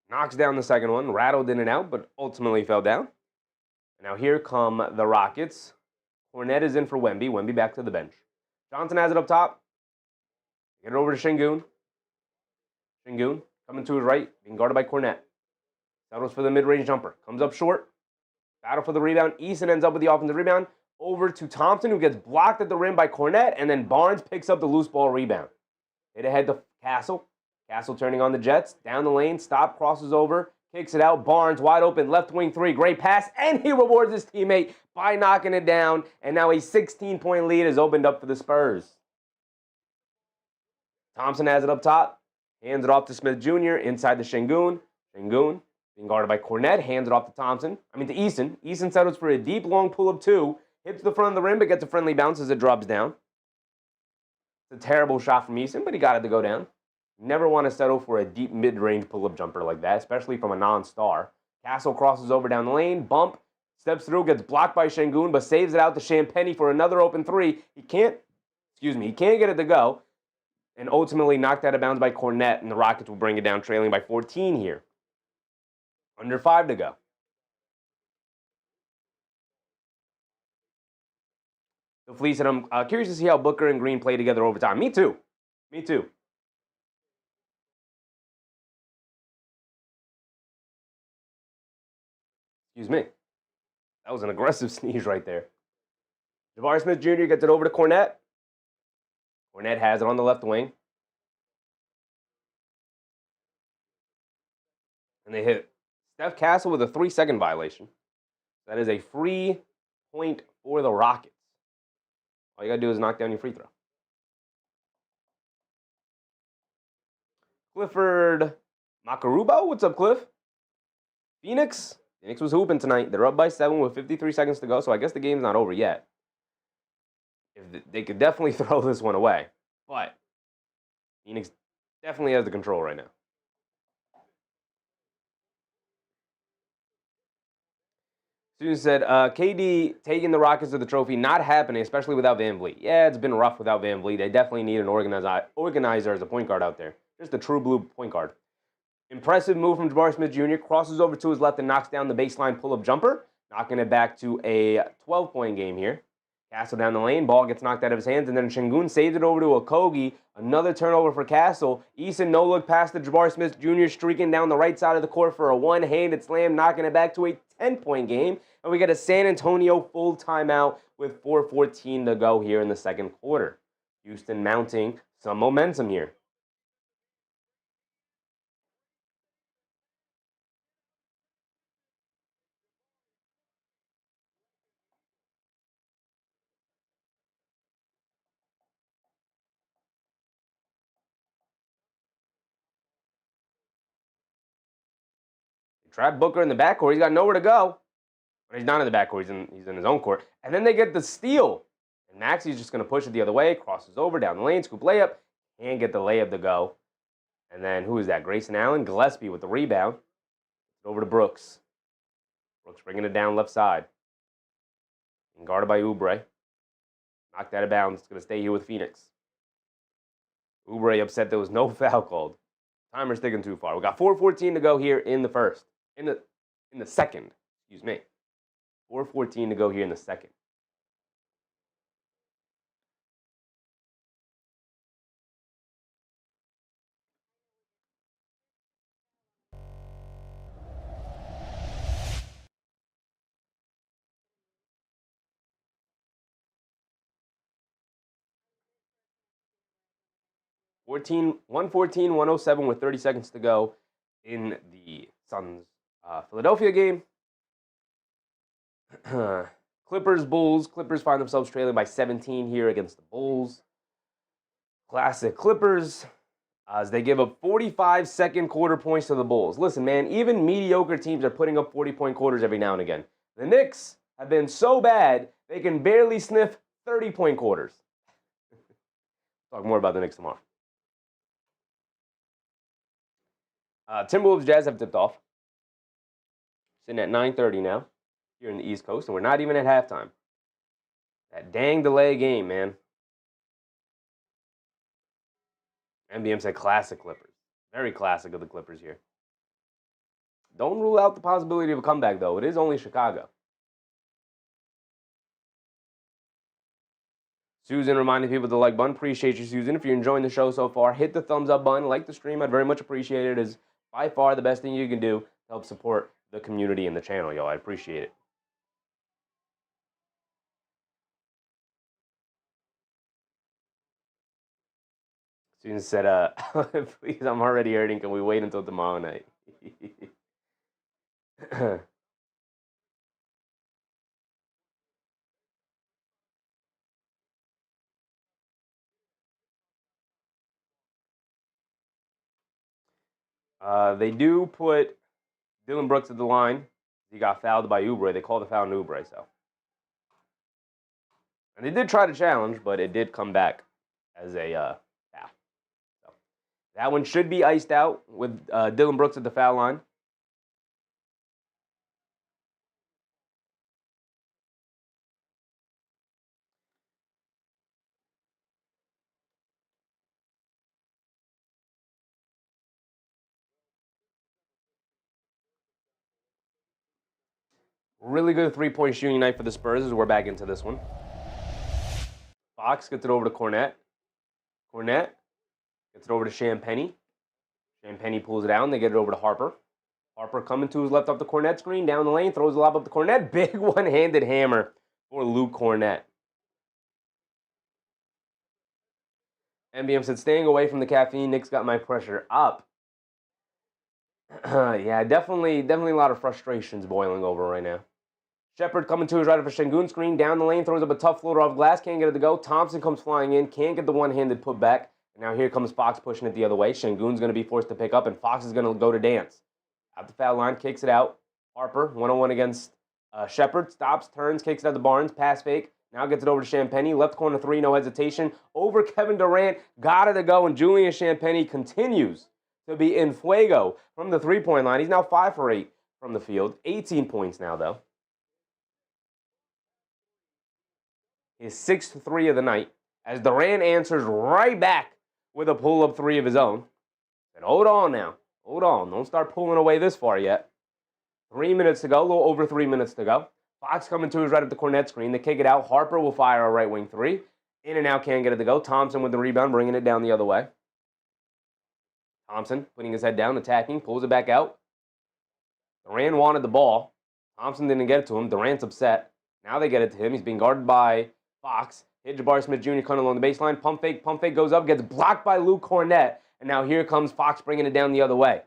S1: Knocks down the second one. Rattled in and out, but ultimately fell down. And now here come the Rockets. Kornet is in for Wemby. Wemby back to the bench. Johnson has it up top. Get it over to Şengün. Şengün coming to his right, being guarded by Kornet. Settles for the mid-range jumper. Comes up short. Battle for the rebound. Eason ends up with the offensive rebound. Over to Thompson, who gets blocked at the rim by Kornet, and then Barnes picks up the loose ball rebound. Hit ahead to Castle. Castle turning on the Jets. Down the lane. Stop. Crosses over. Kicks it out. Barnes wide open. Left wing 3. Great pass. And he rewards his teammate by knocking it down. And now a 16-point lead is opened up for the Spurs. Thompson has it up top. Hands it off to Smith Jr. Inside to Şengün. Şengün being guarded by Kornet. Hands it off to Eason. Eason settles for a deep, long pull-up 2. Hits the front of the rim, but gets a friendly bounce as it drops down. It's a terrible shot from Eason, but he got it to go down. Never want to settle for a deep mid-range pull-up jumper like that, especially from a non-star. Castle crosses over down the lane, bump, steps through, gets blocked by Şengün, but saves it out to Champagnie for another open 3. He can't get it to go, and ultimately knocked out of bounds by Kornet, and the Rockets will bring it down, trailing by 14 here. Under 5 to go. The Fleece, and I'm curious to see how Booker and Green play together over time. Me too. Excuse me. That was an aggressive sneeze right there. Jabari Smith Jr. gets it over to Kornet. Kornet has it on the left wing. And they hit Steph Castle with a 3-second violation. That is a free point for the Rockets. All you got to do is knock down your free throw. Clifford Makarubo, what's up, Cliff? Phoenix was hooping tonight. They're up by 7 with 53 seconds to go, so I guess the game's not over yet. They could definitely throw this one away, but Phoenix definitely has the control right now. Susan said, KD taking the Rockets to the trophy, not happening, especially without VanVleet. Yeah, it's been rough without VanVleet. They definitely need an organizer as a point guard out there. Just a true blue point guard. Impressive move from Jabari Smith Jr. Crosses over to his left and knocks down the baseline pull-up jumper, knocking it back to a 12-point game here. Castle down the lane, ball gets knocked out of his hands, and then Şengün saves it over to Okogie. Another turnover for Castle. Eason no-look pass to Jabari Smith Jr. streaking down the right side of the court for a one-handed slam, knocking it back to a 10-point game. And we get a San Antonio full timeout with 4:14 to go here in the second quarter. Houston mounting some momentum here. Trap Booker in the backcourt. He's got nowhere to go. But he's not in the backcourt. He's in his own court. And then they get the steal. And Maxi's just going to push it the other way. Crosses over, down the lane, scoop layup. Can't get the layup to go. And then who is that? Grayson Allen, Gillespie with the rebound. Over to Brooks. Brooks bringing it down left side. And guarded by Oubre. Knocked out of bounds. It's going to stay here with Phoenix. Oubre upset there was no foul called. Timer's sticking too far. We got 4:14 to go here in the first. In the second. Excuse me. 4:14 to go here in the second. $114, 107 with 30 seconds to go in the Suns Philadelphia game. Clippers, Bulls. Clippers find themselves trailing by 17 here against the Bulls. Classic Clippers as they give up 45-second quarter points to the Bulls. Listen, man, even mediocre teams are putting up 40-point quarters every now and again. The Knicks have been so bad, they can barely sniff 30-point quarters. Talk more about the Knicks tomorrow. Timberwolves Jazz have tipped off. Sitting at 9:30 now here in the East Coast, and we're not even at halftime. That dang delay game, man. NBM said classic Clippers. Very classic of the Clippers here. Don't rule out the possibility of a comeback, though. It is only Chicago. Susan reminding people to like button. Appreciate you, Susan. If you're enjoying the show so far, hit the thumbs up button. Like the stream. I'd very much appreciate it. It is by far the best thing you can do to help support the community and the channel, y'all. I appreciate it. Susan said, please, I'm already hurting. Can we wait until tomorrow night? They do put Dillon Brooks at the line. He got fouled by Oubre. They called the foul on Oubre, so. And they did try to challenge, but it did come back as a foul. So that one should be iced out with Dillon Brooks at the foul line. Really good three-point shooting night for the Spurs as we're back into this one. Fox gets it over to Cornette. Cornette gets it over to Champagnie. Champagnie pulls it down. They get it over to Harper. Harper coming to his left up the Cornette screen. Down the lane. Throws the lob up the Cornette. Big one-handed hammer for Luke Cornette. NBM said, staying away from the caffeine. Knicks got my pressure up. Yeah, definitely a lot of frustrations boiling over right now. Shepard coming to his right of a Şengün screen. Down the lane, throws up a tough floater off glass. Can't get it to go. Thompson comes flying in. Can't get the one-handed putback. And now here comes Fox pushing it the other way. Şengün's going to be forced to pick up, and Fox is going to go to dance. At the foul line, kicks it out. Harper, one-on-one against Shepard. Stops, turns, kicks it out to Barnes. Pass fake. Now gets it over to Champagnie. Left corner three, no hesitation. Over Kevin Durant. Got it to go, and Julian Champagnie continues to be in fuego from the three-point line. He's now 5 for 8 from the field. 18 points now, though. His 6th three of the night, as Durant answers right back with a pull-up three of his own. And hold on now. Hold on. Don't start pulling away this far yet. 3 minutes to go. A little over 3 minutes to go. Fox coming to his right at the Cornette screen. They kick it out. Harper will fire a right wing three. In and out, can't get it to go. Thompson with the rebound, bringing it down the other way. Thompson putting his head down, attacking, pulls it back out. Durant wanted the ball. Thompson didn't get it to him. Durant's upset. Now they get it to him. He's being guarded by Fox. Hit Jabari Smith Jr. coming along the baseline. Pump fake goes up, gets blocked by Luke Cornette. And now here comes Fox bringing it down the other way.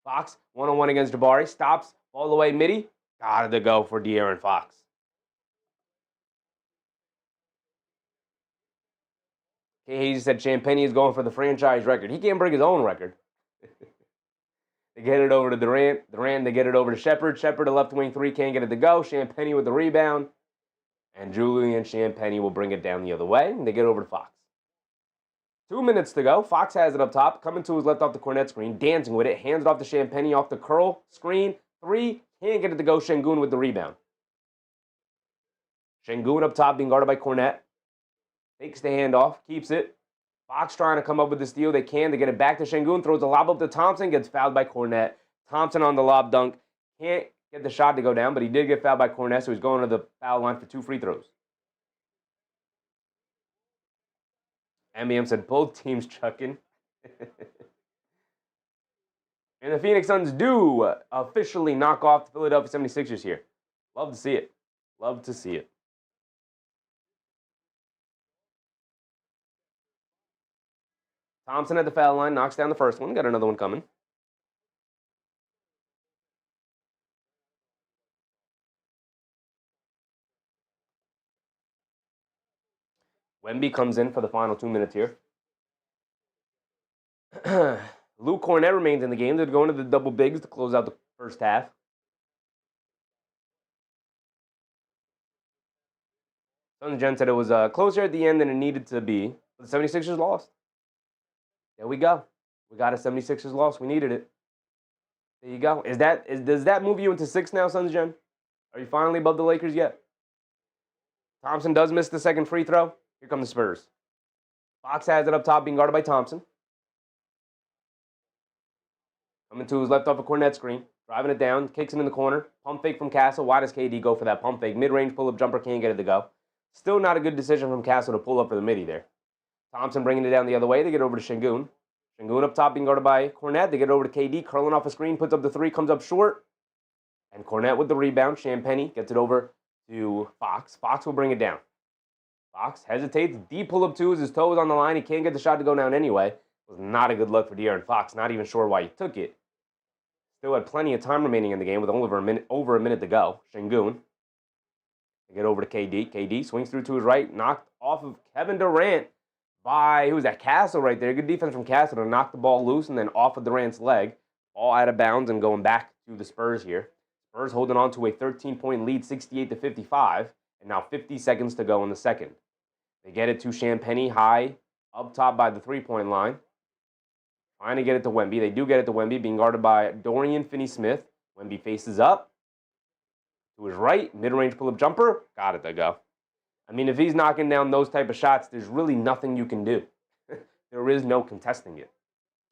S1: Fox, one-on-one against Jabari. Stops, all the way midi. Got it to go for De'Aaron Fox. He said Champagnie is going for the franchise record. He can't break his own record. They get it over to Durant. Durant, they get it over to Shepard. Shepard, a left wing three, can't get it to go. Champagnie with the rebound. And Julian Champagnie will bring it down the other way. And they get over to Fox. 2 minutes to go. Fox has it up top. Coming to his left off the Cornet screen. Dancing with it. Hands it off to Champagnie off the curl screen. 3. Can't get it to go. Şengün with the rebound. Şengün up top being guarded by Cornet. Takes the handoff. Keeps it. Fox trying to come up with the steal. They can. They get it back to Şengün. Throws the lob up to Thompson. Gets fouled by Cornet. Thompson on the lob dunk. Can't get the shot to go down, but he did get fouled by Cornet, so he's going to the foul line for 2 free throws. MBM said both teams chucking. And the Phoenix Suns do officially knock off the Philadelphia 76ers here. Love to see it. Love to see it. Thompson at the foul line, knocks down the first one. Got another one coming. Wemby comes in for the final 2 minutes here. Luke Cornet remains in the game. They're going to the double bigs to close out the first half. Suns Gen said it was closer at the end than it needed to be. But the 76ers lost. There we go. We got a 76ers loss. We needed it. There you go. Does that move you into 6 now, Suns Gen? Are you finally above the Lakers yet? Thompson does miss the second free throw. Here come the Spurs. Fox has it up top, being guarded by Thompson. Coming to his left off a Cornet screen. Driving it down. Kicks it in the corner. Pump fake from Castle. Why does KD go for that pump fake? Mid-range pull-up jumper. Can't get it to go. Still not a good decision from Castle to pull up for the midi there. Thompson bringing it down the other way. They get over to Şengün. Şengün up top being guarded by Cornet. They get over to KD. Curling off a screen. Puts up the 3. Comes up short. And Cornet with the rebound. Champagnie gets it over to Fox. Fox will bring it down. Fox hesitates. Deep pull-up 2 is his toes on the line. He can't get the shot to go down anyway. It was not a good look for De'Aaron Fox. Not even sure why he took it. Still had plenty of time remaining in the game with over a minute to go. Şengün. They get over to KD. KD swings through to his right. Knocked off of Kevin Durant by, who was that? Castle right there. Good defense from Castle to knock the ball loose and then off of Durant's leg. All out of bounds and going back to the Spurs here. Spurs holding on to a 13-point lead, 68-55. And now 50 seconds to go in the second. They get it to Champagnie high, up top by the 3-point line. Trying to get it to Wemby. They do get it to Wemby, being guarded by Dorian Finney-Smith. Wemby faces up. To his right, mid-range pull-up jumper. Got it to go. I mean, if he's knocking down those type of shots, there's really nothing you can do. There is no contesting it.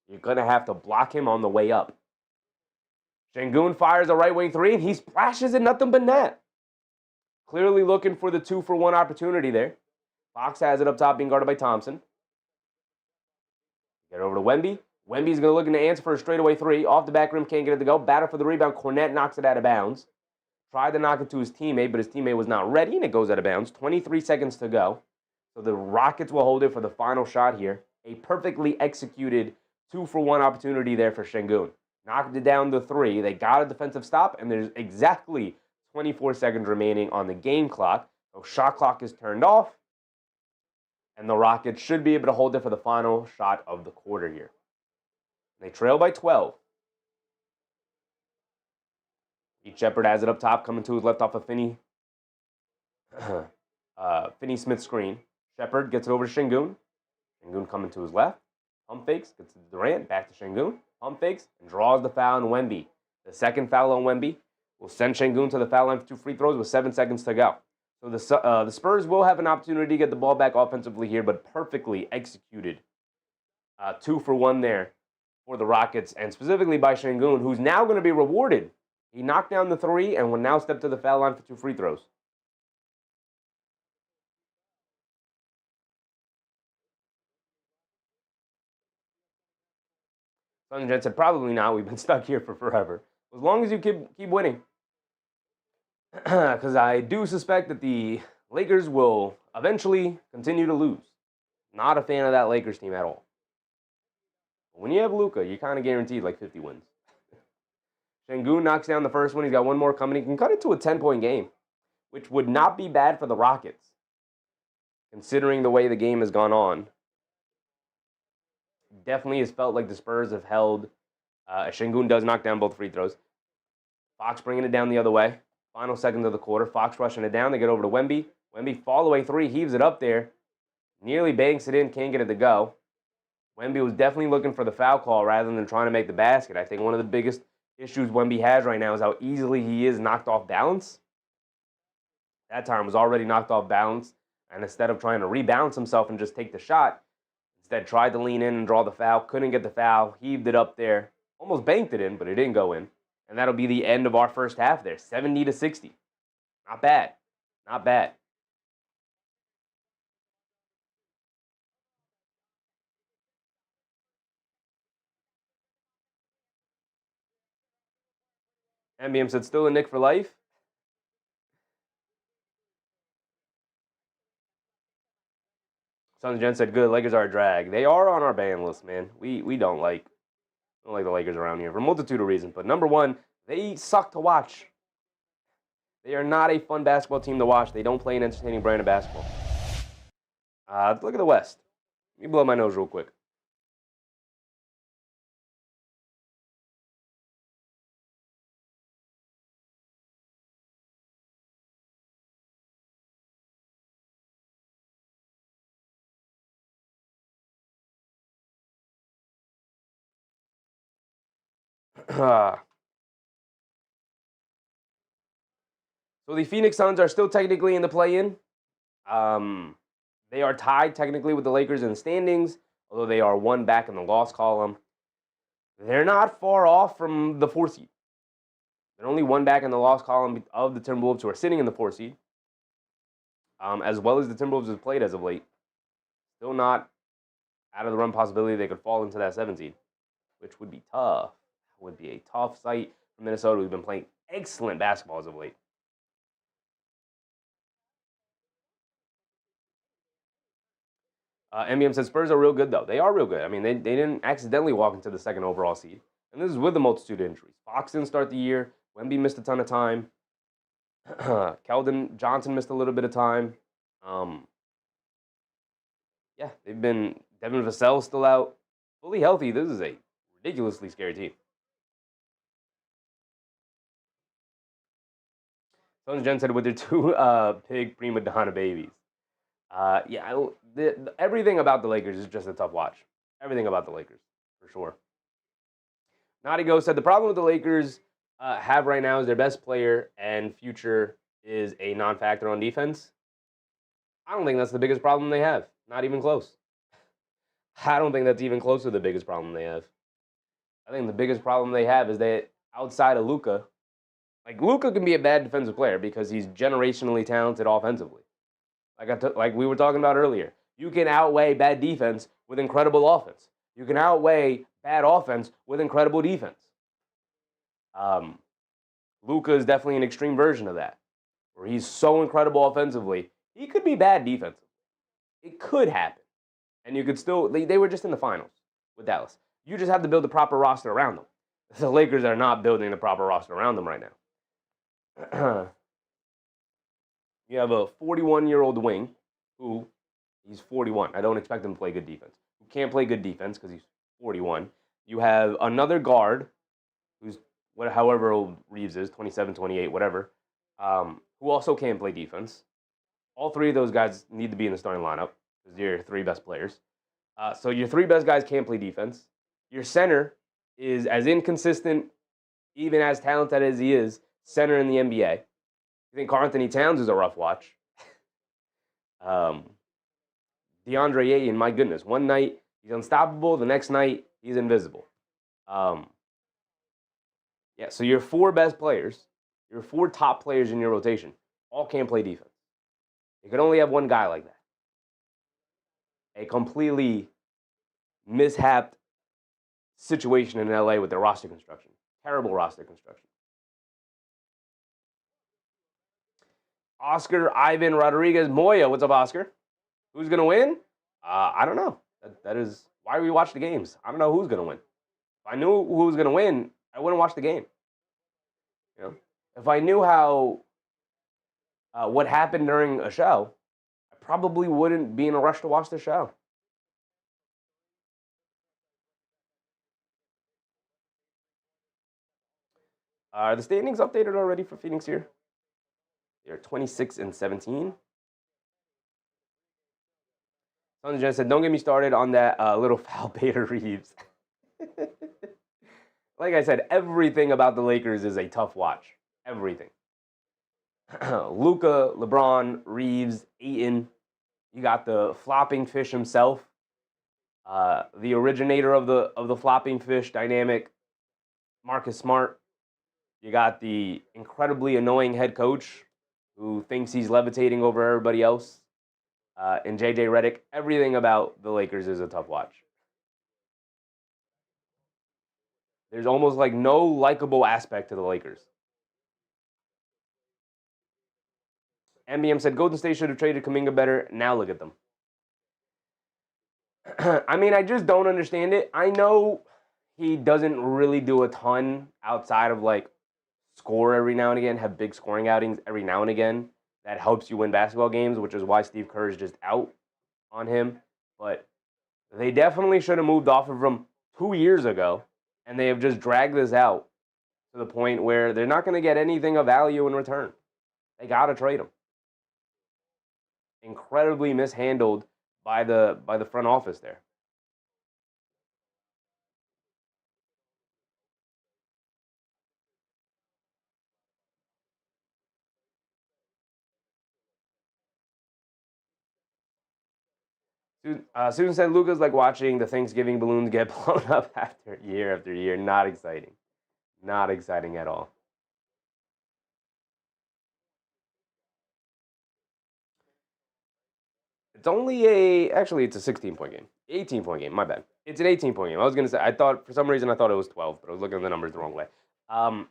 S1: You're going to have to block him on the way up. Şengün fires a right wing 3, and he splashes it nothing but net. Clearly looking for the 2-for-1 opportunity there. Fox has it up top, being guarded by Thompson. Get over to Wemby. Wemby's going to look to answer for a straightaway 3. Off the back rim, can't get it to go. Batter for the rebound. Cornet knocks it out of bounds. Tried to knock it to his teammate, but his teammate was not ready, and it goes out of bounds. 23 seconds to go. So the Rockets will hold it for the final shot here. A perfectly executed 2-for-1 opportunity there for Şengün. Knocked it down to 3. They got a defensive stop, and there's exactly 24 seconds remaining on the game clock. So shot clock is turned off, and the Rockets should be able to hold it for the final shot of the quarter here. They trail by 12. Pete Shepard has it up top, coming to his left off of Finney-Smith screen. Shepard gets it over to Şengün. Şengün coming to his left. Pump fakes, gets to Durant, back to Şengün. Pump fakes, and draws the foul on Wemby. The second foul on Wemby will send Şengün to the foul line for 2 free throws with 7 seconds to go. So the Spurs will have an opportunity to get the ball back offensively here, but perfectly executed 2-for-1 there for the Rockets, and specifically by Şengün, who's now going to be rewarded. He knocked down the 3 and will now step to the foul line for 2 free throws. Suns Gen said, probably not. We've been stuck here for forever. As long as you keep winning. Because I do suspect that the Lakers will eventually continue to lose. Not a fan of that Lakers team at all. But when you have Luka, you're kind of guaranteed like 50 wins. Şengün knocks down the first one. He's got one more coming. He can cut it to a 10-point game, which would not be bad for the Rockets, considering the way the game has gone on. Definitely has felt like the Spurs have held. Şengün does knock down both free throws. Fox bringing it down the other way. Final seconds of the quarter. Fox rushing it down. They get over to Wemby. Wemby fall away 3. Heaves it up there. Nearly banks it in. Can't get it to go. Wemby was definitely looking for the foul call rather than trying to make the basket. I think one of the biggest issues Wemby has right now is how easily he is knocked off balance. That time was already knocked off balance, and instead of trying to rebalance himself and just take the shot, instead tried to lean in and draw the foul, couldn't get the foul, heaved it up there, almost banked it in, but it didn't go in. And that'll be the end of our first half there, 70-60. Not bad. Not bad. MBM said, still a Knick for life? Sons Jen said, good, Lakers are a drag. They are on our ban list, man. We don't like the Lakers around here for a multitude of reasons. But number one, they suck to watch. They are not a fun basketball team to watch. They don't play an entertaining brand of basketball. Look at the West. Let me blow my nose real quick. So the Phoenix Suns are still technically in the play-in. They are tied technically with the Lakers in the standings, although they are one back in the loss column. They're not far off from the 4th seed. They're only one back in the loss column of the Timberwolves, who are sitting in the 4th seed, as well as the Timberwolves have played as of late. Still not out of the run possibility they could fall into that 7th seed, which would be tough. Would be a tough sight for Minnesota, who's been playing excellent basketball as of late. MBM says Spurs are real good, though. They are real good. I mean, they didn't accidentally walk into the 2nd overall seed. And this is with a multitude of injuries. Fox didn't start the year. Wemby missed a ton of time. Keldon Johnson missed a little bit of time. Yeah, they've been... Devin Vassell's still out. Fully healthy, this is a ridiculously scary team. Sons Jen said with their 2 big prima donna babies. Everything about the Lakers is just a tough watch. Everything about the Lakers, for sure. Nadigo said the problem with the Lakers have right now is their best player and future is a non-factor on defense. I don't think that's the biggest problem they have. Not even close. I don't think that's even close to the biggest problem they have. I think the biggest problem they have is that outside of Luka, like Luka can be a bad defensive player because he's generationally talented offensively. Like we were talking about earlier, you can outweigh bad defense with incredible offense. You can outweigh bad offense with incredible defense. Luka is definitely an extreme version of that, where he's so incredible offensively, he could be bad defensively. It could happen. And you could still, they were just in the finals with Dallas. You just have to build the proper roster around them. The Lakers are not building the proper roster around them right now. You have a 41-year-old wing who, he's 41. I don't expect him to play good defense. Who can't play good defense because he's 41. You have another guard who's, however old Reeves is, 27, 28, whatever, who also can't play defense. All 3 of those guys need to be in the starting lineup because they're your 3 best players. So your 3 best guys can't play defense. Your center is as inconsistent, even as talented as he is, center in the NBA. I think Karl-Anthony Towns is a rough watch. DeAndre Ayton, my goodness. One night, he's unstoppable. The next night, he's invisible. So your 4 best players, your 4 top players in your rotation, all can't play defense. You can only have one guy like that. A completely mishapped situation in LA with their roster construction. Terrible roster construction. Oscar, Ivan, Rodriguez, Moya. What's up, Oscar? Who's going to win? I don't know. That is why we watch the games. I don't know who's going to win. If I knew who was going to win, I wouldn't watch the game. You know, if I knew how what happened during a show, I probably wouldn't be in a rush to watch the show. Are the standings updated already for Phoenix here? They're 26-17. Sons Jen said, don't get me started on that little foul Bader Reeves. Like I said, everything about the Lakers is a tough watch. Everything. Luka, LeBron, Reeves, Ayton. You got the flopping fish himself, the originator of the flopping fish dynamic, Marcus Smart. You got the incredibly annoying head coach who thinks he's levitating over everybody else, and JJ Redick. Everything about the Lakers is a tough watch. There's almost like no likable aspect to the Lakers. MBM said Golden State should have traded Kuminga better. Now look at them. I mean, I just don't understand it. I know he doesn't really do a ton outside of like score every now and again, have big scoring outings every now and again. That helps you win basketball games, which is why Steve Kerr is just out on him. But they definitely should have moved off of him 2 years ago, and they have just dragged this out to the point where they're not going to get anything of value in return. They got to trade him. Incredibly mishandled by the front office there. Susan said Luka's like watching the Thanksgiving balloons get blown up after year. Not exciting. Not exciting at all. It's only actually it's a 16-point game. 18-point game, my bad. It's an 18-point game. I was going to say, for some reason I thought it was 12, but I was looking at the numbers the wrong way.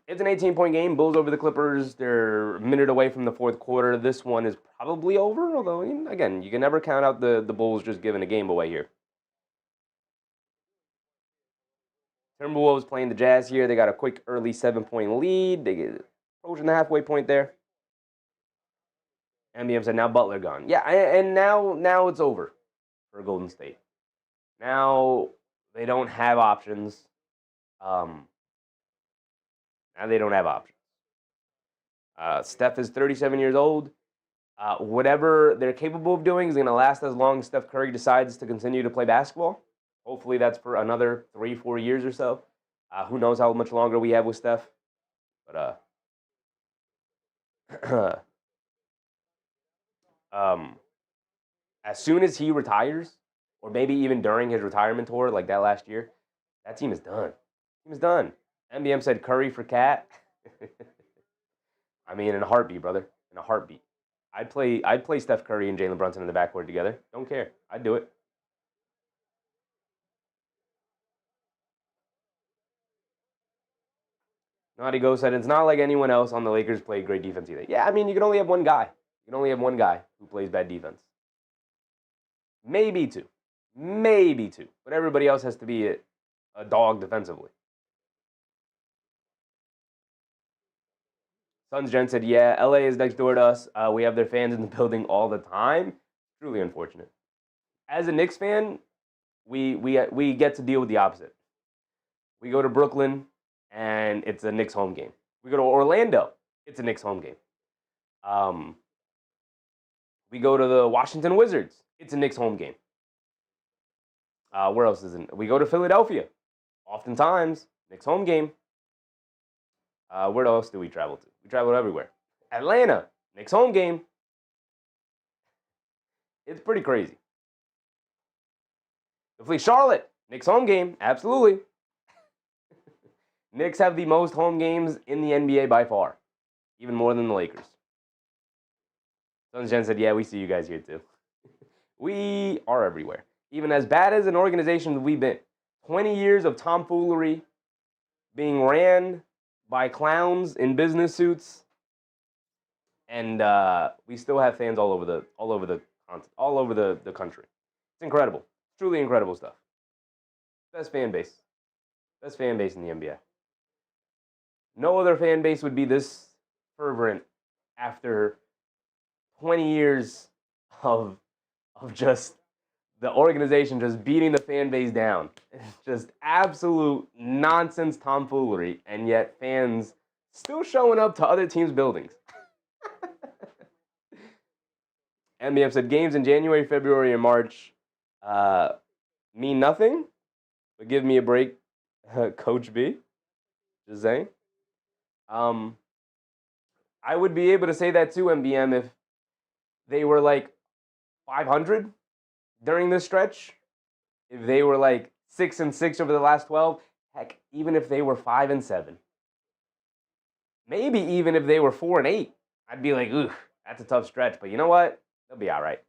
S1: It's an 18-point game. Bulls over the Clippers. They're a minute away from the fourth quarter. This one is probably over, although, again, you can never count out the Bulls just giving a game away here. Timberwolves playing the Jazz here. They got a quick early 7-point lead. They get approaching the halfway point there. MBM said, now Butler gone. Yeah, and now it's over for Golden State. Now they don't have options. Now they don't have options. Steph is 37 years old. Whatever they're capable of doing is going to last as long as Steph Curry decides to continue to play basketball. Hopefully that's for another 3-4 years or so. Who knows how much longer we have with Steph. But as soon as he retires, or maybe even during his retirement tour, like that last year, that team is done. Team is done. MBM said Curry for Cat. I mean, in a heartbeat, brother. In a heartbeat. I'd play Steph Curry and Jalen Brunson in the backcourt together. Don't care. I'd do it. Naughty Go said, it's not like anyone else on the Lakers played great defense either. Yeah, I mean, you can only have one guy. You can only have one guy who plays bad defense. Maybe two. But everybody else has to be a dog defensively. Sons Jen said, yeah, LA is next door to us. We have their fans in the building all the time. Truly unfortunate. As a Knicks fan, we get to deal with the opposite. We go to Brooklyn, and it's a Knicks home game. We go to Orlando, it's a Knicks home game. We go to the Washington Wizards, it's a Knicks home game. Where else isn't? We go to Philadelphia, oftentimes, Knicks home game. Where else do we travel to? We travel everywhere. Atlanta, Knicks home game. It's pretty crazy. Hopefully Charlotte, Knicks home game, absolutely. Knicks have the most home games in the NBA by far, even more than the Lakers. Sunshine said, yeah, we see you guys here too. We are everywhere. Even as bad as an organization we've been. 20 years of tomfoolery, being ran by clowns in business suits, and we still have fans all over the country. It's incredible. It's truly incredible stuff. Best fan base in the NBA. No other fan base would be this fervent after 20 years of just the organization just beating the fan base down. It's just absolute nonsense tomfoolery, and yet fans still showing up to other teams' buildings. MBM said games in January, February, and March Uh, mean nothing, but give me a break, Coach B. Just saying. Um, I would be able to say that too, MBM, if they were like 500 during this stretch. If they were like 6-6 over the last 12, heck, even if they were 5-7, maybe even if they were 4-8, I'd be like, ooh, that's a tough stretch. But you know what? They'll be all right.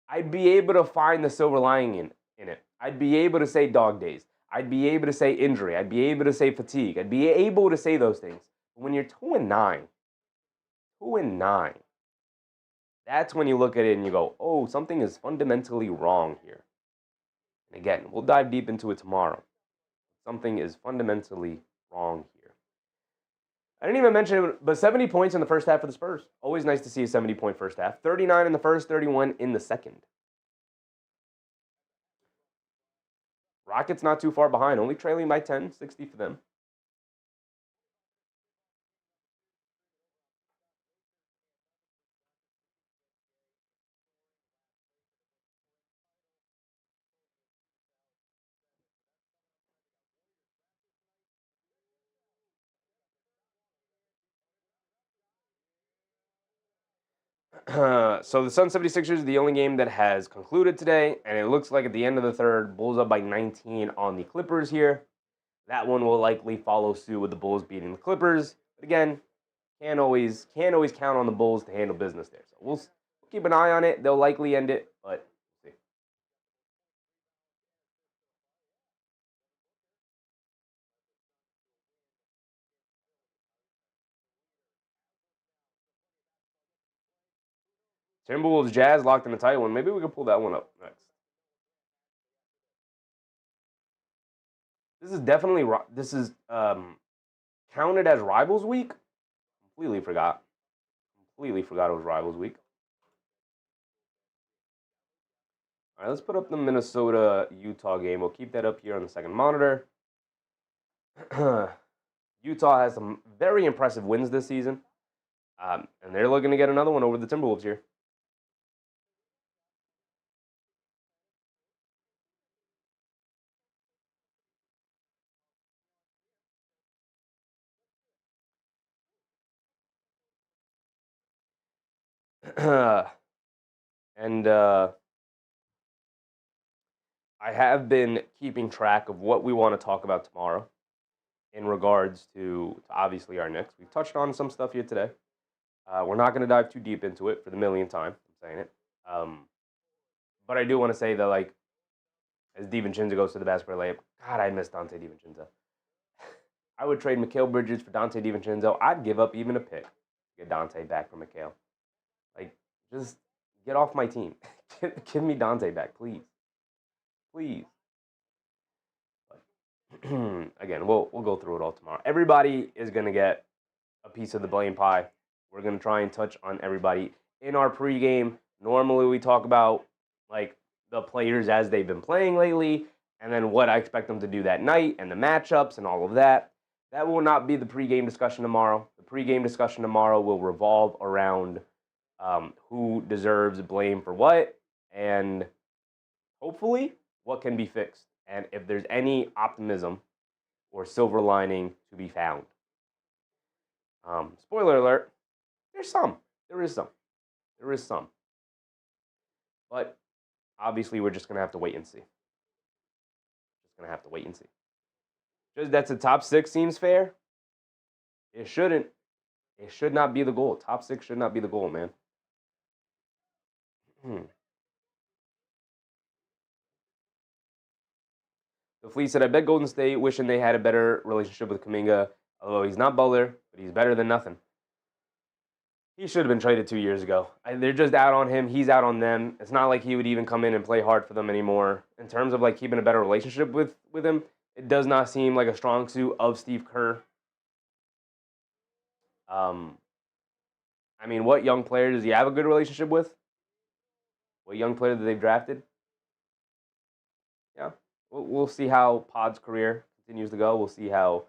S1: I'd be able to find the silver lining in it. I'd be able to say dog days. I'd be able to say injury. I'd be able to say fatigue. I'd be able to say those things. But when you're 2-9, 2-9, that's when you look at it and you go, oh, something is fundamentally wrong here. And again, we'll dive deep into it tomorrow. Something is fundamentally wrong here. I didn't even mention it, but 70 points in the first half for the Spurs. Always nice to see a 70-point first half. 39 in the first, 31 in the second. Rockets not too far behind, only trailing by 10, 60 for them. So the Sun 76ers are the only game that has concluded today, and it looks like at the end of the third, Bulls up by 19 on the Clippers here. That one will likely follow suit with the Bulls beating the Clippers. But again, can't always count on the Bulls to handle business there. So we'll keep an eye on it. They'll likely end it, but we'll see. Timberwolves Jazz locked in a tight one. Maybe we can pull that one up next. This is definitely counted as Rivals Week. Completely forgot it was Rivals Week. All right, let's put up the Minnesota-Utah game. We'll keep that up here on the second monitor. Utah has some very impressive wins this season, and they're looking to get another one over the Timberwolves here. And I have been keeping track of what we want to talk about tomorrow in regards to obviously our Knicks. We've touched on some stuff here today. We're not going to dive too deep into it for the millionth time. I'm saying it. But I do want to say that, like, as DiVincenzo goes to the basketball layup, God, I miss Dante DiVincenzo. I would trade Mikal Bridges for Dante DiVincenzo. I'd give up even a pick to get Dante back from Mikal. Like, just get off my team. Give me Dante back, please. Please. But, again, we'll go through it all tomorrow. Everybody is going to get a piece of the blame pie. We're going to try and touch on everybody in our pregame. Normally we talk about, like, the players as they've been playing lately, and then what I expect them to do that night, and the matchups and all of that. That will not be the pregame discussion tomorrow. The pregame discussion tomorrow will revolve around who deserves blame for what, and hopefully what can be fixed, and if there's any optimism or silver lining to be found. Spoiler alert, there's some. There is some. But obviously we're just going to have to wait and see. Just that's a top 6 seems fair. It shouldn't. It should not be the goal. Top 6 should not be the goal, man. The Fleet said, I bet Golden State wishing they had a better relationship with Kuminga. Although he's not Butler, but he's better than nothing. He should have been traded 2 years ago. They're just out on him. He's out on them. It's not like he would even come in and play hard for them anymore. In terms of, like, keeping a better relationship with him, it does not seem like a strong suit of Steve Kerr. I mean, what young player does he have a good relationship with? What young player that they've drafted? Yeah. We'll see how Pod's career continues to go. We'll see how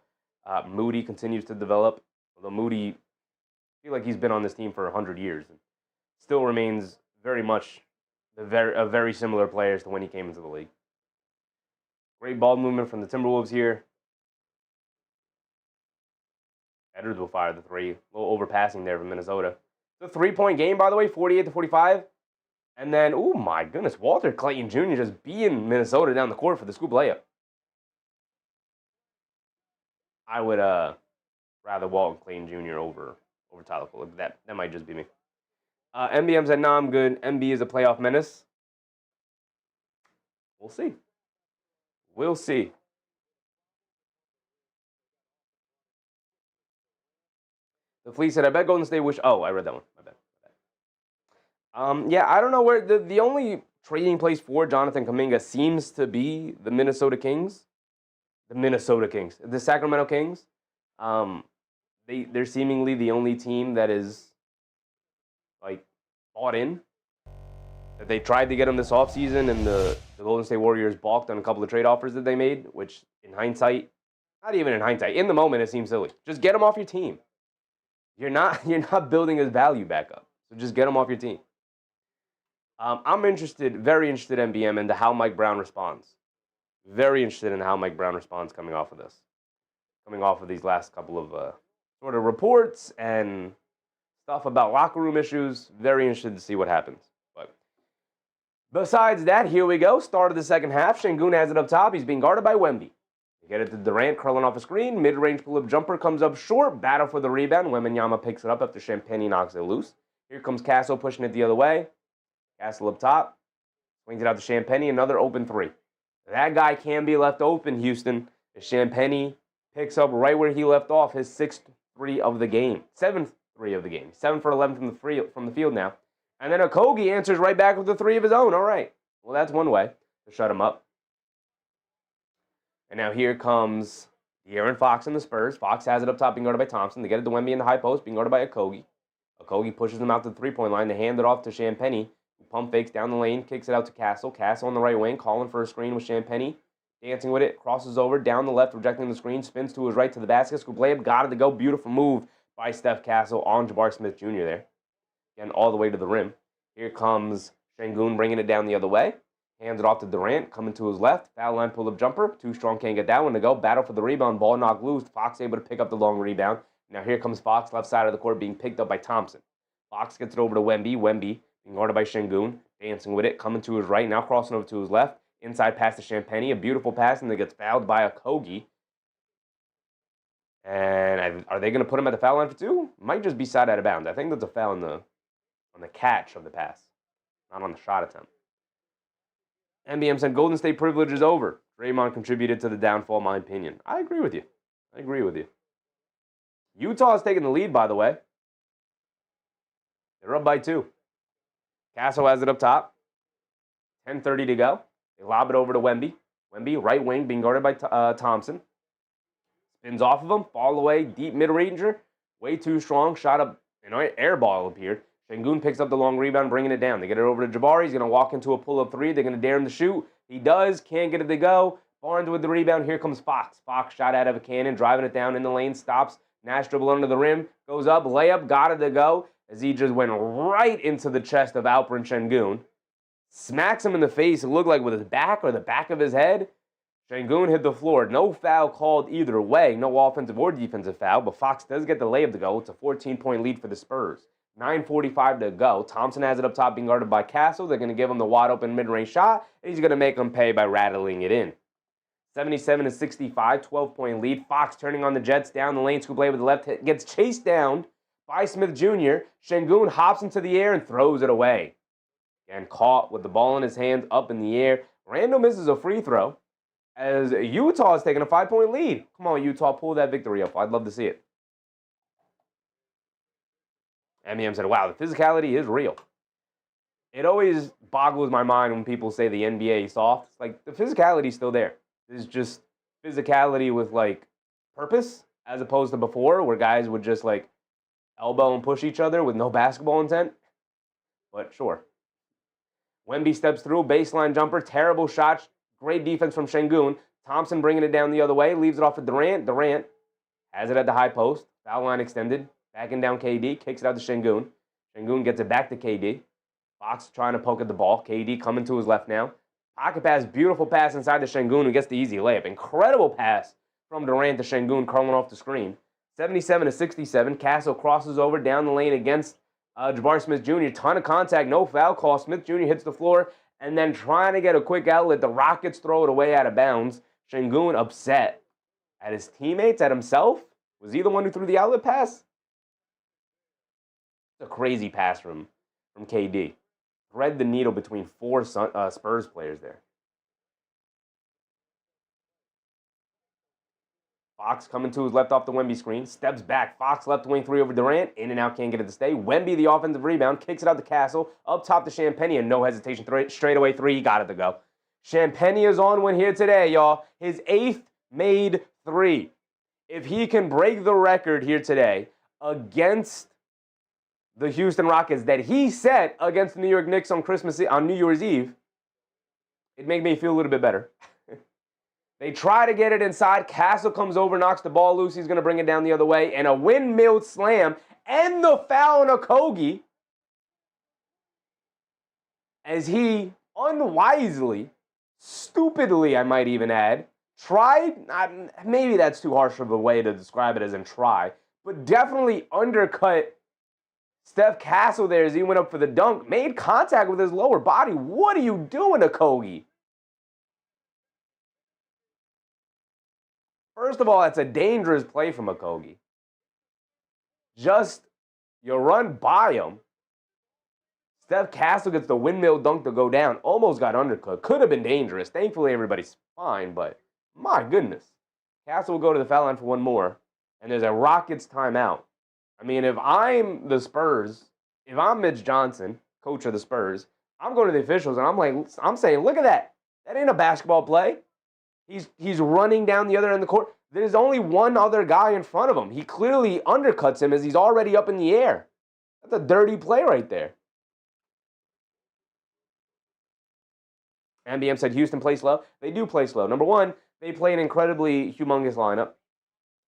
S1: Moody continues to develop. Although Moody, I feel like he's been on this team for 100 years and still remains very much very similar players to when he came into the league. Great ball movement from the Timberwolves here. Edwards will fire the three. A little overpassing there from Minnesota. It's a 3-point game, by the way, 48-45. And then, oh my goodness, Walter Clayton Jr. just being Minnesota down the court for the scoop layup. I would rather Walton Clayton Jr. over Tyler Cole. That might just be me. MBM said, no, I'm good. MB is a playoff menace. We'll see. We'll see. The Fleet said, I bet Golden State wish... Oh, I read that one. My bad. Yeah, I don't know where... The only trading place for Jonathan Kuminga seems to be the Minnesota Kings. The Sacramento Kings. They're seemingly the only team that is, like, bought in. That they tried to get him this offseason, and the Golden State Warriors balked on a couple of trade offers that they made, which, in hindsight... Not even in hindsight. In the moment, it seems silly. Just get him off your team. You're not building his value back up. So just get him off your team. I'm very interested, MBM, into how Mike Brown responds. Very interested in how Mike Brown responds coming off of this. Coming off of these last couple of sort of reports and stuff about locker room issues. Very interested to see what happens. But besides that, here we go. Start of the second half. Şengün has it up top. He's being guarded by Wemby. Get it to Durant, curling off a screen. Mid-range pull-up jumper comes up short. Battle for the rebound. Wembanyama picks it up after Champagnie knocks it loose. Here comes Castle pushing it the other way. Castle up top. Swings it out to Champagnie. Another open three. That guy can be left open, Houston. Champagnie picks up right where he left off. His 6th three of the game. 7th three of the game. 7 for 11 from the field now. And then Okogie answers right back with a 3 of his own. All right. Well, that's one way to shut him up. And now here comes De'Aaron Fox and the Spurs. Fox has it up top, being guarded by Thompson. They get it to Wemby in the high post, being guarded by Okogie. Okogie pushes him out to the three-point line. They hand it off to Champagnie, who pump fakes down the lane, kicks it out to Castle. Castle on the right wing, calling for a screen with Champagnie. Dancing with it, crosses over, down the left, rejecting the screen, spins to his right to the basket. Scoop layup, got it to go. Beautiful move by Steph Castle on Jabbar Smith Jr. there. Again, all the way to the rim. Here comes Şengün bringing it down the other way. Hands it off to Durant, coming to his left. Foul line pull-up jumper. Too strong, can't get that one to go. Battle for the rebound. Ball knocked loose. Fox able to pick up the long rebound. Now here comes Fox, left side of the court, being picked up by Thompson. Fox gets it over to Wemby. Wemby being guarded by Şengün. Dancing with it, coming to his right. Now crossing over to his left. Inside pass to Champagnie. A beautiful pass, and it gets fouled by Okogie. And are they going to put him at the foul line for 2? Might just be side out of bounds. I think that's a foul on the catch of the pass, not on the shot attempt. MBM said, Golden State privilege is over. Draymond contributed to the downfall, in my opinion. I agree with you. Utah is taking the lead, by the way. They're up by 2. Castle has it up top. 10:30 to go. They lob it over to Wemby. Wemby, right wing, being guarded by Thompson. Spins off of him, fall away, deep mid-ranger. Way too strong, shot up, an air ball appeared. Şengün picks up the long rebound, bringing it down. They get it over to Jabari. He's going to walk into a pull-up 3. They're going to dare him to shoot. He does. Can't get it to go. Barnes with the rebound. Here comes Fox. Fox shot out of a cannon, driving it down in the lane. Stops. Nash dribble under the rim. Goes up. Layup. Got it to go. As he just went right into the chest of Alperen Şengün. Smacks him in the face. It looked like with his back or the back of his head. Şengün hit the floor. No foul called either way. No offensive or defensive foul. But Fox does get the layup to go. It's a 14-point lead for the Spurs. 9:45 to go. Thompson has it up top, being guarded by Castle. They're going to give him the wide-open mid-range shot, and he's going to make him pay by rattling it in. 77-65, 12-point lead. Fox turning on the Jets down the lane. Scoop play with the left hit. Gets chased down by Smith Jr. Şengün hops into the air and throws it away. Again, caught with the ball in his hands up in the air. Randle misses a free throw as Utah is taking a 5-point lead. Come on, Utah, pull that victory up. I'd love to see it. MEM said, wow, the physicality is real. It always boggles my mind when people say the NBA is soft. It's like, the physicality is still there. It's just physicality with, like, purpose, as opposed to before, where guys would just, like, elbow and push each other with no basketball intent. But sure. Wemby steps through, baseline jumper, terrible shot, great defense from Şengün. Thompson bringing it down the other way, leaves it off to Durant. Durant has it at the high post, foul line extended. Backing down KD, kicks it out to Şengün. Şengün gets it back to KD. Fox trying to poke at the ball. KD coming to his left now. Pocket pass, beautiful pass inside to Şengün, who gets the easy layup. Incredible pass from Durant to Şengün, curling off the screen. 77-67. Castle crosses over down the lane against Jabari Smith Jr. Ton of contact, no foul call. Smith Jr. hits the floor and then trying to get a quick outlet. The Rockets throw it away out of bounds. Şengün upset at his teammates, at himself. Was he the one who threw the outlet pass? It's a crazy pass from KD. Thread the needle between four Spurs players there. Fox coming to his left off the Wemby screen. Steps back. Fox left wing three over Durant. In and out, can't get it to stay. Wemby, the offensive rebound, kicks it out to Castle. Up top to Champagnie. No hesitation. Straight away three. He got it to go. Champagnie is on one here today, y'all. His 8th made three. If he can break the record here today against the Houston Rockets that he set against the New York Knicks on New Year's Eve, it'd make me feel a little bit better. They try to get it inside. Castle comes over, knocks the ball loose. He's going to bring it down the other way. And a windmill slam and the foul on Okogie as he unwisely, stupidly, I might even add, tried, maybe that's too harsh of a way to describe it as in try, but definitely undercut Steph Castle there as he went up for the dunk, made contact with his lower body. What are you doing, Okogie? First of all, that's a dangerous play from Okogie. Just, you run by him. Steph Castle gets the windmill dunk to go down. Almost got undercut. Could have been dangerous. Thankfully, everybody's fine, but my goodness. Castle will go to the foul line for one more, and there's a Rockets timeout. I mean, if I'm the Spurs, if I'm Mitch Johnson, coach of the Spurs, I'm going to the officials, and I'm saying, look at that. That ain't a basketball play. He's running down the other end of the court. There's only one other guy in front of him. He clearly undercuts him as he's already up in the air. That's a dirty play right there. MBM said Houston plays slow. They do play slow. Number one, they play an incredibly humongous lineup.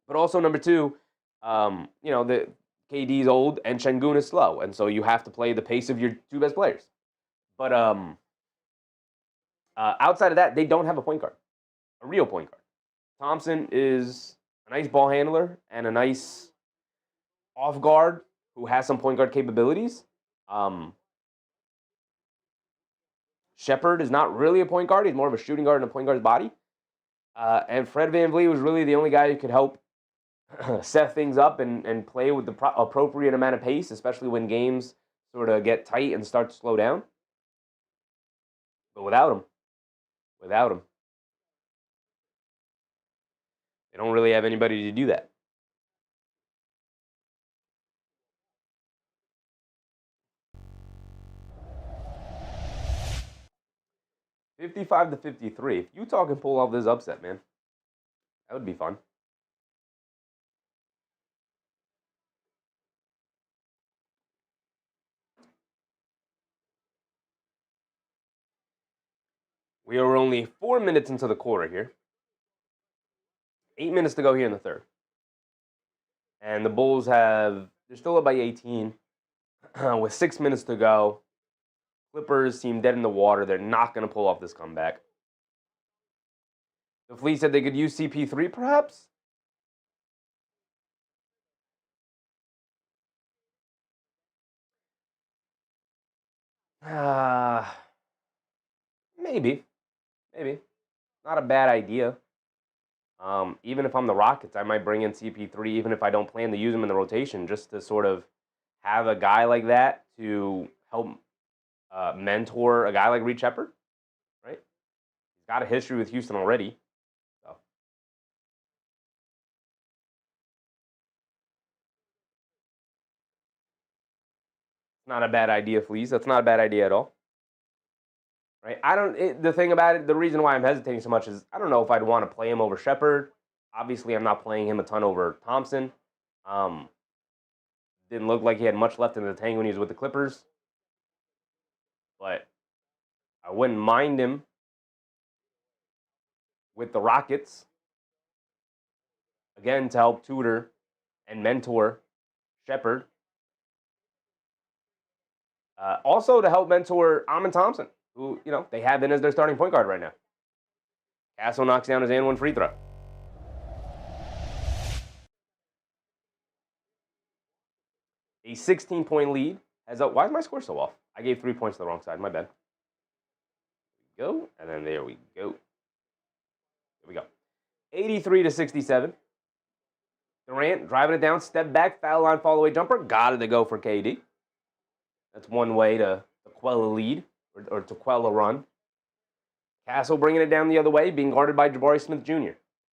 S1: But also, number two, the KD's old and Şengün is slow. And so you have to play the pace of your two best players. But outside of that, they don't have a point guard. A real point guard. Thompson is a nice ball handler and a nice off guard who has some point guard capabilities. Shepard is not really a point guard. He's more of a shooting guard in a point guard's body. And Fred VanVleet was really the only guy who could help set things up and play with the appropriate amount of pace, especially when games sort of get tight and start to slow down. But without him, they don't really have anybody to do that. $55-53. If Utah can pull off this upset, man, that would be fun. We are only 4 minutes into the quarter here. 8 minutes to go here in the third. And the Bulls they're still up by 18 with 6 minutes to go. Clippers seem dead in the water. They're not going to pull off this comeback. The Fleet said they could use CP3, perhaps? Maybe. Not a bad idea. Even if I'm the Rockets, I might bring in CP3, even if I don't plan to use him in the rotation, just to sort of have a guy like that to help mentor a guy like Reed Shepard, right? He's got a history with Houston already. So. It's not a bad idea, Fleece. That's not a bad idea at all. Right? The thing about it, the reason why I'm hesitating so much is I don't know if I'd want to play him over Shepard. Obviously, I'm not playing him a ton over Thompson. Didn't look like he had much left in the tank when he was with the Clippers. But I wouldn't mind him with the Rockets. Again, to help tutor and mentor Shepard. Also to help mentor Amin Thompson, who, they have in as their starting point guard right now. Castle knocks down his and one free throw. A 16-point lead has up. Why is my score so off? I gave 3 points to the wrong side. My bad. Go, and then there we go. There we go. 83-67. Durant driving it down, step back, foul line, fall away jumper. Got it to go for KD. That's one way to quell a lead or to quell a run. Castle bringing it down the other way, being guarded by Jabari Smith Jr.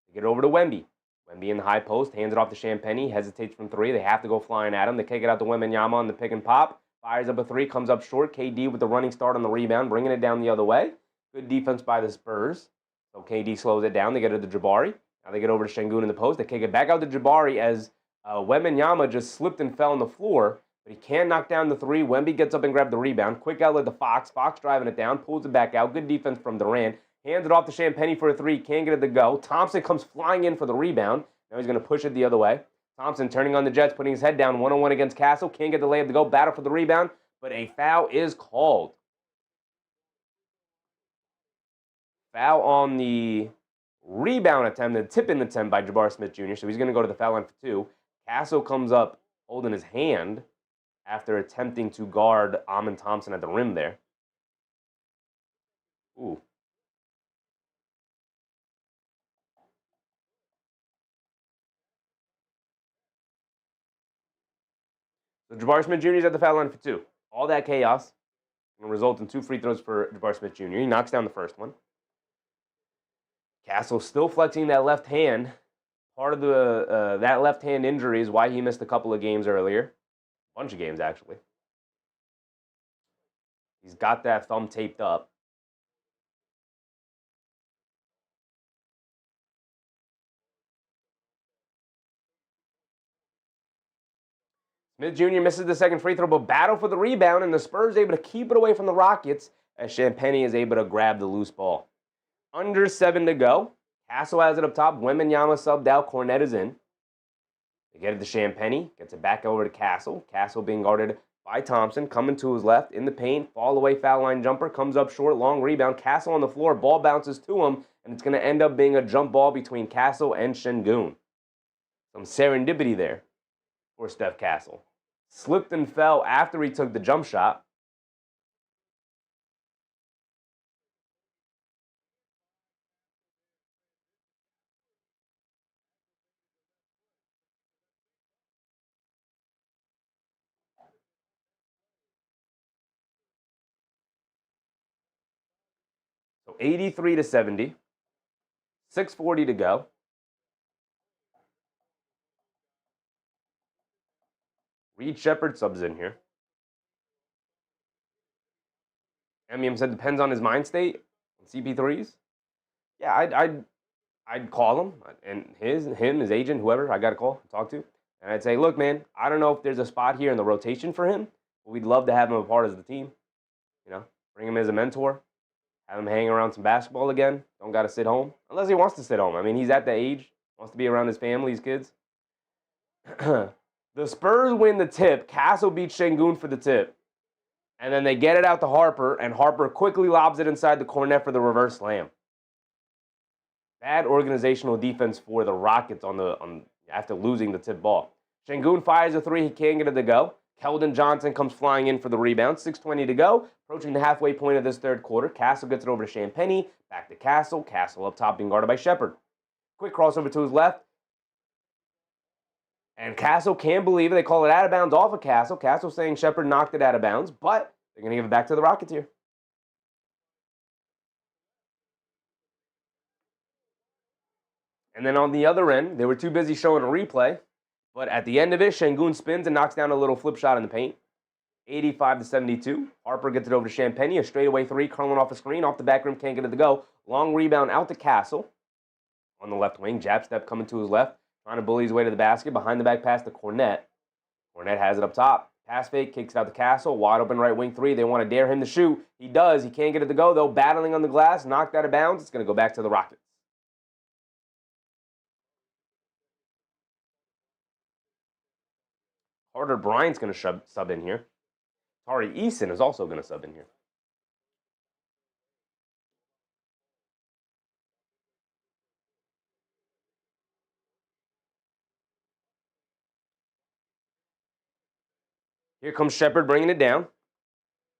S1: They get it over to Wemby. Wemby in the high post, hands it off to Champagnie, hesitates from three. They have to go flying at him. They kick it out to Wembenyama on the pick and pop. Fires up a three, comes up short. KD with the running start on the rebound, bringing it down the other way. Good defense by the Spurs. So KD slows it down. They get it to Jabari. Now they get over to Şengün in the post. They kick it back out to Jabari as Wembenyama just slipped and fell on the floor. But he can knock down the three. Wemby gets up and grabs the rebound. Quick outlet to Fox. Fox driving it down. Pulls it back out. Good defense from Durant. Hands it off to Champagnie for a three. Can't get it to go. Thompson comes flying in for the rebound. Now he's going to push it the other way. Thompson turning on the Jets, putting his head down. 1-on-1 against Castle. Can't get the layup to go. Battle for the rebound. But a foul is called. Foul on the rebound attempt, the tip-in attempt by Jabari Smith Jr. So he's going to go to the foul line for two. Castle comes up holding his hand after attempting to guard Amin Thompson at the rim there. Ooh. So Jabari Smith Jr. is at the foul line for two. All that chaos will result in 2 free throws for Jabari Smith Jr. He knocks down the first one. Castle still flexing that left hand. Part of the that left hand injury is why he missed a couple of games earlier. A bunch of games, actually. He's got that thumb taped up. Smith Jr. misses the second free throw, but battle for the rebound, and the Spurs able to keep it away from the Rockets as Champagnie is able to grab the loose ball. Under 7 to go. Castle has it up top. Wembenyama subbed out. Cornet is in. They get it to Champagnie. Gets it back over to Castle. Castle being guarded by Thompson. Coming to his left in the paint. Fall away foul line jumper. Comes up short. Long rebound. Castle on the floor. Ball bounces to him. And it's going to end up being a jump ball between Castle and Şengün. Some serendipity there for Steph Castle. Slipped and fell after he took the jump shot. So 83-70. 6:40 to go. Reed Shepherd subs in here. MEM said depends on his mind state. CP3s. Yeah, I'd call him and him, his agent, whoever I got to call, talk to, and I'd say, look, man, I don't know if there's a spot here in the rotation for him, but we'd love to have him a part of the team. Bring him as a mentor, have him hang around some basketball again. Don't got to sit home unless he wants to sit home. I mean, he's at the age, wants to be around his family, his kids. The Spurs win the tip. Castle beats Şengün for the tip. And then they get it out to Harper, and Harper quickly lobs it inside the Cornet for the reverse slam. Bad organizational defense for the Rockets after losing the tip ball. Şengün fires a three. He can't get it to go. Keldon Johnson comes flying in for the rebound. 6:20 to go. Approaching the halfway point of this third quarter. Castle gets it over to Champagnie. Back to Castle. Castle up top being guarded by Shepherd. Quick crossover to his left. And Castle can't believe it. They call it out of bounds off of Castle. Castle saying Shepherd knocked it out of bounds, but they're going to give it back to the Rockets here. And then on the other end, they were too busy showing a replay. But at the end of it, Şengün spins and knocks down a little flip shot in the paint. 85-72. Harper gets it over to Champagnie. A straightaway three, curling off a screen. Off the back rim, can't get it to go. Long rebound out to Castle. On the left wing, jab step coming to his left. Trying to bully his way to the basket. Behind the back pass to Cornet. Cornet has it up top. Pass fake, kicks it out to Castle. Wide open right wing three. They want to dare him to shoot. He does. He can't get it to go, though. Battling on the glass. Knocked out of bounds. It's going to go back to the Rockets. Carter Bryant's going to sub in here. Tari Eason is also going to sub in here. Here comes Shepard bringing it down.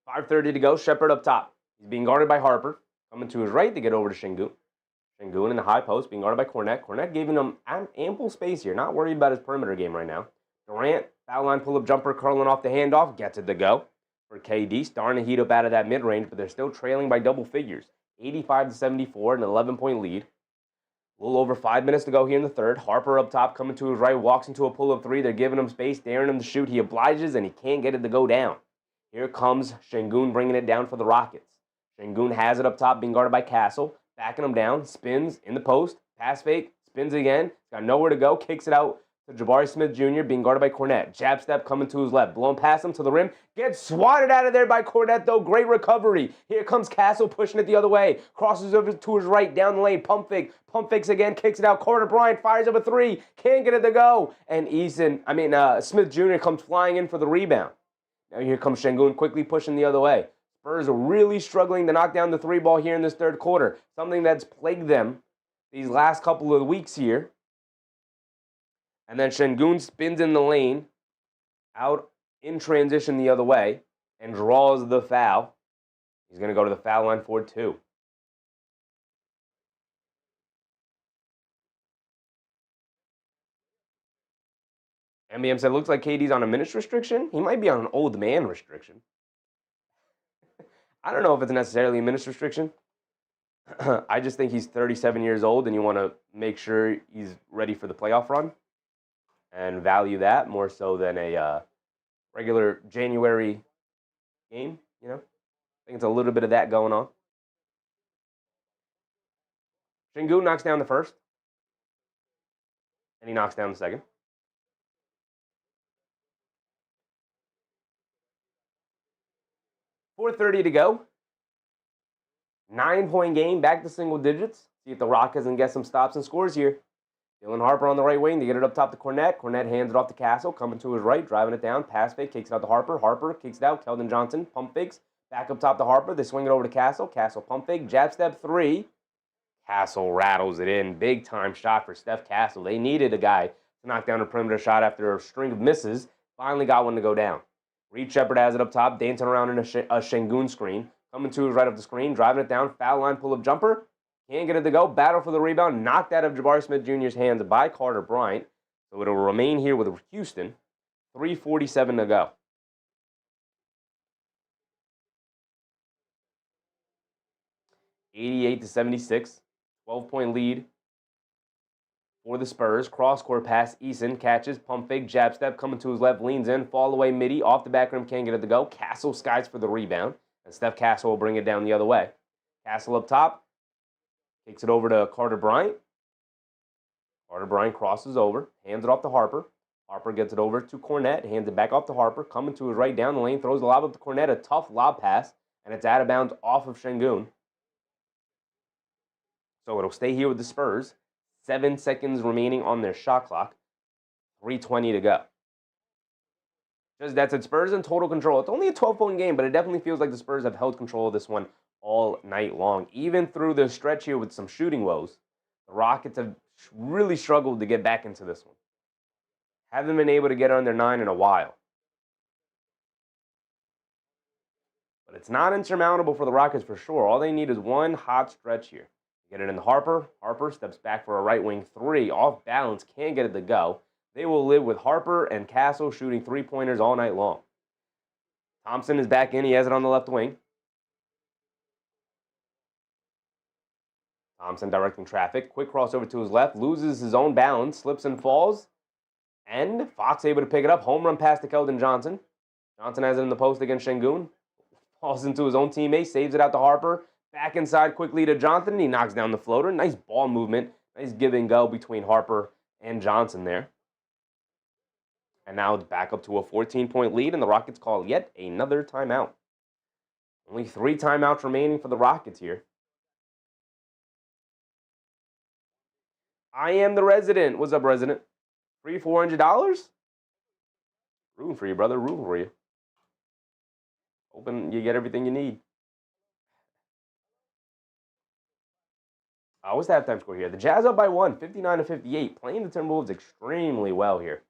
S1: 5:30 to go. Shepard up top. He's being guarded by Harper. Coming to his right to get over to Şengün. Şengün in the high post, being guarded by Kornet. Kornet giving him ample space here. Not worried about his perimeter game right now. Durant, foul line pull-up jumper, curling off the handoff. Gets it to go for KD. Starting to heat up out of that mid-range, but they're still trailing by double figures. 85-74, an 11-point lead. A little over 5 minutes to go here in the third. Harper up top, coming to his right, walks into a pull-up three. They're giving him space, daring him to shoot. He obliges, and he can't get it to go down. Here comes Şengün bringing it down for the Rockets. Şengün has it up top, being guarded by Castle. Backing him down, spins in the post, pass fake, spins again. Got nowhere to go, kicks it out to Jabari Smith Jr., being guarded by Kornet. Jab step coming to his left, blowing past him to the rim. Gets swatted out of there by Kornet, though. Great recovery. Here comes Castle pushing it the other way. Crosses over to his right, down the lane, pump fakes again, kicks it out. Carter Bryant fires up a three, can't get it to go. And Smith Jr. comes flying in for the rebound. Now here comes Şengün quickly pushing the other way. Spurs are really struggling to knock down the three ball here in this third quarter. Something that's plagued them these last couple of weeks here. And then Şengün spins in the lane, out in transition the other way, and draws the foul. He's going to go to the foul line for two. MBM said, looks like KD's on a minutes restriction. He might be on an old man restriction. I don't know if it's necessarily a minutes restriction. I just think he's 37 years old, and you want to make sure he's ready for the playoff run and value that more so than a regular January game, you know? I think it's a little bit of that going on. Şengün knocks down the first, and he knocks down the second. 4:30 to go. 9-point game, back to single digits. See if the Rockets can get some stops and scores here. Dylan Harper on the right wing to get it up top to Kornet. Kornet hands it off to Castle, coming to his right, driving it down. Pass fake, kicks it out to Harper. Harper kicks it out. Keldon Johnson, pump fakes. Back up top to Harper. They swing it over to Castle. Castle pump fake, jab step three. Castle rattles it in. Big time shot for Steph Castle. They needed a guy to knock down a perimeter shot after a string of misses. Finally got one to go down. Reed Shepard has it up top, dancing around in a Şengün screen. Coming to his right of the screen, driving it down, foul line pull-up jumper. Can't get it to go. Battle for the rebound, knocked out of Jabari Smith Jr.'s hands by Carter Bryant. So it'll remain here with Houston. 3:47 to go. (88-76), 12-point lead for the Spurs. Cross-court pass, Eason catches, pump fake, jab step, coming to his left, leans in, fall away midi, off the back rim, can't get it to go. Castle skies for the rebound, and Steph Castle will bring it down the other way. Castle up top, takes it over to Carter Bryant. Carter Bryant crosses over, hands it off to Harper. Harper gets it over to Kornet, hands it back off to Harper, coming to his right down the lane, throws the lob up to Kornet, a tough lob pass, and it's out of bounds off of Şengün. So it'll stay here with the Spurs. 7 seconds remaining on their shot clock. 3:20 to go. Just that's it. Spurs in total control. It's only a 12-point game, but it definitely feels like the Spurs have held control of this one all night long. Even through the stretch here with some shooting woes, the Rockets have really struggled to get back into this one. Haven't been able to get under 9 in a while. But it's not insurmountable for the Rockets for sure. All they need is one hot stretch here. Get it in Harper. Harper steps back for a right wing three. Off balance. Can't get it to go. They will live with Harper and Castle shooting three-pointers all night long. Thompson is back in. He has it on the left wing. Thompson directing traffic. Quick crossover to his left. Loses his own balance. Slips and falls. And Fox able to pick it up. Home run pass to Keldon Johnson. Johnson has it in the post against Şengün. Falls into his own teammate. Saves it out to Harper. Back inside quickly to Johnson. He knocks down the floater. Nice ball movement. Nice give and go between Harper and Johnson there. And now it's back up to a 14-point lead, and the Rockets call yet another timeout. Only 3 timeouts remaining for the Rockets here. I am the resident. What's up, resident? Free $400? Rooting for you, brother. Rooting for you. Hoping you get everything you need. What's the halftime score here? The Jazz up by 1, 59-58, playing the Timberwolves extremely well here.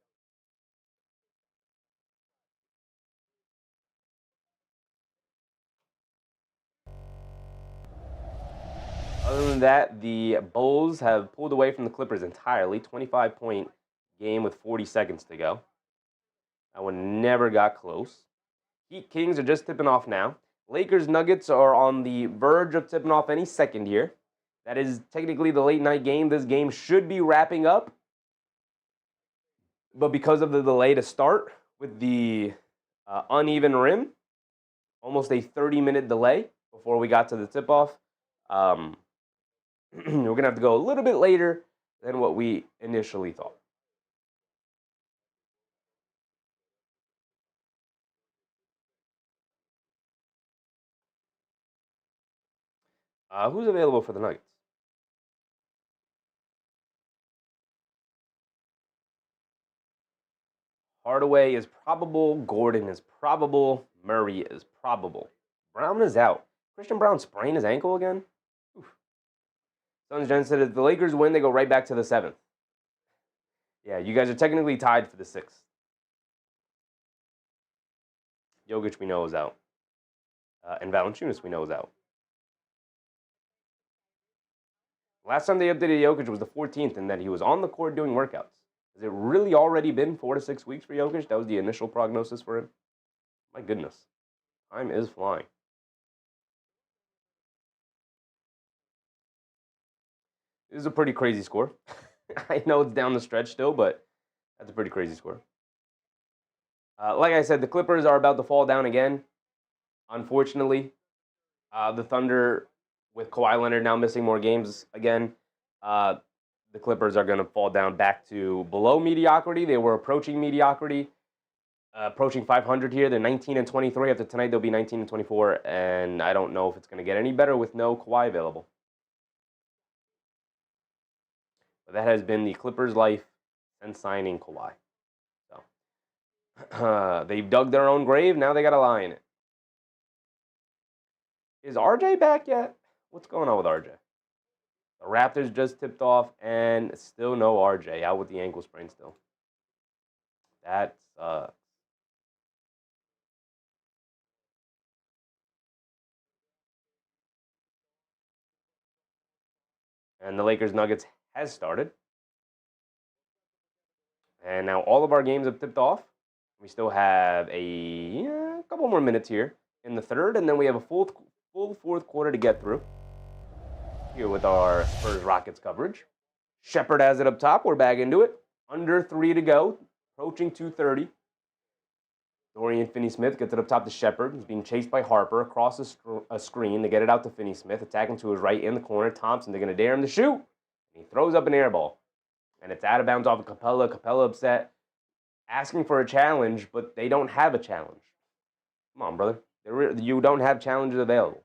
S1: Other than that, the Bulls have pulled away from the Clippers entirely. 25-point game with 40 seconds to go. That one never got close. Heat Kings are just tipping off now. Lakers Nuggets are on the verge of tipping off any second here. That is technically the late night game. This game should be wrapping up. But because of the delay to start with the uneven rim, almost a 30-minute delay before we got to the tip-off, we're going to have to go a little bit later than what we initially thought. Who's available for the Nuggets? Hardaway is probable. Gordon is probable. Murray is probable. Brown is out. Christian Brown sprained his ankle again? Oof. Suns Jen said if the Lakers win, they go right back to the 7th. Yeah, you guys are technically tied for the 6th. Jokic, we know, is out. And Valanciunas, we know, is out. Last time they updated Jokic was the 14th, and that he was on the court doing workouts. Has it really already been 4 to 6 weeks for Jokic? That was the initial prognosis for him. My goodness. Time is flying. This is a pretty crazy score. I know it's down the stretch still, but that's a pretty crazy score. Like I said, the Clippers are about to fall down again. Unfortunately, the Thunder, with Kawhi Leonard now missing more games again, the Clippers are going to fall down back to below mediocrity. They were approaching mediocrity, approaching 500 here. They're 19-23. After tonight, they'll be 19-24, and I don't know if it's going to get any better with no Kawhi available. But that has been the Clippers' life since signing Kawhi. So they've dug their own grave. Now they got to lie in it. Is RJ back yet? What's going on with RJ? The Raptors just tipped off, and still no RJ, out with the ankle sprain still. That sucks. And the Lakers Nuggets has started. And now all of our games have tipped off. We still have a couple more minutes here in the third, and then we have a full fourth quarter to get through. Here with our Spurs Rockets coverage. Shepherd has it up top. We're back into it. Under 3 to go. Approaching 2:30. Dorian Finney-Smith gets it up top to Shepherd. He's being chased by Harper across a screen to get it out to Finney-Smith. Attacking to his right in the corner. Thompson, they're going to dare him to shoot. And he throws up an air ball. And it's out of bounds off of Capella. Capella upset. Asking for a challenge, but they don't have a challenge. Come on, brother. You don't have challenges available.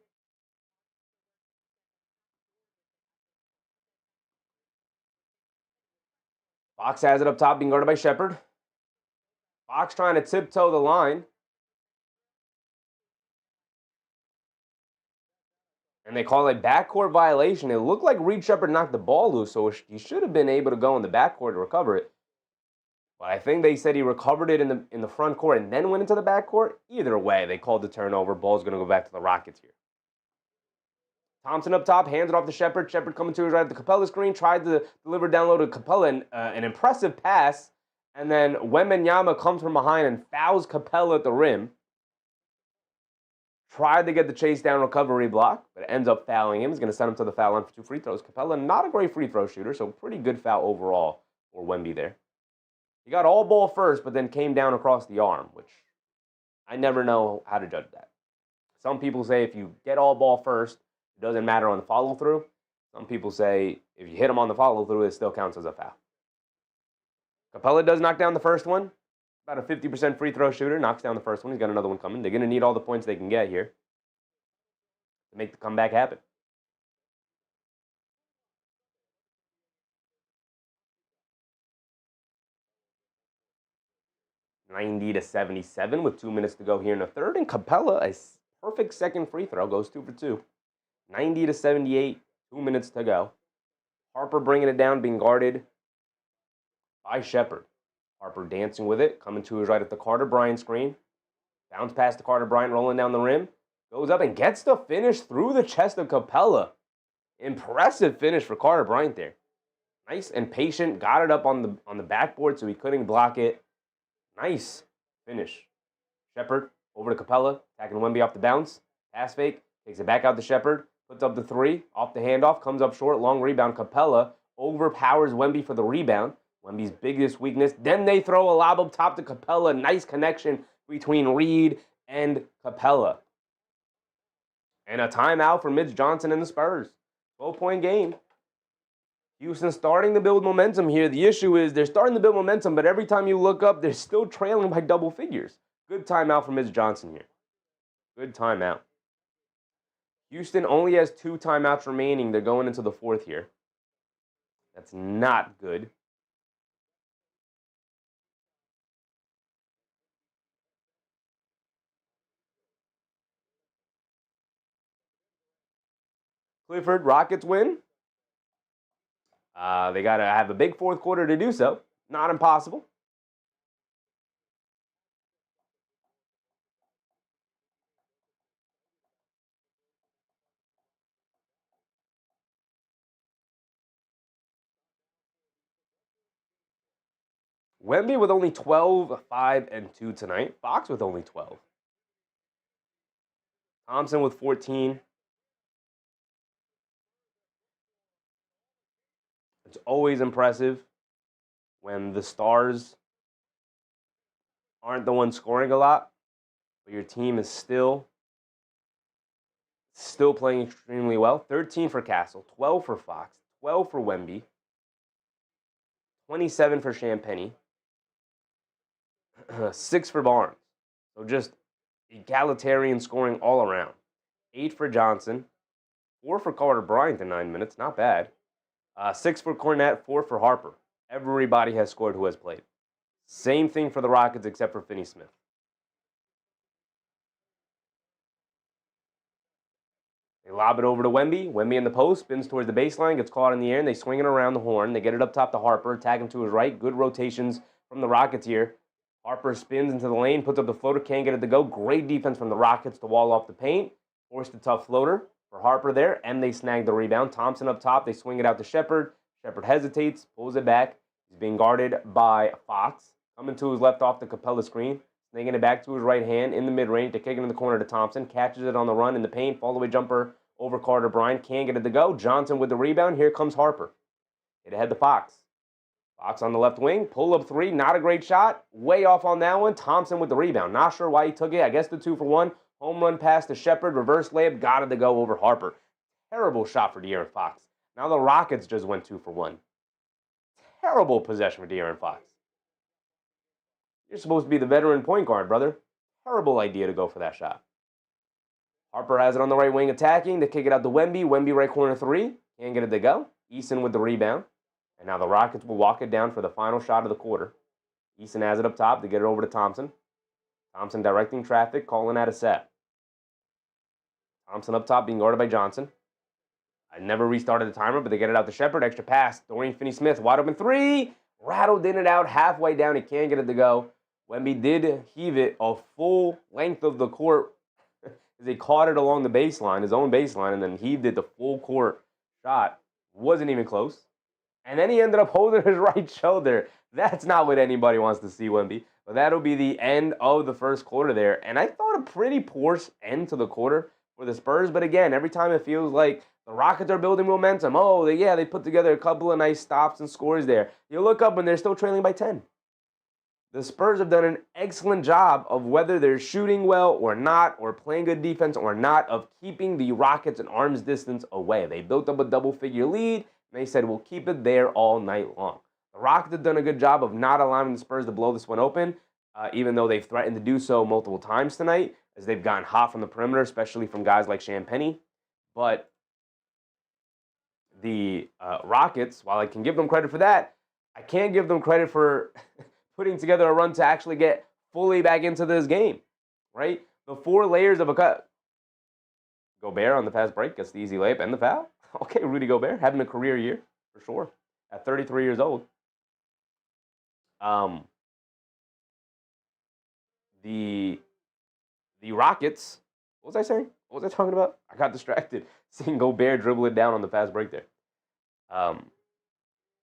S1: Fox has it up top, being guarded by Shepherd. Fox trying to tiptoe the line. And they call it backcourt violation. It looked like Reed Shepherd knocked the ball loose, so he should have been able to go in the backcourt to recover it. But I think they said he recovered it in the front court and then went into the backcourt. Either way, they called the turnover. Ball's going to go back to the Rockets here. Thompson up top, hands it off to Shepherd. Shepherd coming to his right at the Capella screen, tried to deliver down low to Capella, an impressive pass. And then Wembenyama comes from behind and fouls Capella at the rim. Tried to get the chase down recovery block, but ends up fouling him. He's going to send him to the foul line for 2 free throws. Capella, not a great free throw shooter, so pretty good foul overall for Wemby there. He got all ball first, but then came down across the arm, which I never know how to judge that. Some people say if you get all ball first, it doesn't matter on the follow-through. Some people say if you hit him on the follow-through, it still counts as a foul. Capella does knock down the first one. About a 50% free throw shooter. Knocks down the first one. He's got another one coming. They're going to need all the points they can get here to make the comeback happen. 90-77 with 2 minutes to go here in the third. And Capella, a perfect second free throw, goes 2 for 2. 90-78, 2 minutes to go. Harper bringing it down, being guarded by Shepherd. Harper dancing with it, coming to his right at the Carter Bryant screen. Bounce past to Carter Bryant, rolling down the rim. Goes up and gets the finish through the chest of Capella. Impressive finish for Carter Bryant there. Nice and patient. Got it up on the backboard so he couldn't block it. Nice finish. Shepherd over to Capella. Attacking Wemby off the bounce. Pass fake. Takes it back out to Shepherd. Puts up the three. Off the handoff. Comes up short. Long rebound. Capella overpowers Wemby for the rebound. Wemby's biggest weakness. Then they throw a lob up top to Capella. Nice connection between Reed and Capella. And a timeout for Mitch Johnson and the Spurs. 12-point game. Houston starting to build momentum here. The issue is they're starting to build momentum, but every time you look up, they're still trailing by double figures. Good timeout for Mitch Johnson here. Good timeout. Houston only has 2 timeouts remaining. They're going into the fourth here. That's not good. Clifford, Rockets win. They got to have a big fourth quarter to do so. Not impossible. Wemby with only 12, 5, and 2 tonight. Fox with only 12. Thompson with 14. It's always impressive when the stars aren't the ones scoring a lot, but your team is still playing extremely well. 13 for Castle, 12 for Fox, 12 for Wemby, 27 for Champagnie, 6 for Barnes. So just egalitarian scoring all around. 8 for Johnson, 4 for Carter Bryant in 9 minutes, not bad. 6 for Cornette, 4 for Harper. Everybody has scored who has played. Same thing for the Rockets except for Finney-Smith. They lob it over to Wemby. Wemby in the post, spins towards the baseline, gets caught in the air, and they swing it around the horn. They get it up top to Harper, tag him to his right. Good rotations from the Rockets here. Harper spins into the lane, puts up the floater, can't get it to go. Great defense from the Rockets to wall off the paint. Forced a tough floater for Harper there, and they snag the rebound. Thompson up top, they swing it out to Shepherd. Shepherd hesitates, pulls it back. He's being guarded by Fox. Coming to his left off the Capella screen. Snaking it back to his right hand in the mid-range to kick it in the corner to Thompson. Catches it on the run in the paint. Fall-away jumper over Carter Bryant. Can't get it to go. Johnson with the rebound. Here comes Harper. Hit ahead to Fox. Fox on the left wing. Pull-up three. Not a great shot. Way off on that one. Thompson with the rebound. Not sure why he took it. I guess the 2 for 1. Home run pass to Shepherd. Reverse layup. Got it to go over Harper. Terrible shot for De'Aaron Fox. Now the Rockets just went 2 for 1. Terrible possession for De'Aaron Fox. You're supposed to be the veteran point guard, brother. Terrible idea to go for that shot. Harper has it on the right wing attacking. They kick it out to Wemby. Wemby right corner 3. Can't get it to go. Eason with the rebound. And now the Rockets will walk it down for the final shot of the quarter. Eason has it up top to get it over to Thompson. Thompson directing traffic, calling out a set. Thompson up top being guarded by Johnson. I never restarted the timer, but they get it out to Shepherd. Extra pass. Dorian Finney-Smith, wide open 3. Rattled in and out, halfway down. He can't get it to go. Wemby did heave it a full length of the court as he caught it along the baseline, his own baseline, and then heaved it the full court shot. Wasn't even close. And then he ended up holding his right shoulder. That's not what anybody wants to see, Wemby. But that'll be the end of the first quarter there. And I thought a pretty poor end to the quarter for the Spurs. But again, every time it feels like the Rockets are building momentum. Oh, they put together a couple of nice stops and scores there. You look up and they're still trailing by 10. The Spurs have done an excellent job of whether they're shooting well or not, or playing good defense or not, of keeping the Rockets an arm's distance away. They built up a double-figure lead, and they said, we'll keep it there all night long. The Rockets have done a good job of not allowing the Spurs to blow this one open, even though they've threatened to do so multiple times tonight, as they've gotten hot from the perimeter, especially from guys like Champagnie. But the Rockets, while I can give them credit for that, I can't give them credit for putting together a run to actually get fully back into this game, right? The 4 layers of a cut. Gobert on the fast break gets the easy layup and the foul. Okay, Rudy Gobert having a career year for sure at 33 years old. The Rockets. What was I saying? What was I talking about? I got distracted seeing Gobert dribble it down on the fast break there.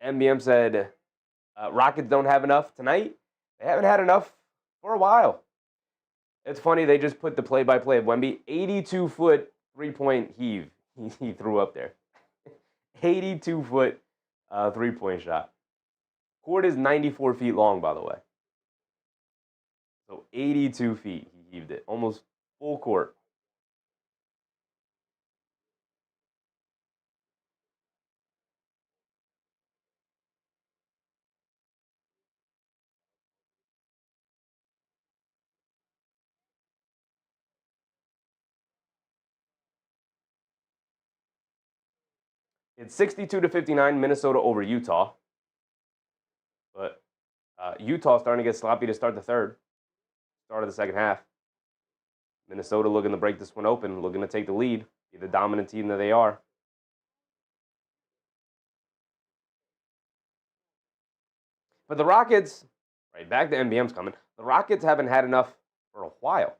S1: MBM said Rockets don't have enough tonight. They haven't had enough for a while. It's funny, they just put the play-by-play of Wemby. 82-foot three-point heave he threw up there. 82-foot three-point shot. Court is 94 feet long, by the way. So 82 feet he heaved it. Almost full court. It's 62-59, Minnesota over Utah. But Utah starting to get sloppy to start the third. Start of the second half. Minnesota looking to break this one open, looking to take the lead, be the dominant team that they are. But the Rockets, right back to NBM's coming, the Rockets haven't had enough for a while.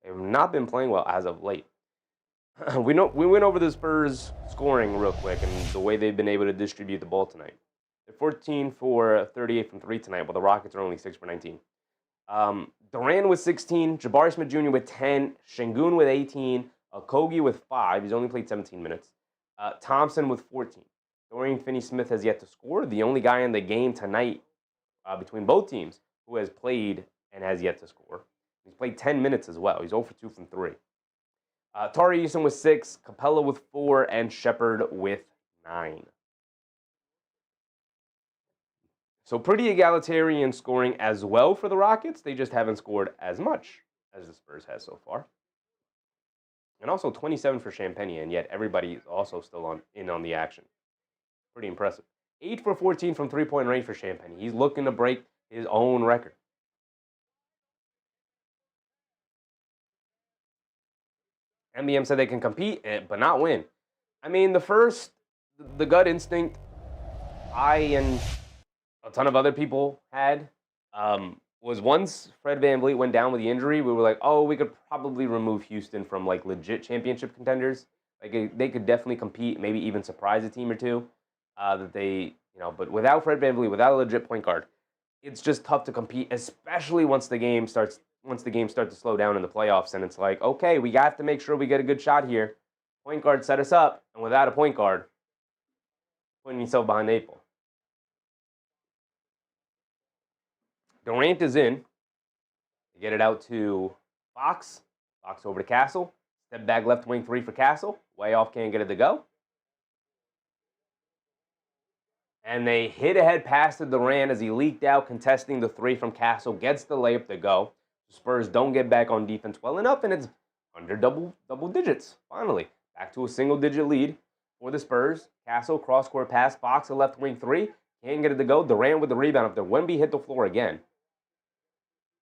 S1: They have not been playing well as of late. We went over the Spurs scoring real quick and the way they've been able to distribute the ball tonight. They're 14 for 38 from 3 tonight, while the Rockets are only 6 for 19. Durant with 16, Jabari Smith Jr. with 10, Şengün with 18, Okogie with 5. He's only played 17 minutes. Thompson with 14. Dorian Finney-Smith has yet to score. The only guy in the game tonight between both teams who has played and has yet to score. He's played 10 minutes as well. He's 0 for 2 from 3. Tari Eason with 6, Capella with 4, and Shepard with 9. So pretty egalitarian scoring as well for the Rockets. They just haven't scored as much as the Spurs has so far. And also 27 for Champagnie, and yet everybody is also still in on the action. Pretty impressive. 8 for 14 from three-point range for Champagnie. He's looking to break his own record. MBM said they can compete, but not win. I mean, the gut instinct I and a ton of other people had was once Fred VanVleet went down with the injury, we were like, oh, we could probably remove Houston from like legit championship contenders. Like they could definitely compete, maybe even surprise a team or two. That they, but without Fred VanVleet, without a legit point guard, it's just tough to compete, especially once the game starts to slow down in the playoffs, and it's like, okay, we have to make sure we get a good shot here. Point guard set us up, and without a point guard, putting yourself behind the 8 ball. Durant is in. They get it out to Fox. Fox over to Castle. Step back left wing 3 for Castle. Way off, can't get it to go. And they hit ahead pass to Durant as he leaked out, contesting the 3 from Castle. Gets the layup to go. Spurs don't get back on defense well enough, and it's under double digits. Finally, back to a single-digit lead for the Spurs. Castle, cross-court pass. Fox, a left wing 3. Can't get it to go. Durant with the rebound. If the Wemby hit the floor again.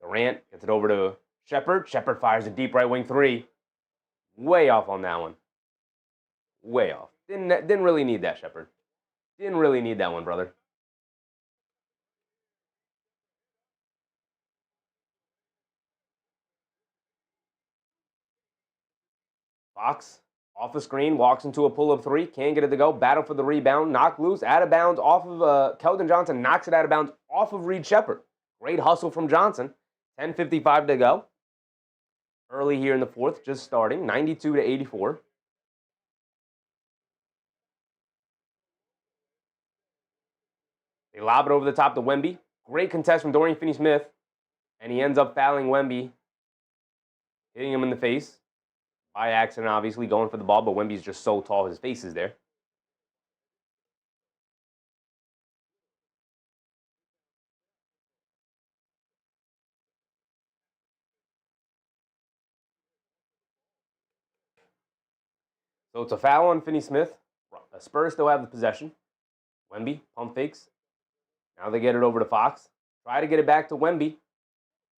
S1: Durant gets it over to Shepard. Shepard fires a deep right wing 3. Way off on that one. Way off. Didn't really need that, Shepard. Didn't really need that one, brother. Fox, off the screen, walks into a pull-up 3. Can't get it to go. Battle for the rebound. Knocked loose. Out of bounds off of Keldon Johnson. Knocks it out of bounds off of Reed Shepard. Great hustle from Johnson. 10:55 to go. Early here in the fourth, just starting. 92-84. They lob it over the top to Wemby. Great contest from Dorian Finney-Smith. And he ends up fouling Wemby. Hitting him in the face. By accident, obviously, going for the ball, but Wemby's just so tall, his face is there. So it's a foul on Finney-Smith. The Spurs still have the possession. Wemby, pump fakes. Now they get it over to Fox. Try to get it back to Wemby.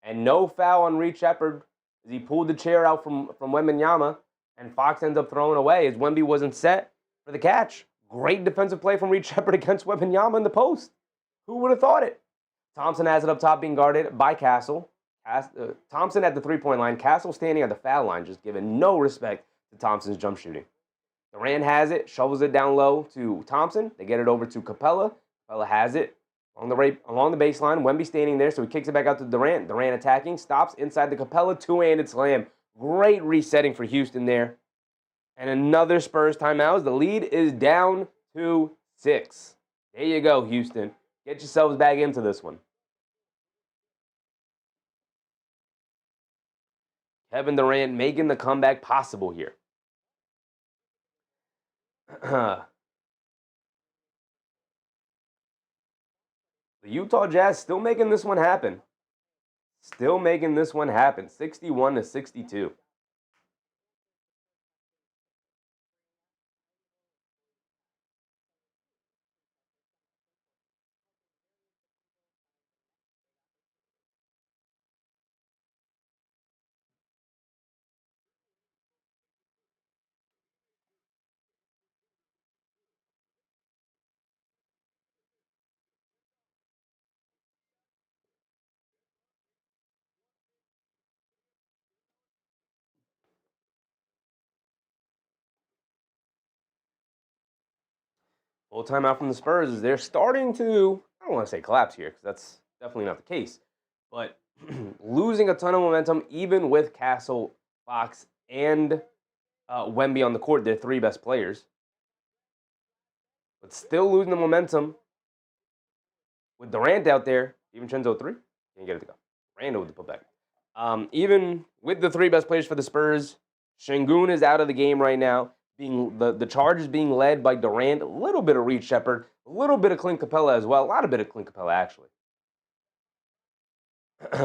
S1: And no foul on Reed Sheppard as he pulled the chair out from Wembanyama, and Fox ends up throwing away as Wemby wasn't set for the catch. Great defensive play from Reed Sheppard against Wembanyama in the post. Who would have thought it? Thompson has it up top being guarded by Castle. Thompson at the three-point line. Castle standing at the foul line, just giving no respect to Thompson's jump shooting. Durant has it, shovels it down low to Thompson. They get it over to Capella. Capella has it along the baseline. Wemby standing there, so he kicks it back out to Durant. Durant attacking, stops inside the Capella, two-handed slam. Great resetting for Houston there. And another Spurs timeout. The lead is down to 6. There you go, Houston. Get yourselves back into this one. Kevin Durant making the comeback possible here. The Utah Jazz still making this one happen. 61-62. Full timeout from the Spurs is they're starting to, I don't want to say collapse here because that's definitely not the case, but losing a ton of momentum even with Castle, Fox, and Wemby on the court, their 3 best players. But still losing the momentum with Durant out there, even Chenzo 3, can't get it to go. Randall with the putback. Even with the 3 best players for the Spurs, Şengün is out of the game right now. The charge is being led by Durant, a little bit of Reed Sheppard, a little bit of Clint Capella as well, a lot of bit of Clint Capella actually.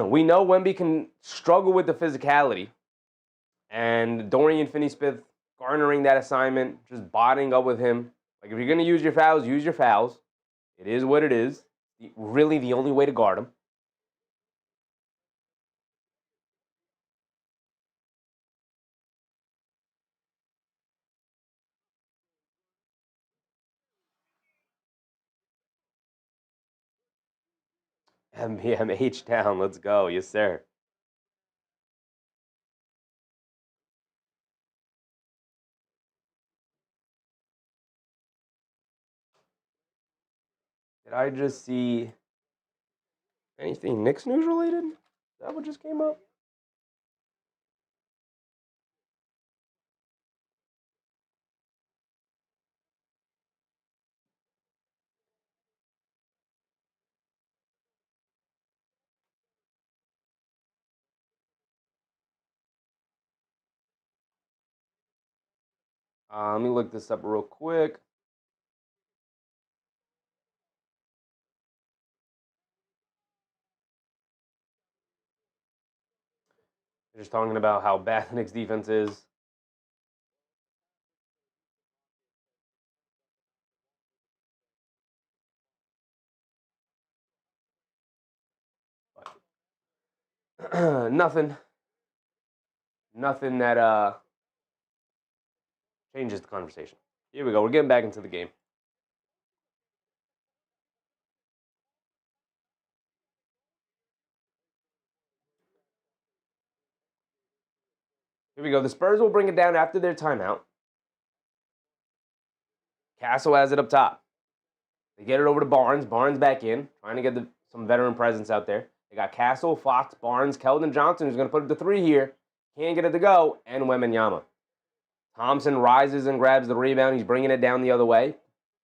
S1: We know Wemby can struggle with the physicality, and Dorian Finney-Smith garnering that assignment, just botting up with him. Like, if you're going to use your fouls, use your fouls. It is what it is. Really the only way to guard him. MBMH down. Let's go. Yes, sir. Did I just see anything Knicks news related? Is that what just came up? Let me look this up real quick. They're just talking about how bad the Knicks defense is. But nothing that changes the conversation. Here we go. We're getting back into the game. Here we go. The Spurs will bring it down after their timeout. Castle has it up top. They get it over to Barnes. Barnes back in, trying to get some veteran presence out there. They got Castle, Fox, Barnes, Keldon Johnson, who's going to put up the 3 here. Can't get it to go, and Wembanyama. Thompson rises and grabs the rebound. He's bringing it down the other way.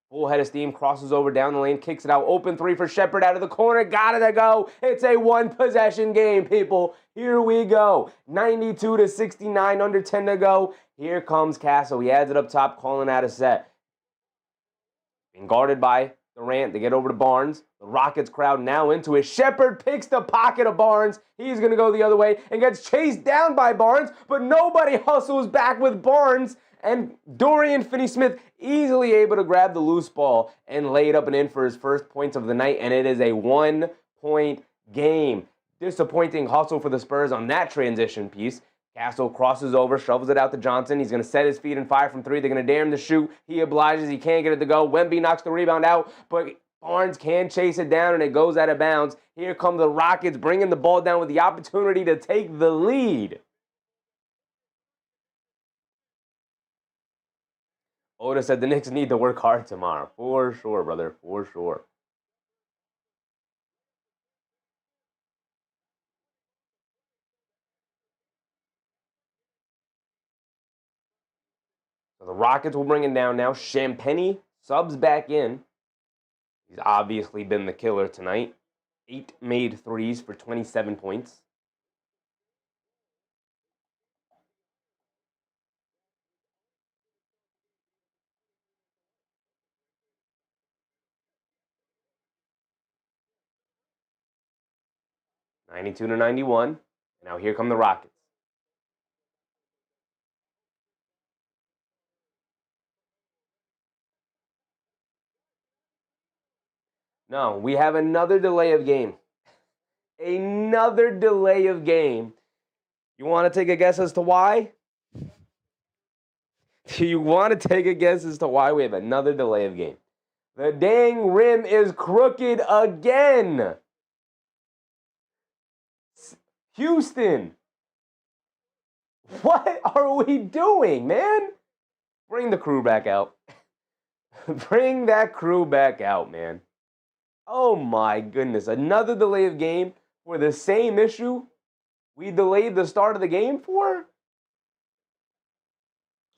S1: Full head of steam, crosses over down the lane, kicks it out. Open 3 for Sheppard out of the corner. Got it to go. It's a 1-possession game, people. Here we go. 92-69, under 10 to go. Here comes Castle. He adds it up top, calling out a set. Being guarded by Durant. They get over to Barnes. The Rockets crowd now into it. Sheppard picks the pocket of Barnes. He's going to go the other way and gets chased down by Barnes, but nobody hustles back with Barnes. And Dorian Finney-Smith easily able to grab the loose ball and lay it up and in for his first points of the night, and it is a 1-point game. Disappointing hustle for the Spurs on that transition piece. Castle crosses over, shovels it out to Johnson. He's going to set his feet and fire from three. They're going to dare him to shoot. He obliges. He can't get it to go. Wemby knocks the rebound out, but Barnes can chase it down, and it goes out of bounds. Here come the Rockets, bringing the ball down with the opportunity to take the lead. Oda said the Knicks need to work hard tomorrow. For sure, brother. For sure. So the Rockets will bring it down now. Champagnie subs back in. He's obviously been the killer tonight. 8 made threes for 27 points. (92-91). Now here come the Rockets. No, we have another delay of game. Another delay of game. You want to take a guess as to why? Do you want to take a guess as to why we have another delay of game? The dang rim is crooked again. Houston. What are we doing, man? Bring the crew back out. Bring that crew back out, man. Oh my goodness. Another delay of game for the same issue we delayed the start of the game for?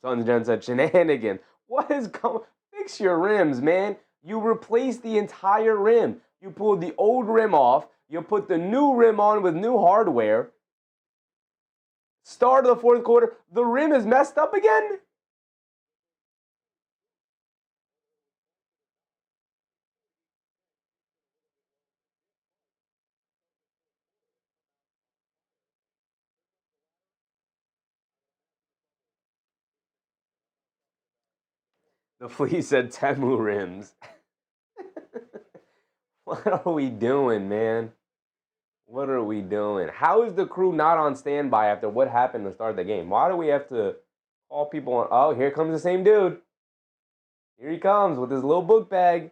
S1: Sons Gen said shenanigans. What is going? Fix your rims, man. You replaced the entire rim. You pulled the old rim off. You put the new rim on with new hardware. Start of the fourth quarter. The rim is messed up again? The flea said Temu rims. What are we doing, man? What are we doing? How is the crew not on standby after what happened to start the game? Why do we have to call people on? Oh, here comes the same dude. Here he comes with his little book bag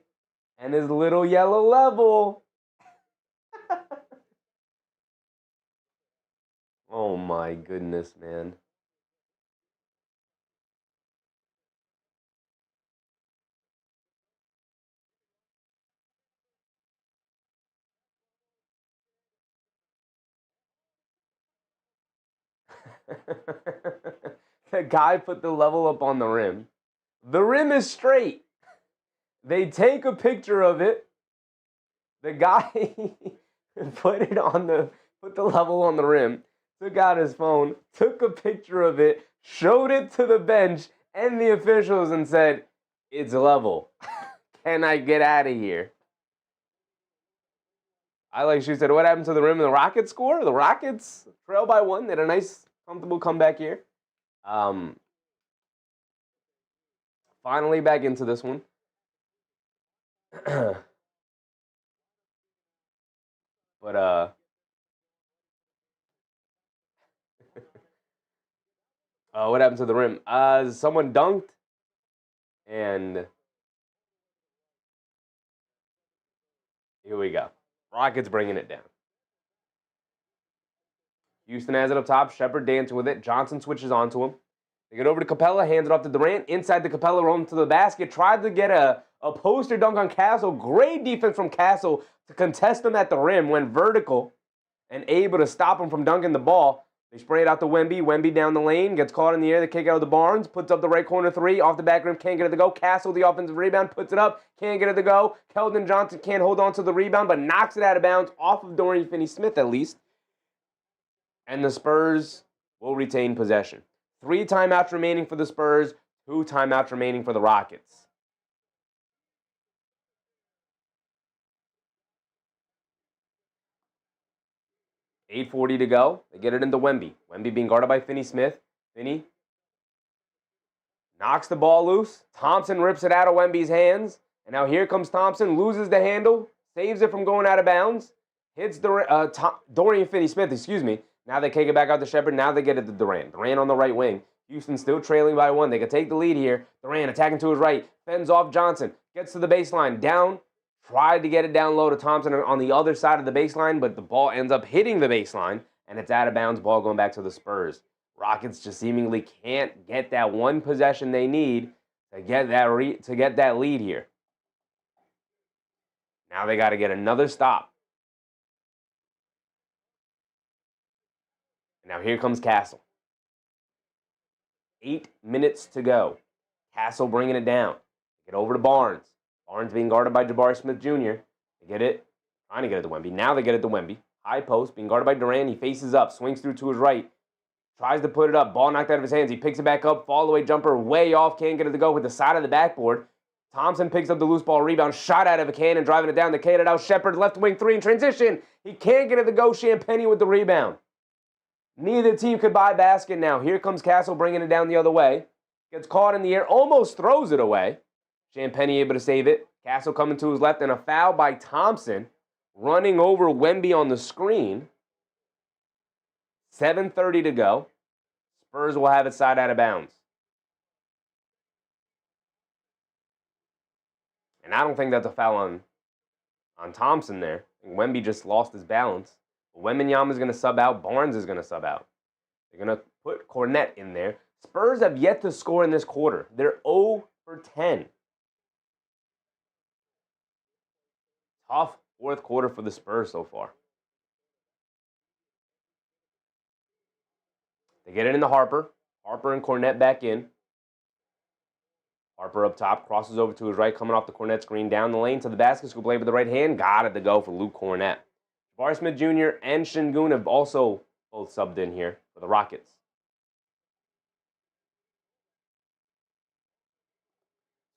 S1: and his little yellow level. Oh my goodness, man. The guy put the level up on the rim. The rim is straight. They take a picture of it. The guy put the level on the rim, took out his phone, took a picture of it, showed it to the bench and the officials and said, "It's level. Can I get out of here?" She said, what happened to the rim and the Rockets score? The Rockets trail by 1. They had a nice, comfortable comeback here. Finally back into this one. But, what happened to the rim? Someone dunked, and here we go. Rockets bringing it down. Houston has it up top. Shepard dancing with it. Johnson switches onto him. They get over to Capella, hands it off to Durant. Inside the Capella, rolling to the basket. Tried to get a poster dunk on Castle. Great defense from Castle to contest him at the rim. Went vertical and able to stop him from dunking the ball. They spray it out to Wemby. Wemby down the lane. Gets caught in the air. They kick out of the Barnes. Puts up the right corner three. Off the back rim. Can't get it to go. Castle, the offensive rebound. Puts it up. Can't get it to go. Keldon Johnson can't hold on to the rebound, but knocks it out of bounds. Off of Dorian Finney-Smith, at least. And the Spurs will retain possession. 3 timeouts remaining for the Spurs. 2 timeouts remaining for the Rockets. .840 to go. They get it into Wemby. Wemby being guarded by Finney-Smith. Finney knocks the ball loose. Thompson rips it out of Wemby's hands. And now here comes Thompson. Loses the handle. Saves it from going out of bounds. hits Dorian Finney-Smith, excuse me. Now they kick it back out to Shepherd. Now they get it to Durant. Durant on the right wing. Houston still trailing by 1. They could take the lead here. Durant attacking to his right. Fends off Johnson. Gets to the baseline. Down. Tried to get it down low to Thompson on the other side of the baseline, but the ball ends up hitting the baseline, and it's out of bounds. Ball going back to the Spurs. Rockets just seemingly can't get that one possession they need to get that lead here. Now they got to get another stop. Now here comes Castle. 8 minutes to go. Castle bringing it down. Get over to Barnes. Barnes being guarded by Jabari Smith Jr. They get it. Trying to get it to Wemby. Now they get it to Wemby. High post. Being guarded by Durant. He faces up. Swings through to his right. Tries to put it up. Ball knocked out of his hands. He picks it back up. Fall away jumper way off. Can't get it to go with the side of the backboard. Thompson picks up the loose ball rebound. Shot out of a can and driving it down. The K it out. Shepherd left wing 3 in transition. He can't get it to go. Champagnie with the rebound. Neither team could buy a basket now. Here comes Castle bringing it down the other way. Gets caught in the air. Almost throws it away. Champagnie able to save it. Castle coming to his left, and a foul by Thompson, running over Wemby on the screen. 7:30 to go. Spurs will have it side out of bounds. And I don't think that's a foul on Thompson there. Wemby just lost his balance. Wembanyama is going to sub out. Barnes is going to sub out. They're going to put Cornette in there. Spurs have yet to score in this quarter. They're 0 for 10. Tough fourth quarter for the Spurs so far. They get it into Harper. Harper and Cornette back in. Harper up top, crosses over to his right, coming off the Cornette screen, down the lane to the basket, scoop play with the right hand. Got it to go for Luke Cornette. Jabari Smith Jr. and Sengun have also both subbed in here for the Rockets.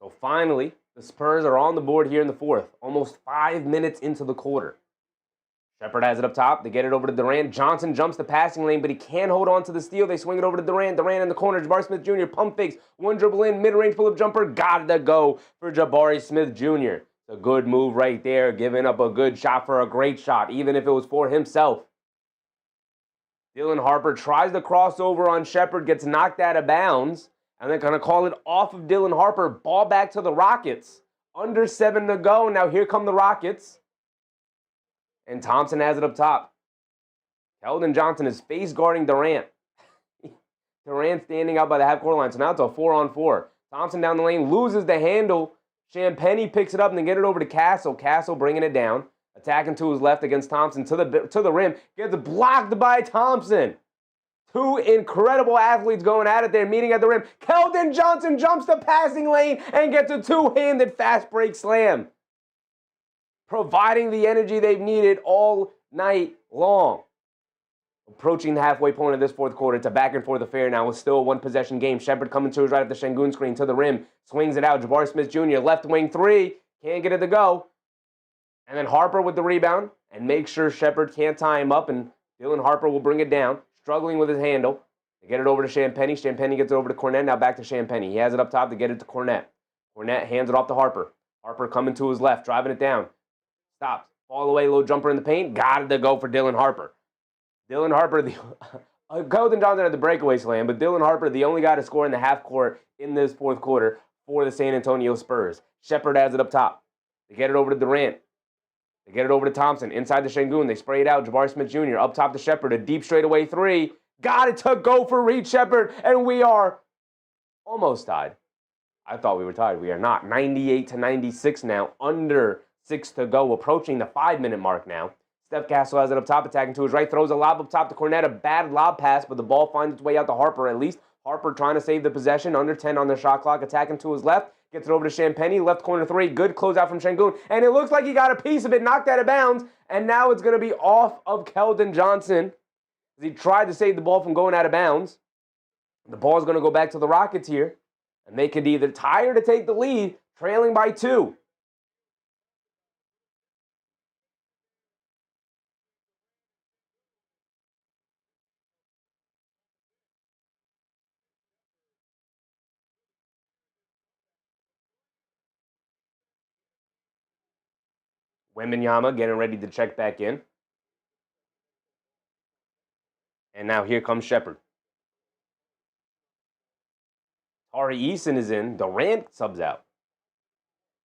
S1: So finally, the Spurs are on the board here in the fourth, almost 5 minutes into the quarter. Shepherd has it up top. They get it over to Durant. Johnson jumps the passing lane, but he can't hold on to the steal. They swing it over to Durant. Durant in the corner. Jabari Smith Jr. pump fakes. One dribble in. Mid-range pull-up jumper. Got to go for Jabari Smith Jr. It's a good move right there. Giving up a good shot for a great shot, even if it was for himself. Dylan Harper tries the crossover on Shepherd. Gets knocked out of bounds. And they're going to call it off of Dylan Harper. Ball back to the Rockets. Under 7 to go. Now here come the Rockets. And Thompson has it up top. Keldon Johnson is face guarding Durant. Durant standing out by the half-court line. So now it's a 4-on-4. Thompson down the lane, loses the handle. Champagnie picks it up and then get it over to Castle. Castle bringing it down. Attacking to his left against Thompson to the rim. Gets blocked by Thompson. Two incredible athletes going at it there, meeting at the rim. Keldon Johnson jumps the passing lane and gets a two-handed fast break slam, providing the energy they've needed all night long. Approaching the halfway point of this fourth quarter, it's a back-and-forth affair now. It's still a one-possession game. Shepherd coming to his right at the Sengun screen to the rim. Swings it out. Jabari Smith Jr., left wing 3. Can't get it to go. And then Harper with the rebound and make sure Shepherd can't tie him up, and Dylan Harper will bring it down. Struggling with his handle. They get it over to Champagnie. Champagnie gets it over to Cornette. Now back to Champagnie. He has it up top to get it to Cornette. Cornette hands it off to Harper. Harper coming to his left, driving it down. Stops. Fall away, low jumper in the paint. Got it to go for Dylan Harper. Dylan Harper, Keldon Johnson had the breakaway slam, but Dylan Harper, the only guy to score in the half court in this fourth quarter for the San Antonio Spurs. Shepherd has it up top. They get it over to Durant. They get it over to Thompson. Inside the Sengun. They spray it out. Jabari Smith Jr. up top to Shepherd. A deep straightaway 3. Got it to go for Reed Shepherd. And we are almost tied. I thought we were tied. We are not. 98-96 now. Under 6 to go. Approaching the 5-minute mark now. Steph Castle has it up top. Attacking to his right. Throws a lob up top to Cornette. A bad lob pass, but the ball finds its way out to Harper at least. Harper trying to save the possession. Under 10 on the shot clock. Attacking to his left. Gets it over to Champagnie, left corner 3. Good closeout from Sengun. And it looks like he got a piece of it, knocked out of bounds. And now it's going to be off of Keldon Johnson as he tried to save the ball from going out of bounds. The ball is going to go back to the Rockets here. And they could either tie or to take the lead, trailing by 2. Wembanyama getting ready to check back in. And now here comes Shepherd. Tari Eason is in. Durant subs out.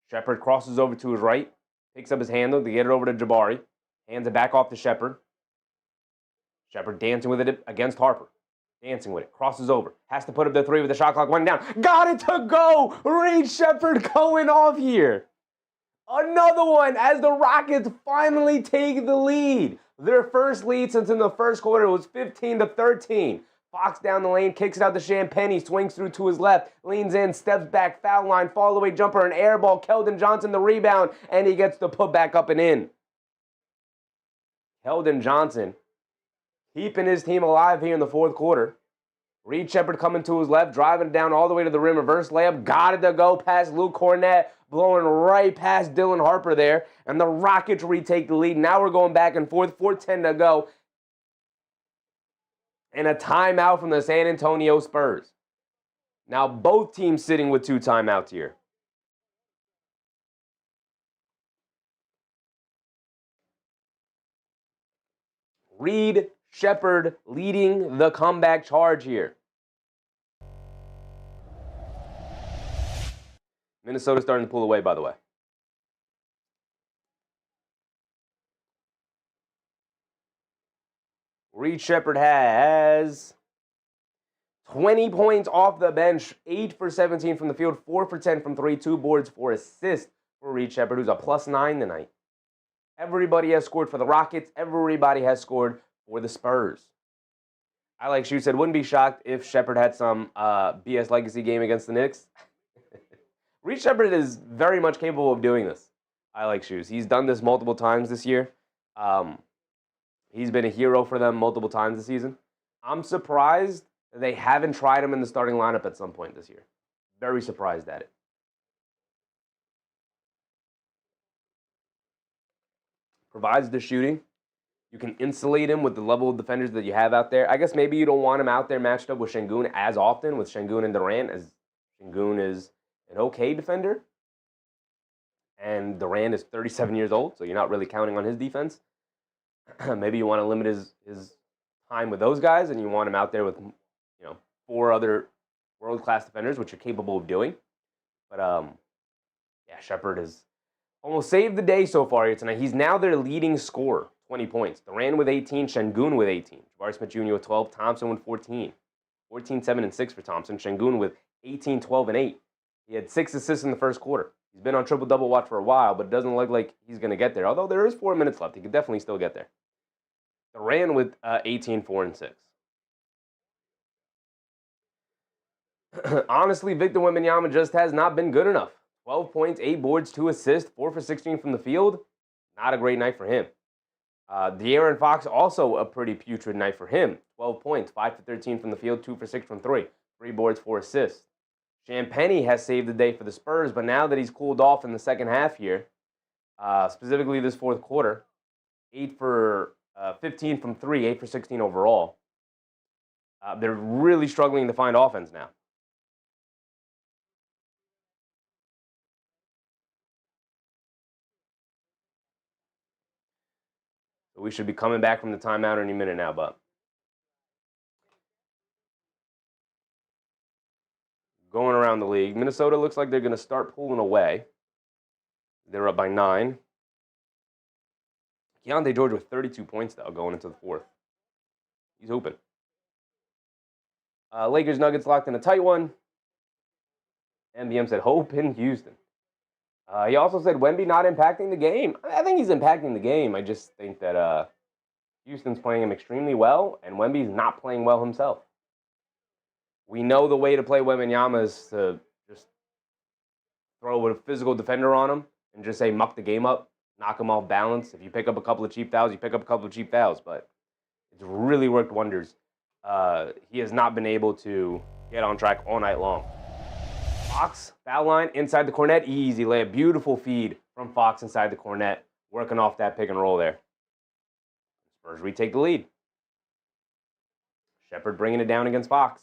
S1: Shepherd crosses over to his right. Picks up his handle to get it over to Jabari. Hands it back off to Shepherd. Shepherd dancing with it against Harper. Dancing with it. Crosses over. Has to put up the three with the shot clock winding down. Got it to go! Reed Shepherd going off here. Another one as the Rockets finally take the lead. Their first lead since in the first quarter was 15-13. Fox down the lane, kicks it out to Champagnie, swings through to his left, leans in, steps back, foul line, fall away jumper, an air ball. Keldon Johnson the rebound, and he gets the put back up and in. Keldon Johnson keeping his team alive here in the fourth quarter. Reed Shepherd coming to his left, driving down all the way to the rim, reverse layup, got it to go past Luke Cornett, blowing right past Dylan Harper there, and the Rockets retake the lead. Now we're going back and forth, 4:10 to go. And a timeout from the San Antonio Spurs. Now both teams sitting with 2 timeouts here. Reed Shepherd leading the comeback charge here. Minnesota starting to pull away, by the way. Reed Shepherd has 20 points off the bench, 8 for 17 from the field, 4 for 10 from 3, 2 boards, 4 assists for Reed Shepherd, who's a +9 tonight. Everybody has scored for the Rockets. Everybody has scored for the Spurs. I Like Shoe said, wouldn't be shocked if Shepherd had some BS legacy game against the Knicks. Reed Shepherd is very much capable of doing this. I Like Shoes. He's done this multiple times this year. He's been a hero for them multiple times this season. I'm surprised that they haven't tried him in the starting lineup at some point this year. Very surprised at it. Provides the shooting. You can insulate him with the level of defenders that you have out there. I guess maybe you don't want him out there matched up with Şengün as often, with Şengün and Durant, as Şengün is an okay defender. And Durant is 37 years old, so you're not really counting on his defense. Maybe you want to limit his time with those guys, and you want him out there with 4 other world-class defenders, which you're capable of doing. But, yeah, Shepherd has almost saved the day so far here tonight. He's now their leading scorer, 20 points. Durant with 18, Şengün with 18. Jabari Smith Jr. with 12, Thompson with 14. 14, 7, and 6 for Thompson. Şengün with 18, 12, and 8. He had 6 assists in the first quarter. He's been on triple-double watch for a while, but it doesn't look like he's going to get there. Although there is 4 minutes left. He could definitely still get there. Durant with 18, 4, and 6. Honestly, Victor Wembanyama just has not been good enough. 12 points, 8 boards, 2 assists, 4 for 16 from the field. Not a great night for him. De'Aaron Fox, also a pretty putrid night for him. 12 points, 5 for 13 from the field, 2 for 6 from 3. 3 boards, 4 assists. Champagnie has saved the day for the Spurs, but now that he's cooled off in the second half here, specifically this fourth quarter, 8 for 15 from 3, 8 for 16 overall. They're really struggling to find offense now. So we should be coming back from the timeout any minute now, but going around the league, Minnesota looks like they're going to start pulling away. They're up by 9. Keontae George with 32 points, though, going into the fourth. He's hooping. Lakers Nuggets locked in a tight one. MBM said, hope in Houston. He also said Wemby not impacting the game. I think he's impacting the game. I just think that Houston's playing him extremely well, and Wemby's not playing well himself. We know the way to play Wembanyama is to just throw a physical defender on him and just say muck the game up, knock him off balance. If you pick up a couple of cheap fouls, you pick up a couple of cheap fouls. But it's really worked wonders. He has not been able to get on track all night long. Fox, foul line, inside the Cornet, easy layup. Beautiful feed from Fox inside the Cornet, working off that pick and roll there. Spurs retake the lead. Shepherd bringing it down against Fox.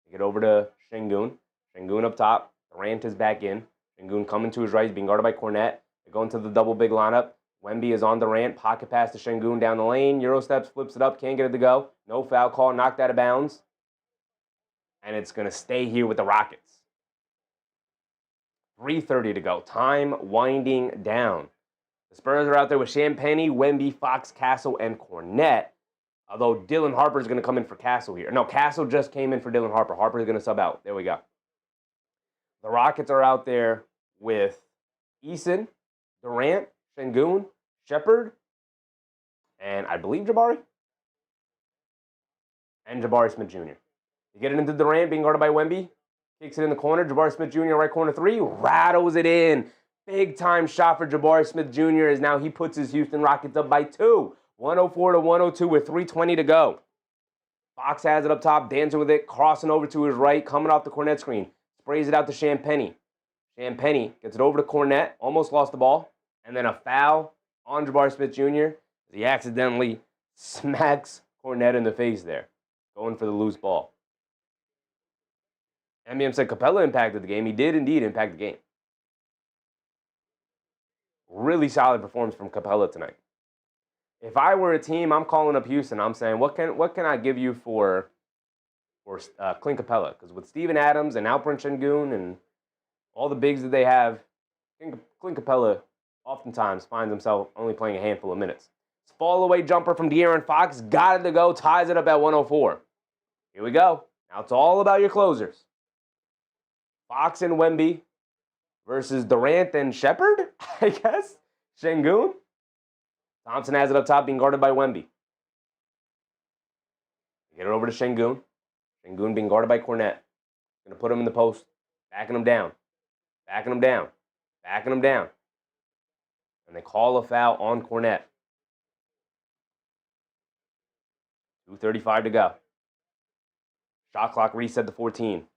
S1: They get over to Şengün. Şengün up top. Durant is back in. Şengün coming to his right. He's being guarded by Cornet. They go into the double big lineup. Wemby is on Durant. Pocket pass to Şengün down the lane. Euro steps, flips it up. Can't get it to go. No foul call. Knocked out of bounds. And it's going to stay here with the Rockets. 3:30 to go. Time winding down. The Spurs are out there with Champagnie, Wemby, Fox, Castle, and Kornet. Although Dylan Harper is going to come in for Castle here. No, Castle just came in for Dylan Harper. Harper is going to sub out. There we go. The Rockets are out there with Eason, Durant, Şengün, Shepherd, and I believe Jabari. And Jabari Smith Jr. You get it into Durant, being guarded by Wemby. Kicks it in the corner. Jabari Smith Jr. right corner three. Rattles it in. Big time shot for Jabari Smith Jr. as now he puts his Houston Rockets up by 2. 104 to 102 with 3:20 to go. Fox has it up top, dancing with it, crossing over to his right, coming off the Kornet screen. Sprays it out to Champagnie. Champagnie gets it over to Kornet, almost lost the ball. And then a foul on Jabari Smith Jr. He accidentally smacks Kornet in the face there, going for the loose ball. MBM said Capella impacted the game. He did indeed impact the game. Really solid performance from Capella tonight. If I were a team, I'm calling up Houston. I'm saying, what can I give you for Clint Capella? Because with Steven Adams and Alperen Şengün and all the bigs that they have, Clint Capella oftentimes finds himself only playing a handful of minutes. Fall away jumper from De'Aaron Fox. Got it to go. Ties it up at 104. Here we go. Now it's all about your closers. Fox and Wemby versus Durant and Shepherd, I guess. Şengün. Thompson has it up top, being guarded by Wemby. Get it over to Şengün. Şengün being guarded by Kornet. Going to put him in the post. Backing him down. Backing him down. Backing him down. And they call a foul on Kornet. 2:35 to go. Shot clock reset to 14.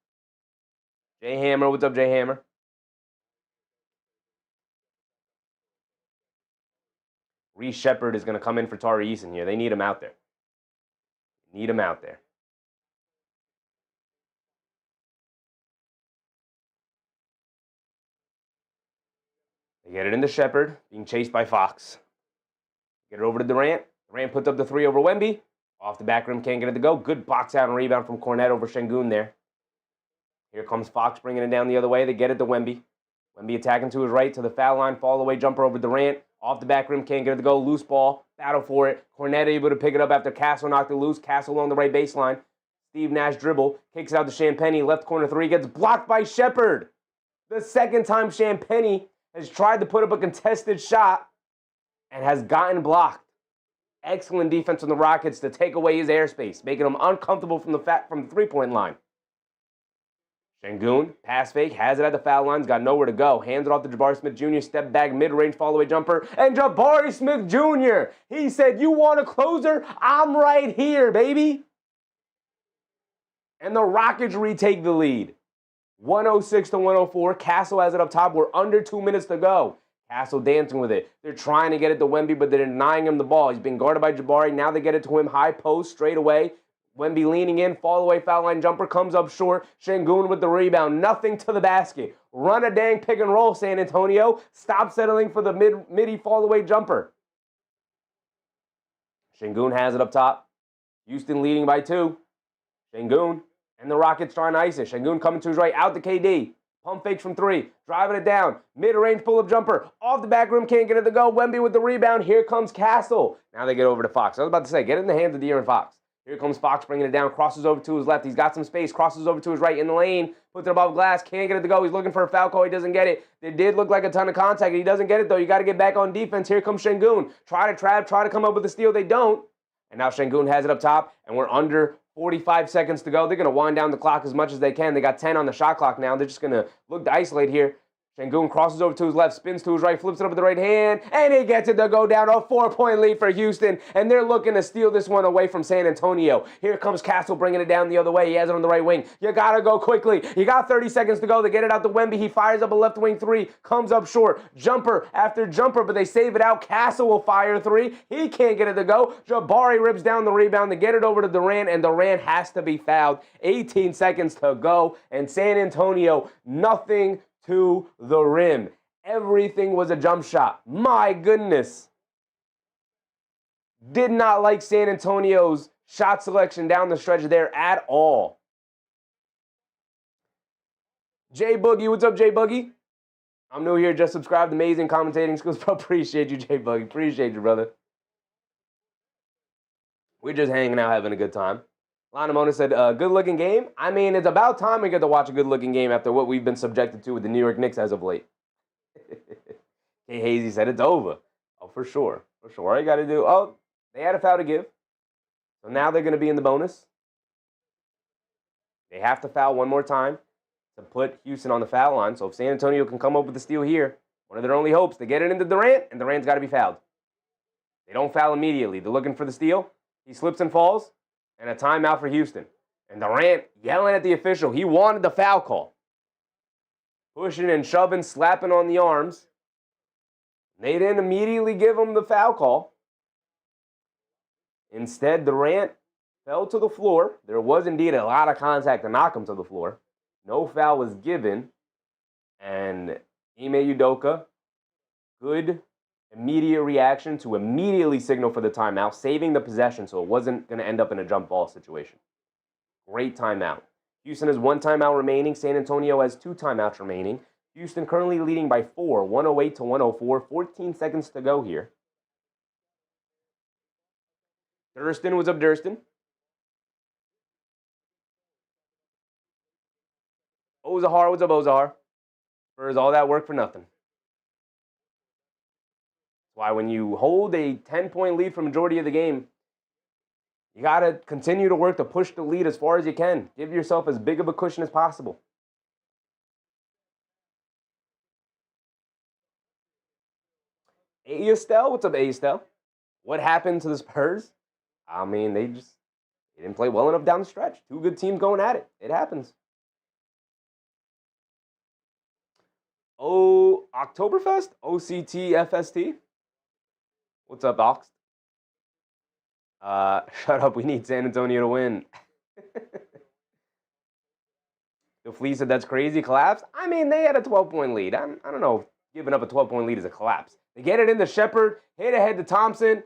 S1: Jay Hammer, what's up, Jay Hammer? Reece Shepherd is going to come in for Tari Eason here. They need him out there. Need him out there. They get it into Shepherd, being chased by Fox. Get it over to Durant. Durant puts up the 3 over Wemby. Off the back rim, can't get it to go. Good box out and rebound from Kornet over Şengün there. Here comes Fox bringing it down the other way. They get it to Wemby. Wemby attacking to his right to the foul line. Fall away jumper over Durant. Off the back rim, can't get it to go. Loose ball. Battle for it. Kornet able to pick it up after Castle knocked it loose. Castle along the right baseline. Steve Nash dribble. Kicks it out to Champagnie. Left corner 3. Gets blocked by Shepherd. The second time Champagnie has tried to put up a contested shot and has gotten blocked. Excellent defense from the Rockets to take away his airspace, making him uncomfortable from the three-point line. Şengün, pass fake, has it at the foul line, got nowhere to go. Hands it off to Jabari Smith Jr., step back, mid-range, fall-away jumper, and Jabari Smith Jr. He said, you want a closer? I'm right here, baby. And the Rockets retake the lead. 106 to 104. Castle has it up top. We're under 2 minutes to go. Castle dancing with it. They're trying to get it to Wemby, but they're denying him the ball. He's being guarded by Jabari. Now they get it to him, high post, straight away. Wemby leaning in, fall away, foul line jumper, comes up short. Şengün with the rebound, nothing to the basket. Run a dang pick and roll, San Antonio. Stop settling for the midi fall away jumper. Şengün has it up top. Houston leading by 2. Şengün and the Rockets trying to ice it. Şengün coming to his right, out to KD. Pump fakes from 3, driving it down. Mid-range pull-up jumper, off the back rim, can't get it to go. Wemby with the rebound, here comes Castle. Now they get over to Fox. I was about to say, get it in the hands of De'Aaron Fox. Here comes Fox bringing it down, crosses over to his left. He's got some space, crosses over to his right in the lane, puts it above glass, can't get it to go. He's looking for a foul call, he doesn't get it. It did look like a ton of contact, he doesn't get it though. You got to get back on defense. Here comes Şengün. Try to trap, try to come up with a steal, they don't. And now Şengün has it up top, and we're under 45 seconds to go. They're going to wind down the clock as much as they can. They got 10 on the shot clock now. They're just going to look to isolate here. Şengün crosses over to his left, spins to his right, flips it up with the right hand, and he gets it to go down. A 4-point lead for Houston, and they're looking to steal this one away from San Antonio. Here comes Castle bringing it down the other way. He has it on the right wing. You got to go quickly. You got 30 seconds to go. They get it out to Wemby. He fires up a left wing 3, comes up short. Jumper after jumper, but they save it out. Castle will fire 3. He can't get it to go. Jabari rips down the rebound to get it over to Durant, and Durant has to be fouled. 18 seconds to go, and San Antonio, nothing to the rim. Everything was a jump shot. My goodness. Did not like San Antonio's shot selection down the stretch there at all. Jay Boogie, what's up, Jay Boogie? I'm new here, just subscribed. Amazing commentating skills, bro. Appreciate you, Jay Boogie. Appreciate you, brother. We're just hanging out, having a good time. Lana Mona said, good-looking game. I mean, it's about time we get to watch a good-looking game after what we've been subjected to with the New York Knicks as of late. K. Hazy said, it's over. Oh, for sure. For sure. All you got to do, they had a foul to give. So now they're going to be in the bonus. They have to foul one more time to put Houston on the foul line. So if San Antonio can come up with a steal here, one of their only hopes, to get it into Durant, and Durant's got to be fouled. They don't foul immediately. They're looking for the steal. He slips and falls, and a timeout for Houston. And Durant yelling at the official. He wanted the foul call. Pushing and shoving, slapping on the arms. They didn't immediately give him the foul call. Instead, Durant fell to the floor. There was indeed a lot of contact to knock him to the floor. No foul was given. And Ime Udoka, good immediate reaction to immediately signal for the timeout, saving the possession so it wasn't going to end up in a jump ball situation. Great timeout. Houston has 1 timeout remaining. San Antonio has 2 timeouts remaining. Houston currently leading by 4, 108 to 104. 14 seconds to go here. Durston, what's up, Durston? Ozahar, what's up, Ozahar? Spurs, all that work for nothing. That's why when you hold a 10-point lead for majority of the game, you got to continue to work to push the lead as far as you can. Give yourself as big of a cushion as possible. Estelle, what's up, Estelle? What happened to the Spurs? I mean, they didn't play well enough down the stretch. 2 good teams going at it. It happens. Oh, Oktoberfest? OCTFST? What's up, Ox? Shut up. We need San Antonio to win. The Flea said that's crazy. Collapse? I mean, they had a 12-point lead. I don't know. Giving up a 12-point lead is a collapse. They get it into Shepherd, hit ahead to Thompson,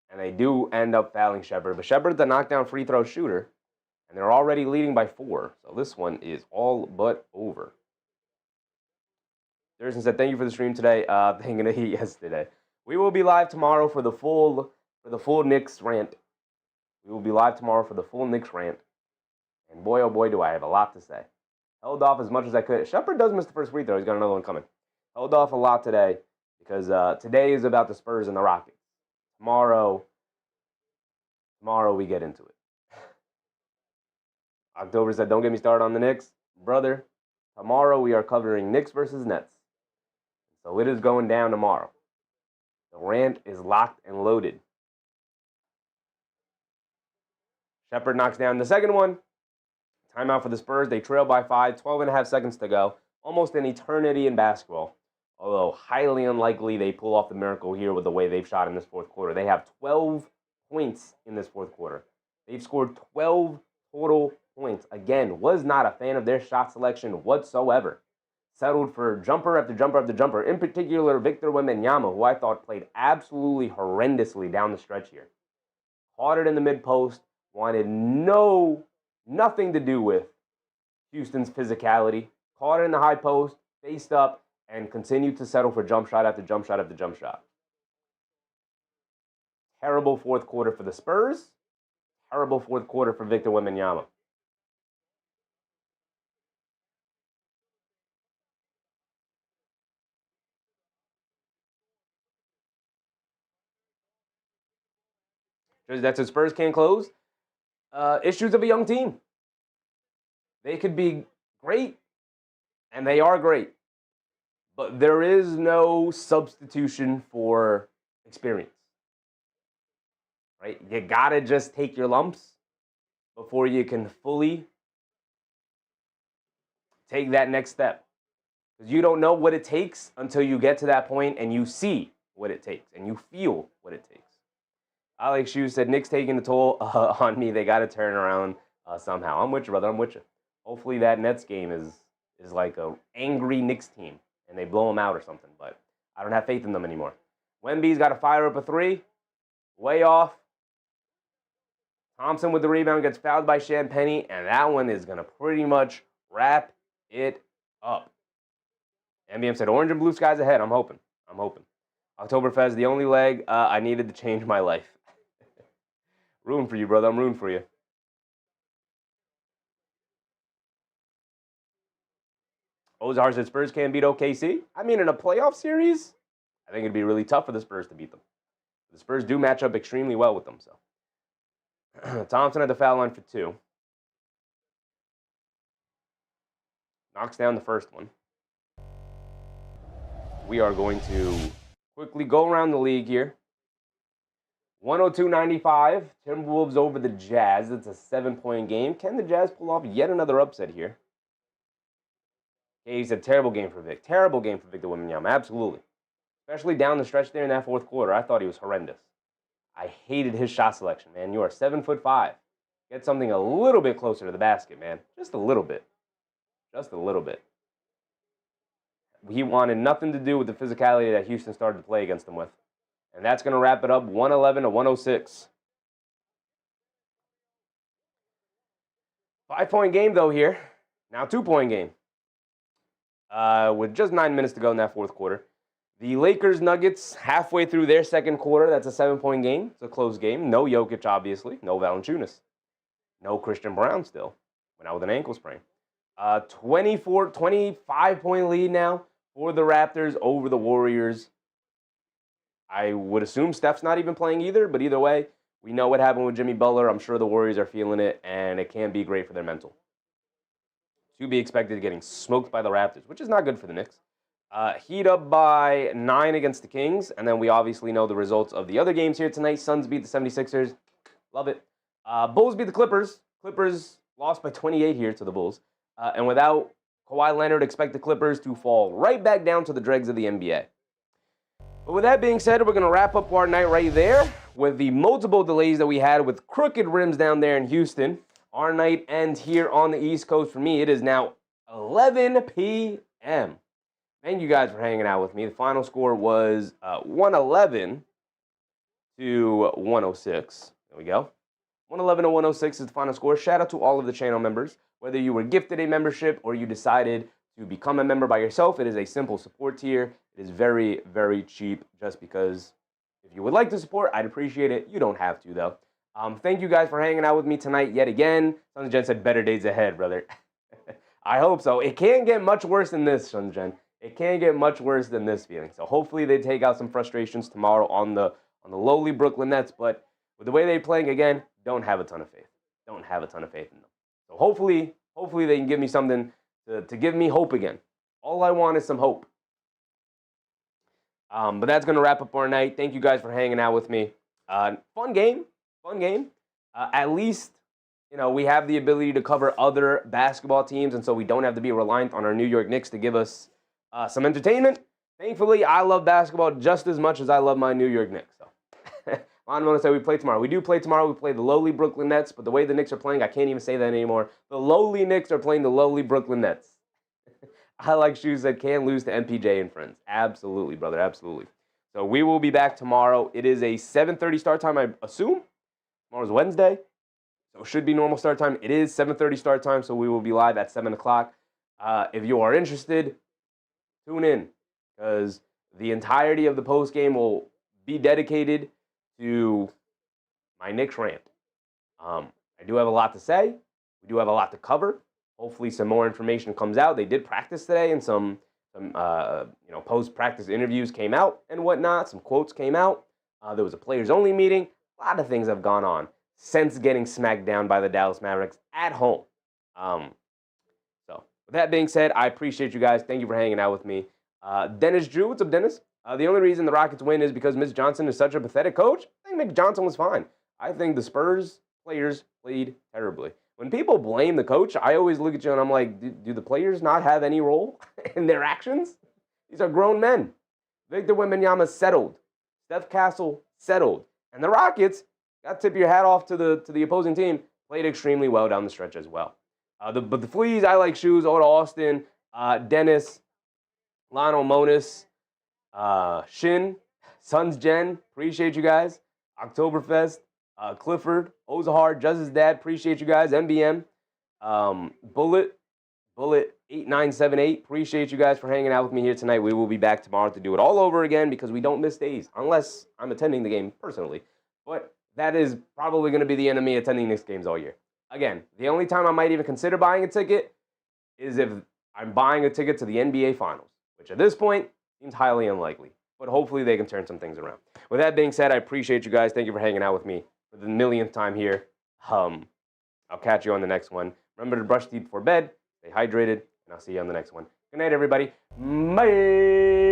S1: and they do end up fouling Shepherd. But Shepherd's a knockdown free throw shooter, and they're already leading by 4. So this one is all but over. Thurston said, thank you for the stream today. Thinking of yesterday. We will be live tomorrow for the full Knicks rant. We will be live tomorrow for the full Knicks rant. And boy, oh boy, do I have a lot to say. Held off as much as I could. Shepherd does miss the first free throw. He's got another one coming. Held off a lot today because today is about the Spurs and the Rockets. Tomorrow we get into it. October said, don't get me started on the Knicks. Brother, tomorrow we are covering Knicks versus Nets. So it is going down tomorrow. The rant is locked and loaded. Shepherd knocks down the second one. Timeout for the Spurs. They trail by 5, 12.5 seconds to go. Almost an eternity in basketball. Although highly unlikely they pull off the miracle here with the way they've shot in this fourth quarter. They have 12 points in this fourth quarter. They've scored 12 total points. Again, was not a fan of their shot selection whatsoever. Settled for jumper after jumper after jumper. In particular, Victor Wembanyama, who I thought played absolutely horrendously down the stretch here. Caught it in the mid-post. Wanted nothing to do with Houston's physicality. Caught it in the high post, faced up, and continued to settle for jump shot after jump shot after jump shot. Terrible fourth quarter for the Spurs. Terrible fourth quarter for Victor Wembanyama. That's what Spurs can't close. Issues of a young team. They could be great, and they are great. But there is no substitution for experience. Right? You got to just take your lumps before you can fully take that next step. Because you don't know what it takes until you get to that point and you see what it takes and you feel what it takes. Alex Hughes said, Knicks taking the toll on me. They got to turn around somehow. I'm with you, brother. I'm with you. Hopefully that Nets game is like a angry Knicks team and they blow them out or something. But I don't have faith in them anymore. Wemby's got to fire up a 3. Way off. Thompson with the rebound gets fouled by Champagnie, and that one is going to pretty much wrap it up. NBM said, orange and blue skies ahead. I'm hoping. Oktoberfest, the only leg I needed to change my life. Rooting for you, brother. I'm rooting for you. Ozar said Spurs can't beat OKC. I mean, in a playoff series, I think it'd be really tough for the Spurs to beat them. The Spurs do match up extremely well with them. So Thompson at the foul line for 2. Knocks down the first one. We are going to quickly go around the league here. 102-95. Timberwolves over the Jazz. It's a 7-point game. Can the Jazz pull off yet another upset here? He said, terrible game for Vic. Terrible game for Victor Wembanyama. Absolutely. Especially down the stretch there in that fourth quarter. I thought he was horrendous. I hated his shot selection, man. You are 7'5". Get something a little bit closer to the basket, man. Just a little bit. Just a little bit. He wanted nothing to do with the physicality that Houston started to play against him with. And that's going to wrap it up 111-106. 5-point game, though, here. Now 2-point game. With just 9 minutes to go in that fourth quarter. The Lakers-Nuggets, halfway through their second quarter, that's a 7-point game. It's a close game. No Jokic, obviously. No Valanciunas. No Christian Brown still. Went out with an ankle sprain. 25-point lead now for the Raptors over the Warriors. I would assume Steph's not even playing either, but either way, we know what happened with Jimmy Butler. I'm sure the Warriors are feeling it, and it can be great for their mental. To be expected getting smoked by the Raptors, which is not good for the Knicks. Heat up by 9 against the Kings, and then we obviously know the results of the other games here tonight. Suns beat the 76ers. Love it. Bulls beat the Clippers. Clippers lost by 28 here to the Bulls. And without Kawhi Leonard, expect the Clippers to fall right back down to the dregs of the NBA. But with that being said, we're going to wrap up our night right there with the multiple delays that we had with crooked rims down there in Houston. Our night ends here on the East Coast. For me, it is now 11 p.m. Thank you guys for hanging out with me. The final score was 111 to 106. There we go. 111 to 106 is the final score. Shout out to all of the channel members. Whether you were gifted a membership or you decided to become a member by yourself, it is a simple support tier. It is very, very cheap just because if you would like to support, I'd appreciate it. You don't have to, though. Thank you guys for hanging out with me tonight yet again. Sons Jen said better days ahead, brother. I hope so. It can't get much worse than this, Sons Jen. It can't get much worse than this feeling. So hopefully they take out some frustrations tomorrow on the lowly Brooklyn Nets. But with the way they're playing, again, don't have a ton of faith. Don't have a ton of faith in them. So hopefully they can give me something to give me hope again. All I want is some hope. But that's going to wrap up our night. Thank you guys for hanging out with me. Fun game. At least, we have the ability to cover other basketball teams, and so we don't have to be reliant on our New York Knicks to give us some entertainment. Thankfully, I love basketball just as much as I love my New York Knicks. So, I'm going to say we play tomorrow. We do play tomorrow. We play the lowly Brooklyn Nets, but the way the Knicks are playing, I can't even say that anymore. The lowly Knicks are playing the lowly Brooklyn Nets. I like Shoes said, can't lose to MPJ and friends. Absolutely, brother, absolutely. So we will be back tomorrow. It is a 7:30 start time, I assume. Tomorrow's Wednesday, so it should be normal start time. It is 7:30 start time, so we will be live at 7 o'clock. If you are interested, tune in, because the entirety of the postgame will be dedicated to my Knicks rant. I do have a lot to say. We do have a lot to cover. Hopefully some more information comes out. They did practice today, and some post-practice interviews came out and whatnot. Some quotes came out. There was a players-only meeting. A lot of things have gone on since getting smacked down by the Dallas Mavericks at home. So with that being said, I appreciate you guys. Thank you for hanging out with me. Dennis Drew, what's up, Dennis? The only reason the Rockets win is because Mitch Johnson is such a pathetic coach. I think Mitch Johnson was fine. I think the Spurs players played terribly. When people blame the coach, I always look at you and I'm like, do the players not have any role in their actions? These are grown men. Victor Wembanyama settled. Steph Castle settled. And the Rockets, got to tip your hat off to the opposing team, played extremely well down the stretch as well. But the Fleas, I like Shoes, Oda Austin, Dennis, Lionel Monis, Shin, Sons Jen, appreciate you guys. Oktoberfest, Clifford, Ozahar, Juzz's dad, appreciate you guys, MBM, Bullet 8978, appreciate you guys for hanging out with me here tonight. We will be back tomorrow to do it all over again because we don't miss days, unless I'm attending the game personally. But that is probably going to be the end of me attending Knicks games all year. Again, the only time I might even consider buying a ticket is if I'm buying a ticket to the NBA Finals, which at this point seems highly unlikely. But hopefully they can turn some things around. With that being said, I appreciate you guys. Thank you for hanging out with me for the millionth time here. I'll catch you on the next one. Remember to brush teeth before bed, stay hydrated, and I'll see you on the next one. Good night, everybody. Bye.